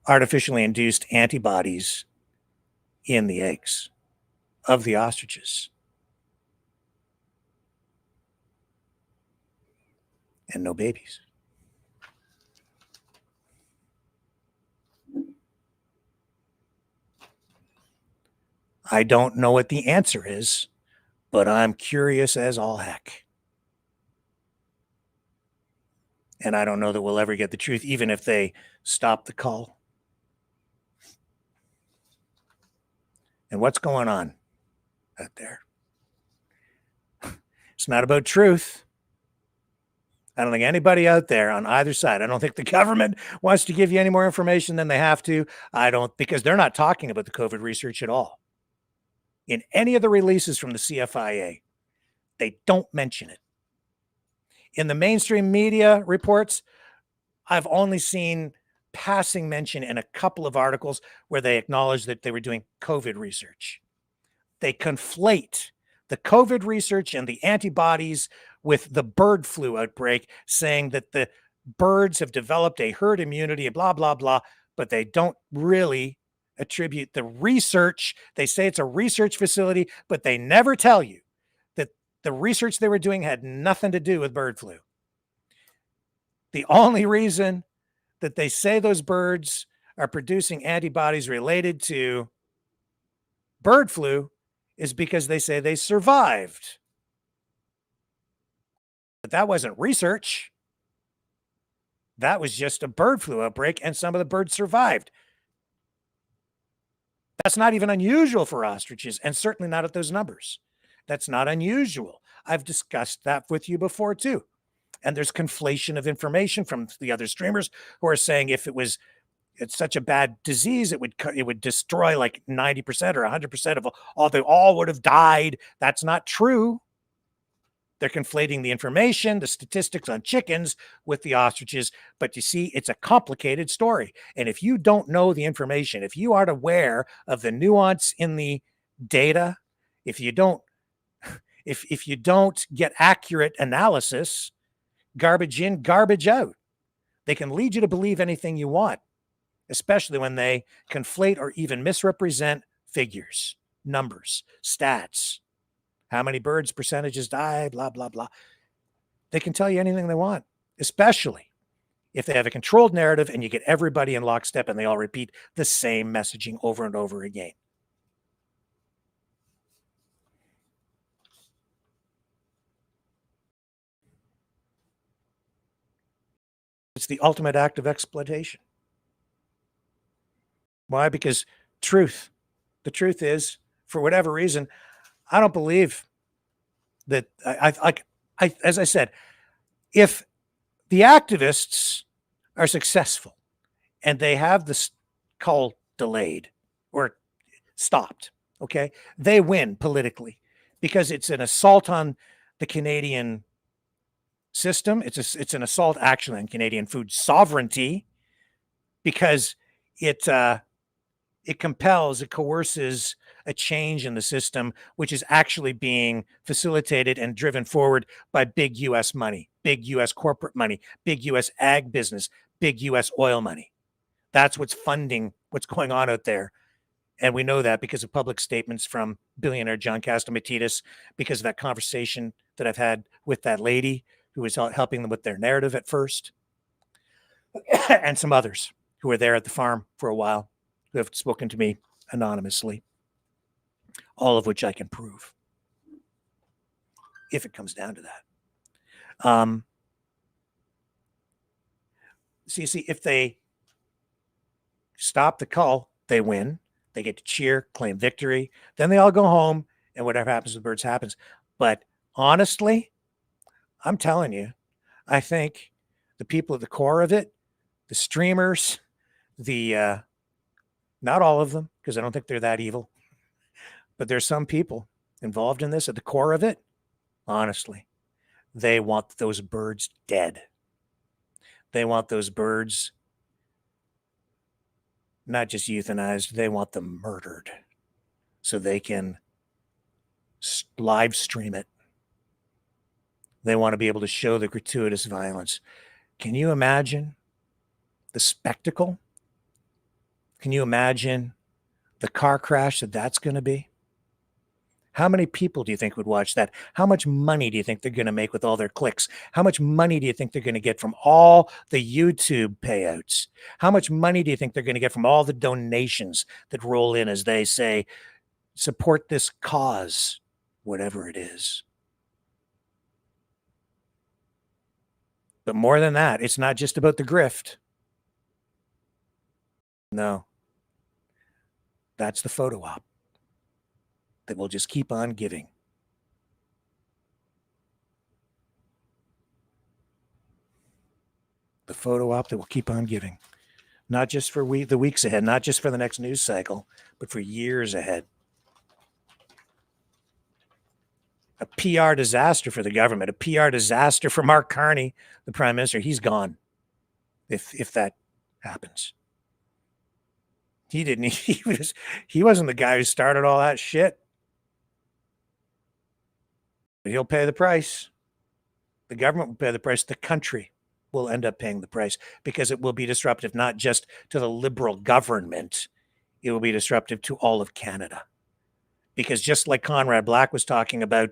artificially induced antibodies in the eggs of the ostriches. And no babies. I don't know what the answer is, but I'm curious as all heck. And I don't know that we'll ever get the truth, even if they stop the cull. And what's going on out there? It's not about truth. I don't think anybody out there on either side, I don't think the government wants to give you any more information than they have to. Because they're not talking about the COVID research at all. In any of the releases from the CFIA, they don't mention it. In the mainstream media reports, I've only seen passing mention in a couple of articles where they acknowledge that they were doing COVID research. They conflate the COVID research and the antibodies with the bird flu outbreak, saying that the birds have developed a herd immunity, blah, blah, blah, but they don't really attribute the research. They say it's a research facility, but they never tell you that the research they were doing had nothing to do with bird flu. The only reason that they say those birds are producing antibodies related to bird flu is because they say they survived. But that wasn't research. That was just a bird flu outbreak, and some of the birds survived. That's not even unusual for ostriches, and certainly not at those numbers. That's not unusual. I've discussed that with you before too. And there's conflation of information from the other streamers who are saying if it's such a bad disease, it would destroy like 90% or 100% of all, they all would have died. That's not true. They're conflating the information, the statistics on chickens with the ostriches. But you see, it's a complicated story. And if you don't know the information, if you aren't aware of the nuance in the data, if you don't get accurate analysis, garbage in, garbage out, they can lead you to believe anything you want, especially when they conflate or even misrepresent figures, numbers, stats. How many birds percentages die, blah, blah, blah. They can tell you anything they want, especially if they have a controlled narrative and you get everybody in lockstep and they all repeat the same messaging over and over again. It's the ultimate act of exploitation. Why? Because the truth is, for whatever reason, I don't believe that as I said, if the activists are successful and they have this call delayed or stopped, okay, they win politically because it's an assault on the Canadian system. It's an assault actually on Canadian food sovereignty because it compels, it coerces a change in the system, which is actually being facilitated and driven forward by big U.S. money, big U.S. corporate money, big U.S. ag business, big U.S. oil money. That's what's funding what's going on out there. And we know that because of public statements from billionaire John Catsimatidis, because of that conversation that I've had with that lady who was helping them with their narrative at first, and some others who were there at the farm for a while, who have spoken to me anonymously, all of which I can prove if it comes down to that. So you see, if they stop the cull, they win. They get to cheer, claim victory. Then they all go home, and whatever happens to the birds happens. But honestly, I'm telling you, I think the people at the core of it, the streamers, not all of them, because I don't think they're that evil, but there's some people involved in this at the core of it. Honestly, they want those birds dead. They want those birds not just euthanized, they want them murdered so they can live stream it. They want to be able to show the gratuitous violence. Can you imagine the spectacle? Can you imagine the car crash that's going to be? How many people do you think would watch that? How much money do you think they're going to make with all their clicks? How much money do you think they're going to get from all the YouTube payouts? How much money do you think they're going to get from all the donations that roll in as they say, support this cause, whatever it is? But more than that, it's not just about the grift. No. That's the photo op that will just keep on giving. The photo op that will keep on giving. Not just for the weeks ahead, not just for the next news cycle, but for years ahead. A PR disaster for the government, a PR disaster for Mark Carney, the Prime Minister. He's gone if that happens. He wasn't the guy who started all that shit. But he'll pay the price. The government will pay the price. The country will end up paying the price because it will be disruptive, not just to the Liberal government. It will be disruptive to all of Canada. Because just like Conrad Black was talking about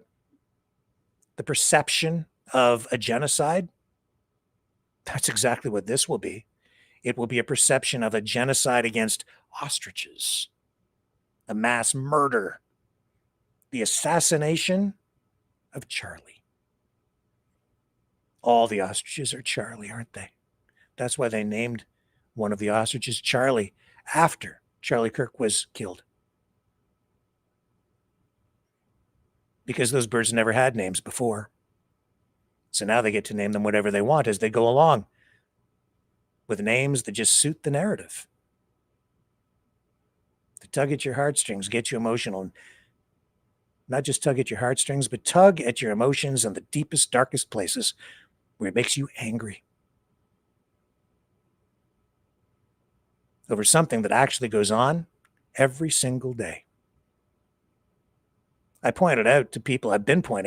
the perception of a genocide, that's exactly what this will be. It will be a perception of a genocide against ostriches, a mass murder, the assassination of Charlie. All the ostriches are Charlie, aren't they? That's why they named one of the ostriches Charlie after Charlie Kirk was killed. Because those birds never had names before. So now they get to name them whatever they want as they go along, with names that just suit the narrative. To tug at your heartstrings, get you emotional. And not just tug at your heartstrings, but tug at your emotions in the deepest, darkest places where it makes you angry over something that actually goes on every single day. I've been pointing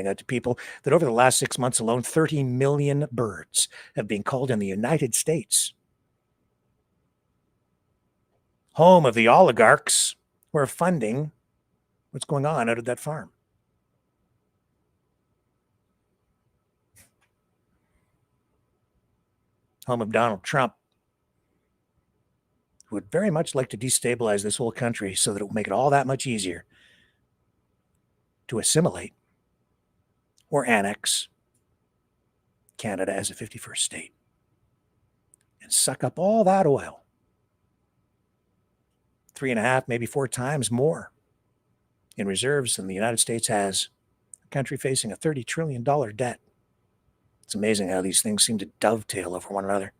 out to people that over the last 6 months alone, 30 million birds have been culled in the United States. Home of the oligarchs who are funding what's going on out of that farm. Home of Donald Trump, who would very much like to destabilize this whole country so that it will make it all that much easier to assimilate or annex Canada as a 51st state and suck up all that oil. 3.5, maybe 4 times more in reserves than the United States has, a country facing a $30 trillion debt. It's amazing how these things seem to dovetail over one another.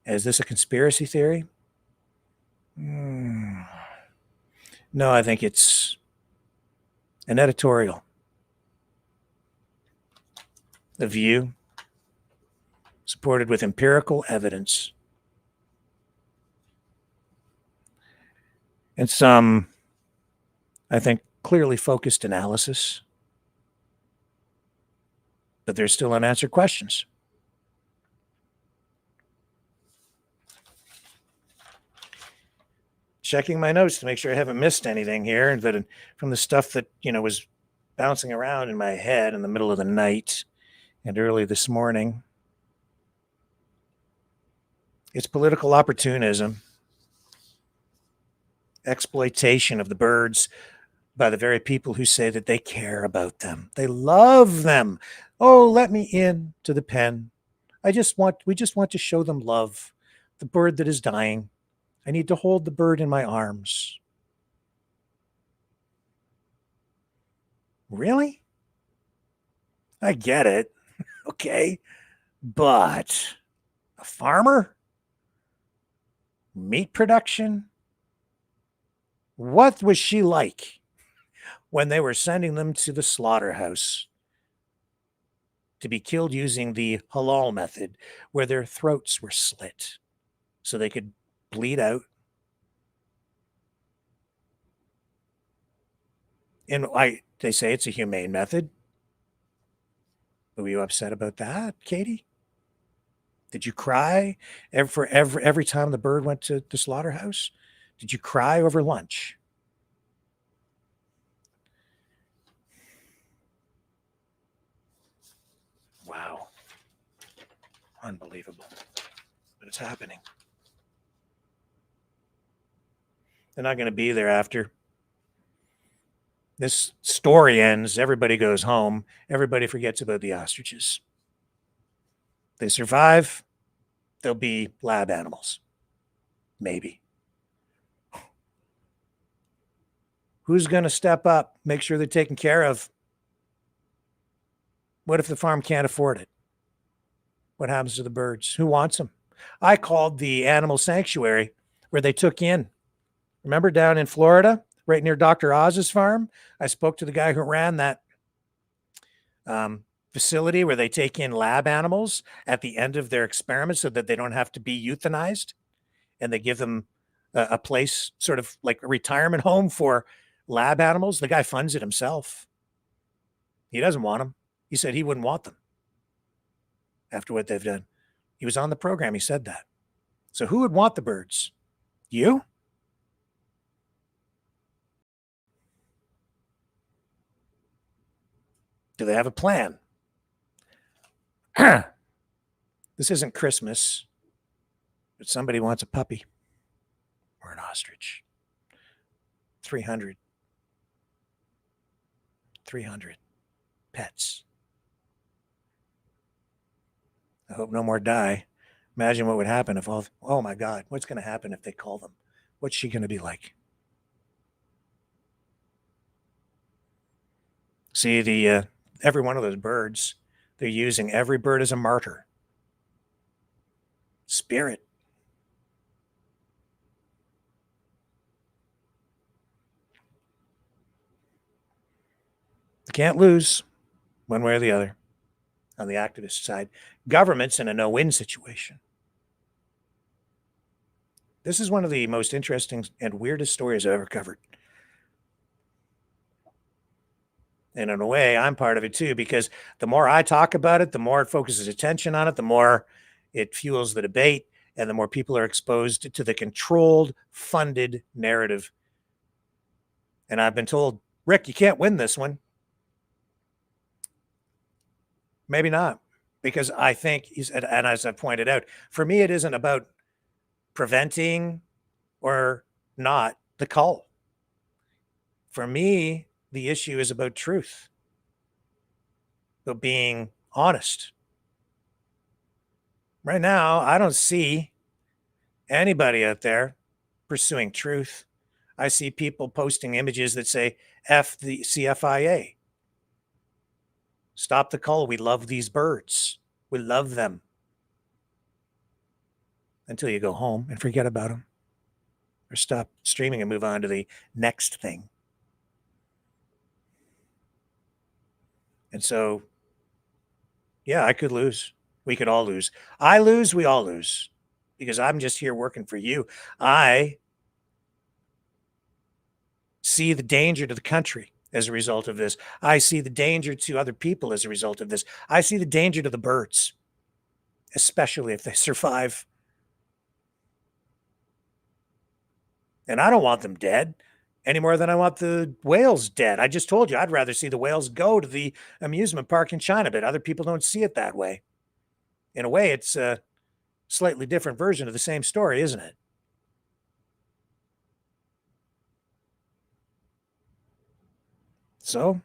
Is this a conspiracy theory? No, I think it's an editorial. A view supported with empirical evidence and some, I think, clearly focused analysis. But there's still unanswered questions. Checking my notes to make sure I haven't missed anything here, and that from the stuff that was bouncing around in my head in the middle of the night and early this morning. It's political opportunism, exploitation of the birds by the very people who say that they care about them. They love them. Oh, let me in to the pen. We just want to show them love. The bird that is dying. I need to hold the bird in my arms. Really? I get it. Okay. But a farmer? Meat production? What was she like when they were sending them to the slaughterhouse to be killed using the halal method, where their throats were slit so they could bleed out? And they say it's a humane method. Were you upset about that, Katie? Did you cry every time the bird went to the slaughterhouse? Did you cry over lunch? Wow. Unbelievable. But it's happening. They're not going to be there after this story ends. Everybody goes home. Everybody forgets about the ostriches. They survive. They'll be lab animals. Maybe. Who's going to step up, make sure they're taken care of? What if the farm can't afford it? What happens to the birds? Who wants them? I called the animal sanctuary where they took in. Remember down in Florida, right near Dr. Oz's farm? I spoke to the guy who ran that facility where they take in lab animals at the end of their experiments so that they don't have to be euthanized. And they give them a place, sort of like a retirement home for lab animals. The guy funds it himself. He doesn't want them. He said he wouldn't want them. after what they've done. He was on the program. He said that. So who would want the birds? You? Do they have a plan? This isn't Christmas, but somebody wants a puppy or an ostrich. 300 pets. I hope no more die. Imagine what would happen if oh my God, what's going to happen if they call them? What's she going to be like? See, every one of those birds, they're using every bird as a martyr. Spirit. You can't lose one way or the other on the activist side. Government's in a no-win situation. This is one of the most interesting and weirdest stories I've ever covered. And in a way, I'm part of it too, because the more I talk about it, the more it focuses attention on it, the more it fuels the debate, and the more people are exposed to the controlled, funded narrative. And I've been told, Rick, you can't win this one. Maybe not, because I think, and as I pointed out, for me, it isn't about preventing or not the call. For me, the issue is about truth, about being honest. Right now, I don't see anybody out there pursuing truth. I see people posting images that say, F the CFIA. Stop the call. We love these birds. We love them. Until you go home and forget about them. Or stop streaming and move on to the next thing. And so, yeah, I could lose. We could all lose. I lose, we all lose. Because I'm just here working for you. I see the danger to the country as a result of this. I see the danger to other people as a result of this. I see the danger to the birds, especially if they survive. And I don't want them dead any more than I want the whales dead. I just told you I'd rather see the whales go to the amusement park in China, but other people don't see it that way. In a way, it's a slightly different version of the same story, isn't it? So,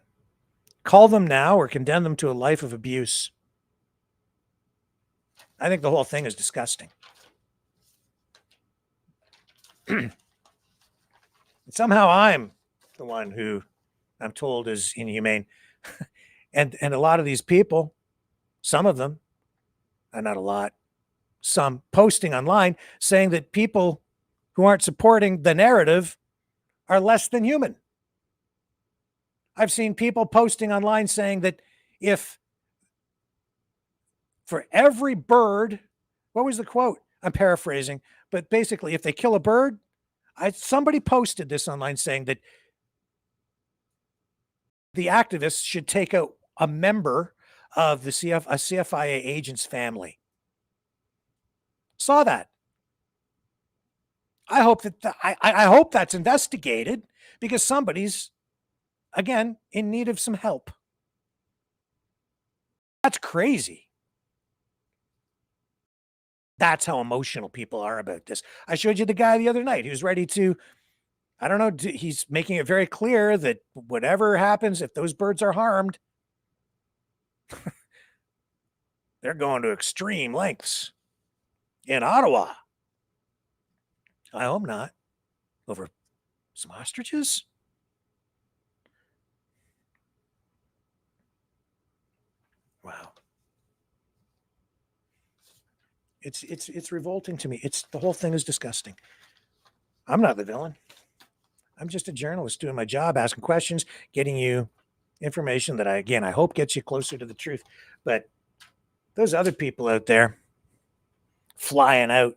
call them now or condemn them to a life of abuse. I think the whole thing is disgusting. Somehow I'm the one who I'm told is inhumane. and a lot of these people, some of them, not a lot, some posting online saying that people who aren't supporting the narrative are less than human. I've seen people posting online saying that if for every bird, what was the quote? I'm paraphrasing, but basically if they kill a bird, somebody posted this online saying that the activists should take out a member of a CFIA agent's family. Saw that. I hope that I hope that's investigated because somebody's, again, in need of some help. That's crazy. That's how emotional people are about this. I showed you the guy the other night who's ready to, I don't know, he's making it very clear that whatever happens, if those birds are harmed, they're going to extreme lengths in Ottawa. I hope not. Over some ostriches? Wow. It's revolting to me. The whole thing is disgusting. I'm not the villain. I'm just a journalist doing my job, asking questions, getting you information that I hope gets you closer to the truth. But those other people out there flying out.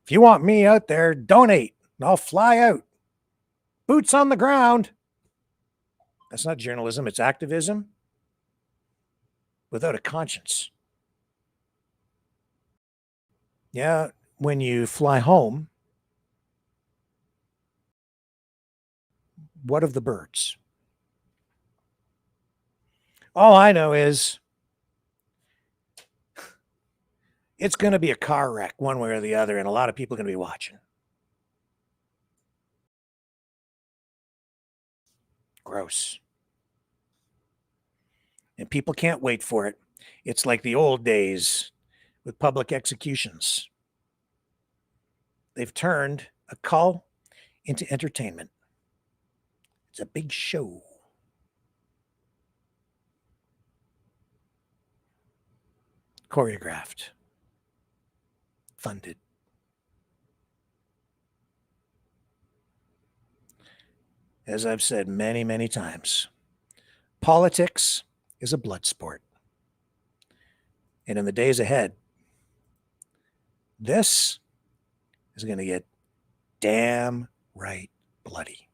If you want me out there, donate and I'll fly out. Boots on the ground. That's not journalism, it's activism. without a conscience. Yeah, when you fly home, what of the birds? All I know is it's going to be a car wreck one way or the other, and a lot of people are going to be watching. Gross. And people can't wait for it. It's like the old days with public executions. They've turned a call into entertainment. It's a big show. Choreographed. Funded. As I've said many, many times, politics is a blood sport. And in the days ahead, this is going to get damn right bloody.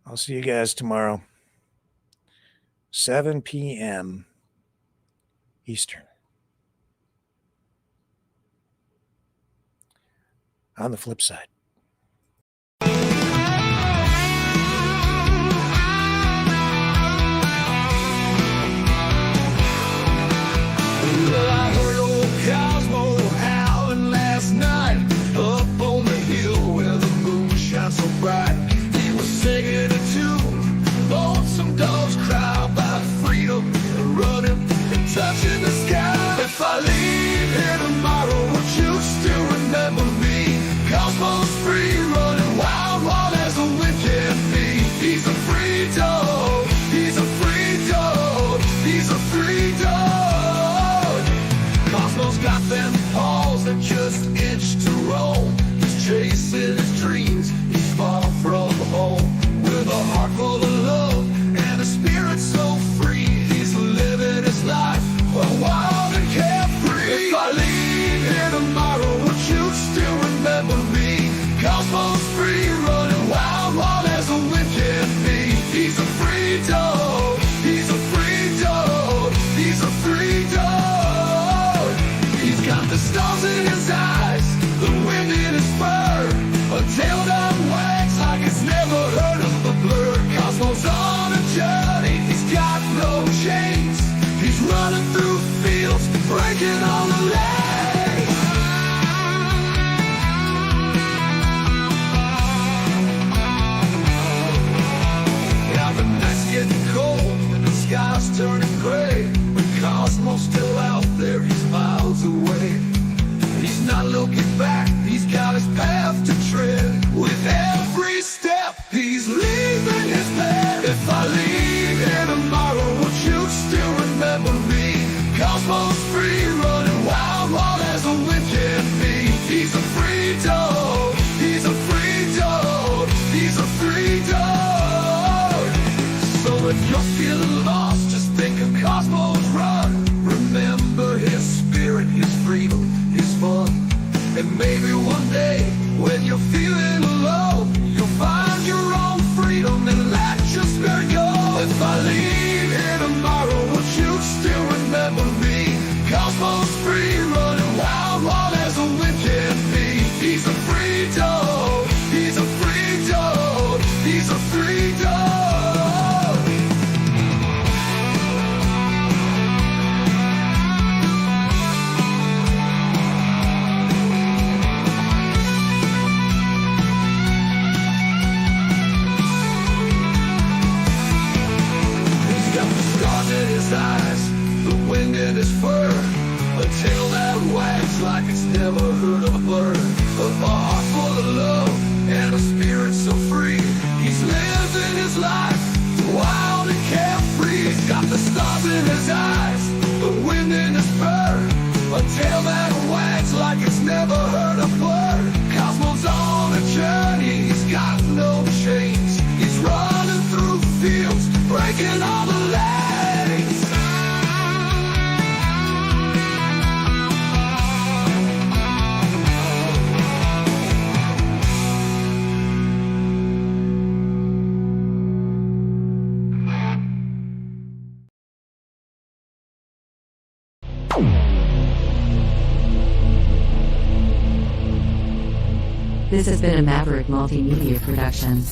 I'll see you guys tomorrow, 7 p.m. Eastern. On the flip side. Well, I heard old Cosmo howling last night up on the hill where the moon shines so bright. He was singing a tune, lonesome dogs cry about freedom and running and touching the sky. If I leave here tomorrow, would you still remember me? Cosmo's free, running wild, wild as the wind can be. He's a free dog, he's a free dog, he's a free dog. Cosmo's got them paws that just itch to roam. He's chasing his dreams, he's far from home. With a heart full of love and a spirit so free, he's living his life wild and carefree. If I leave here tomorrow, would you still remember me? Cosmo's free, running wild, wild as the wind can be. He's a free dog, he's a free dog, he's a free dog. He's got the stars in his eyes, the wind in his fur, a tail that wags like it's never heard of a blur. Cosmo's on a journey, he's got no chains. He's running through fields, breaking all the legs. Now the night's getting cold and the sky's turning gray, but Cosmo's still out there, he's miles away. He's not looking back, he's got his path to tread. With every step, he's leaving his bed. If I leave here tomorrow, would you still remember me? Cosmo's free, running wild, wild as the wind can be. He's a free dog, he's a free dog, he's a free dog. So if you're feeling lost, just think of Cosmo's run. Remember his spirit, his freedom, his fun. And maybe one day, when you're feeling alone, you'll find your own freedom and let your spirit go. If I leave here tomorrow, would you still remember me? Cosmo's free, running wild, wild as the wind can be. He's a free dog, he's a free dog, he's a free dog. He's got the stars in his eyes, the wind in his fur, a tail that wags like it's never heard of a bird. A heart full of love and a spirit so free. He's living his life wild and carefree. He's got the stars in his eyes, the wind in his fur, a tail that wags like it's never heard a word. Cosmo's on a journey, he's got no chains. He's running through fields, breaking all the legs. This has been a Maverick Multimedia production.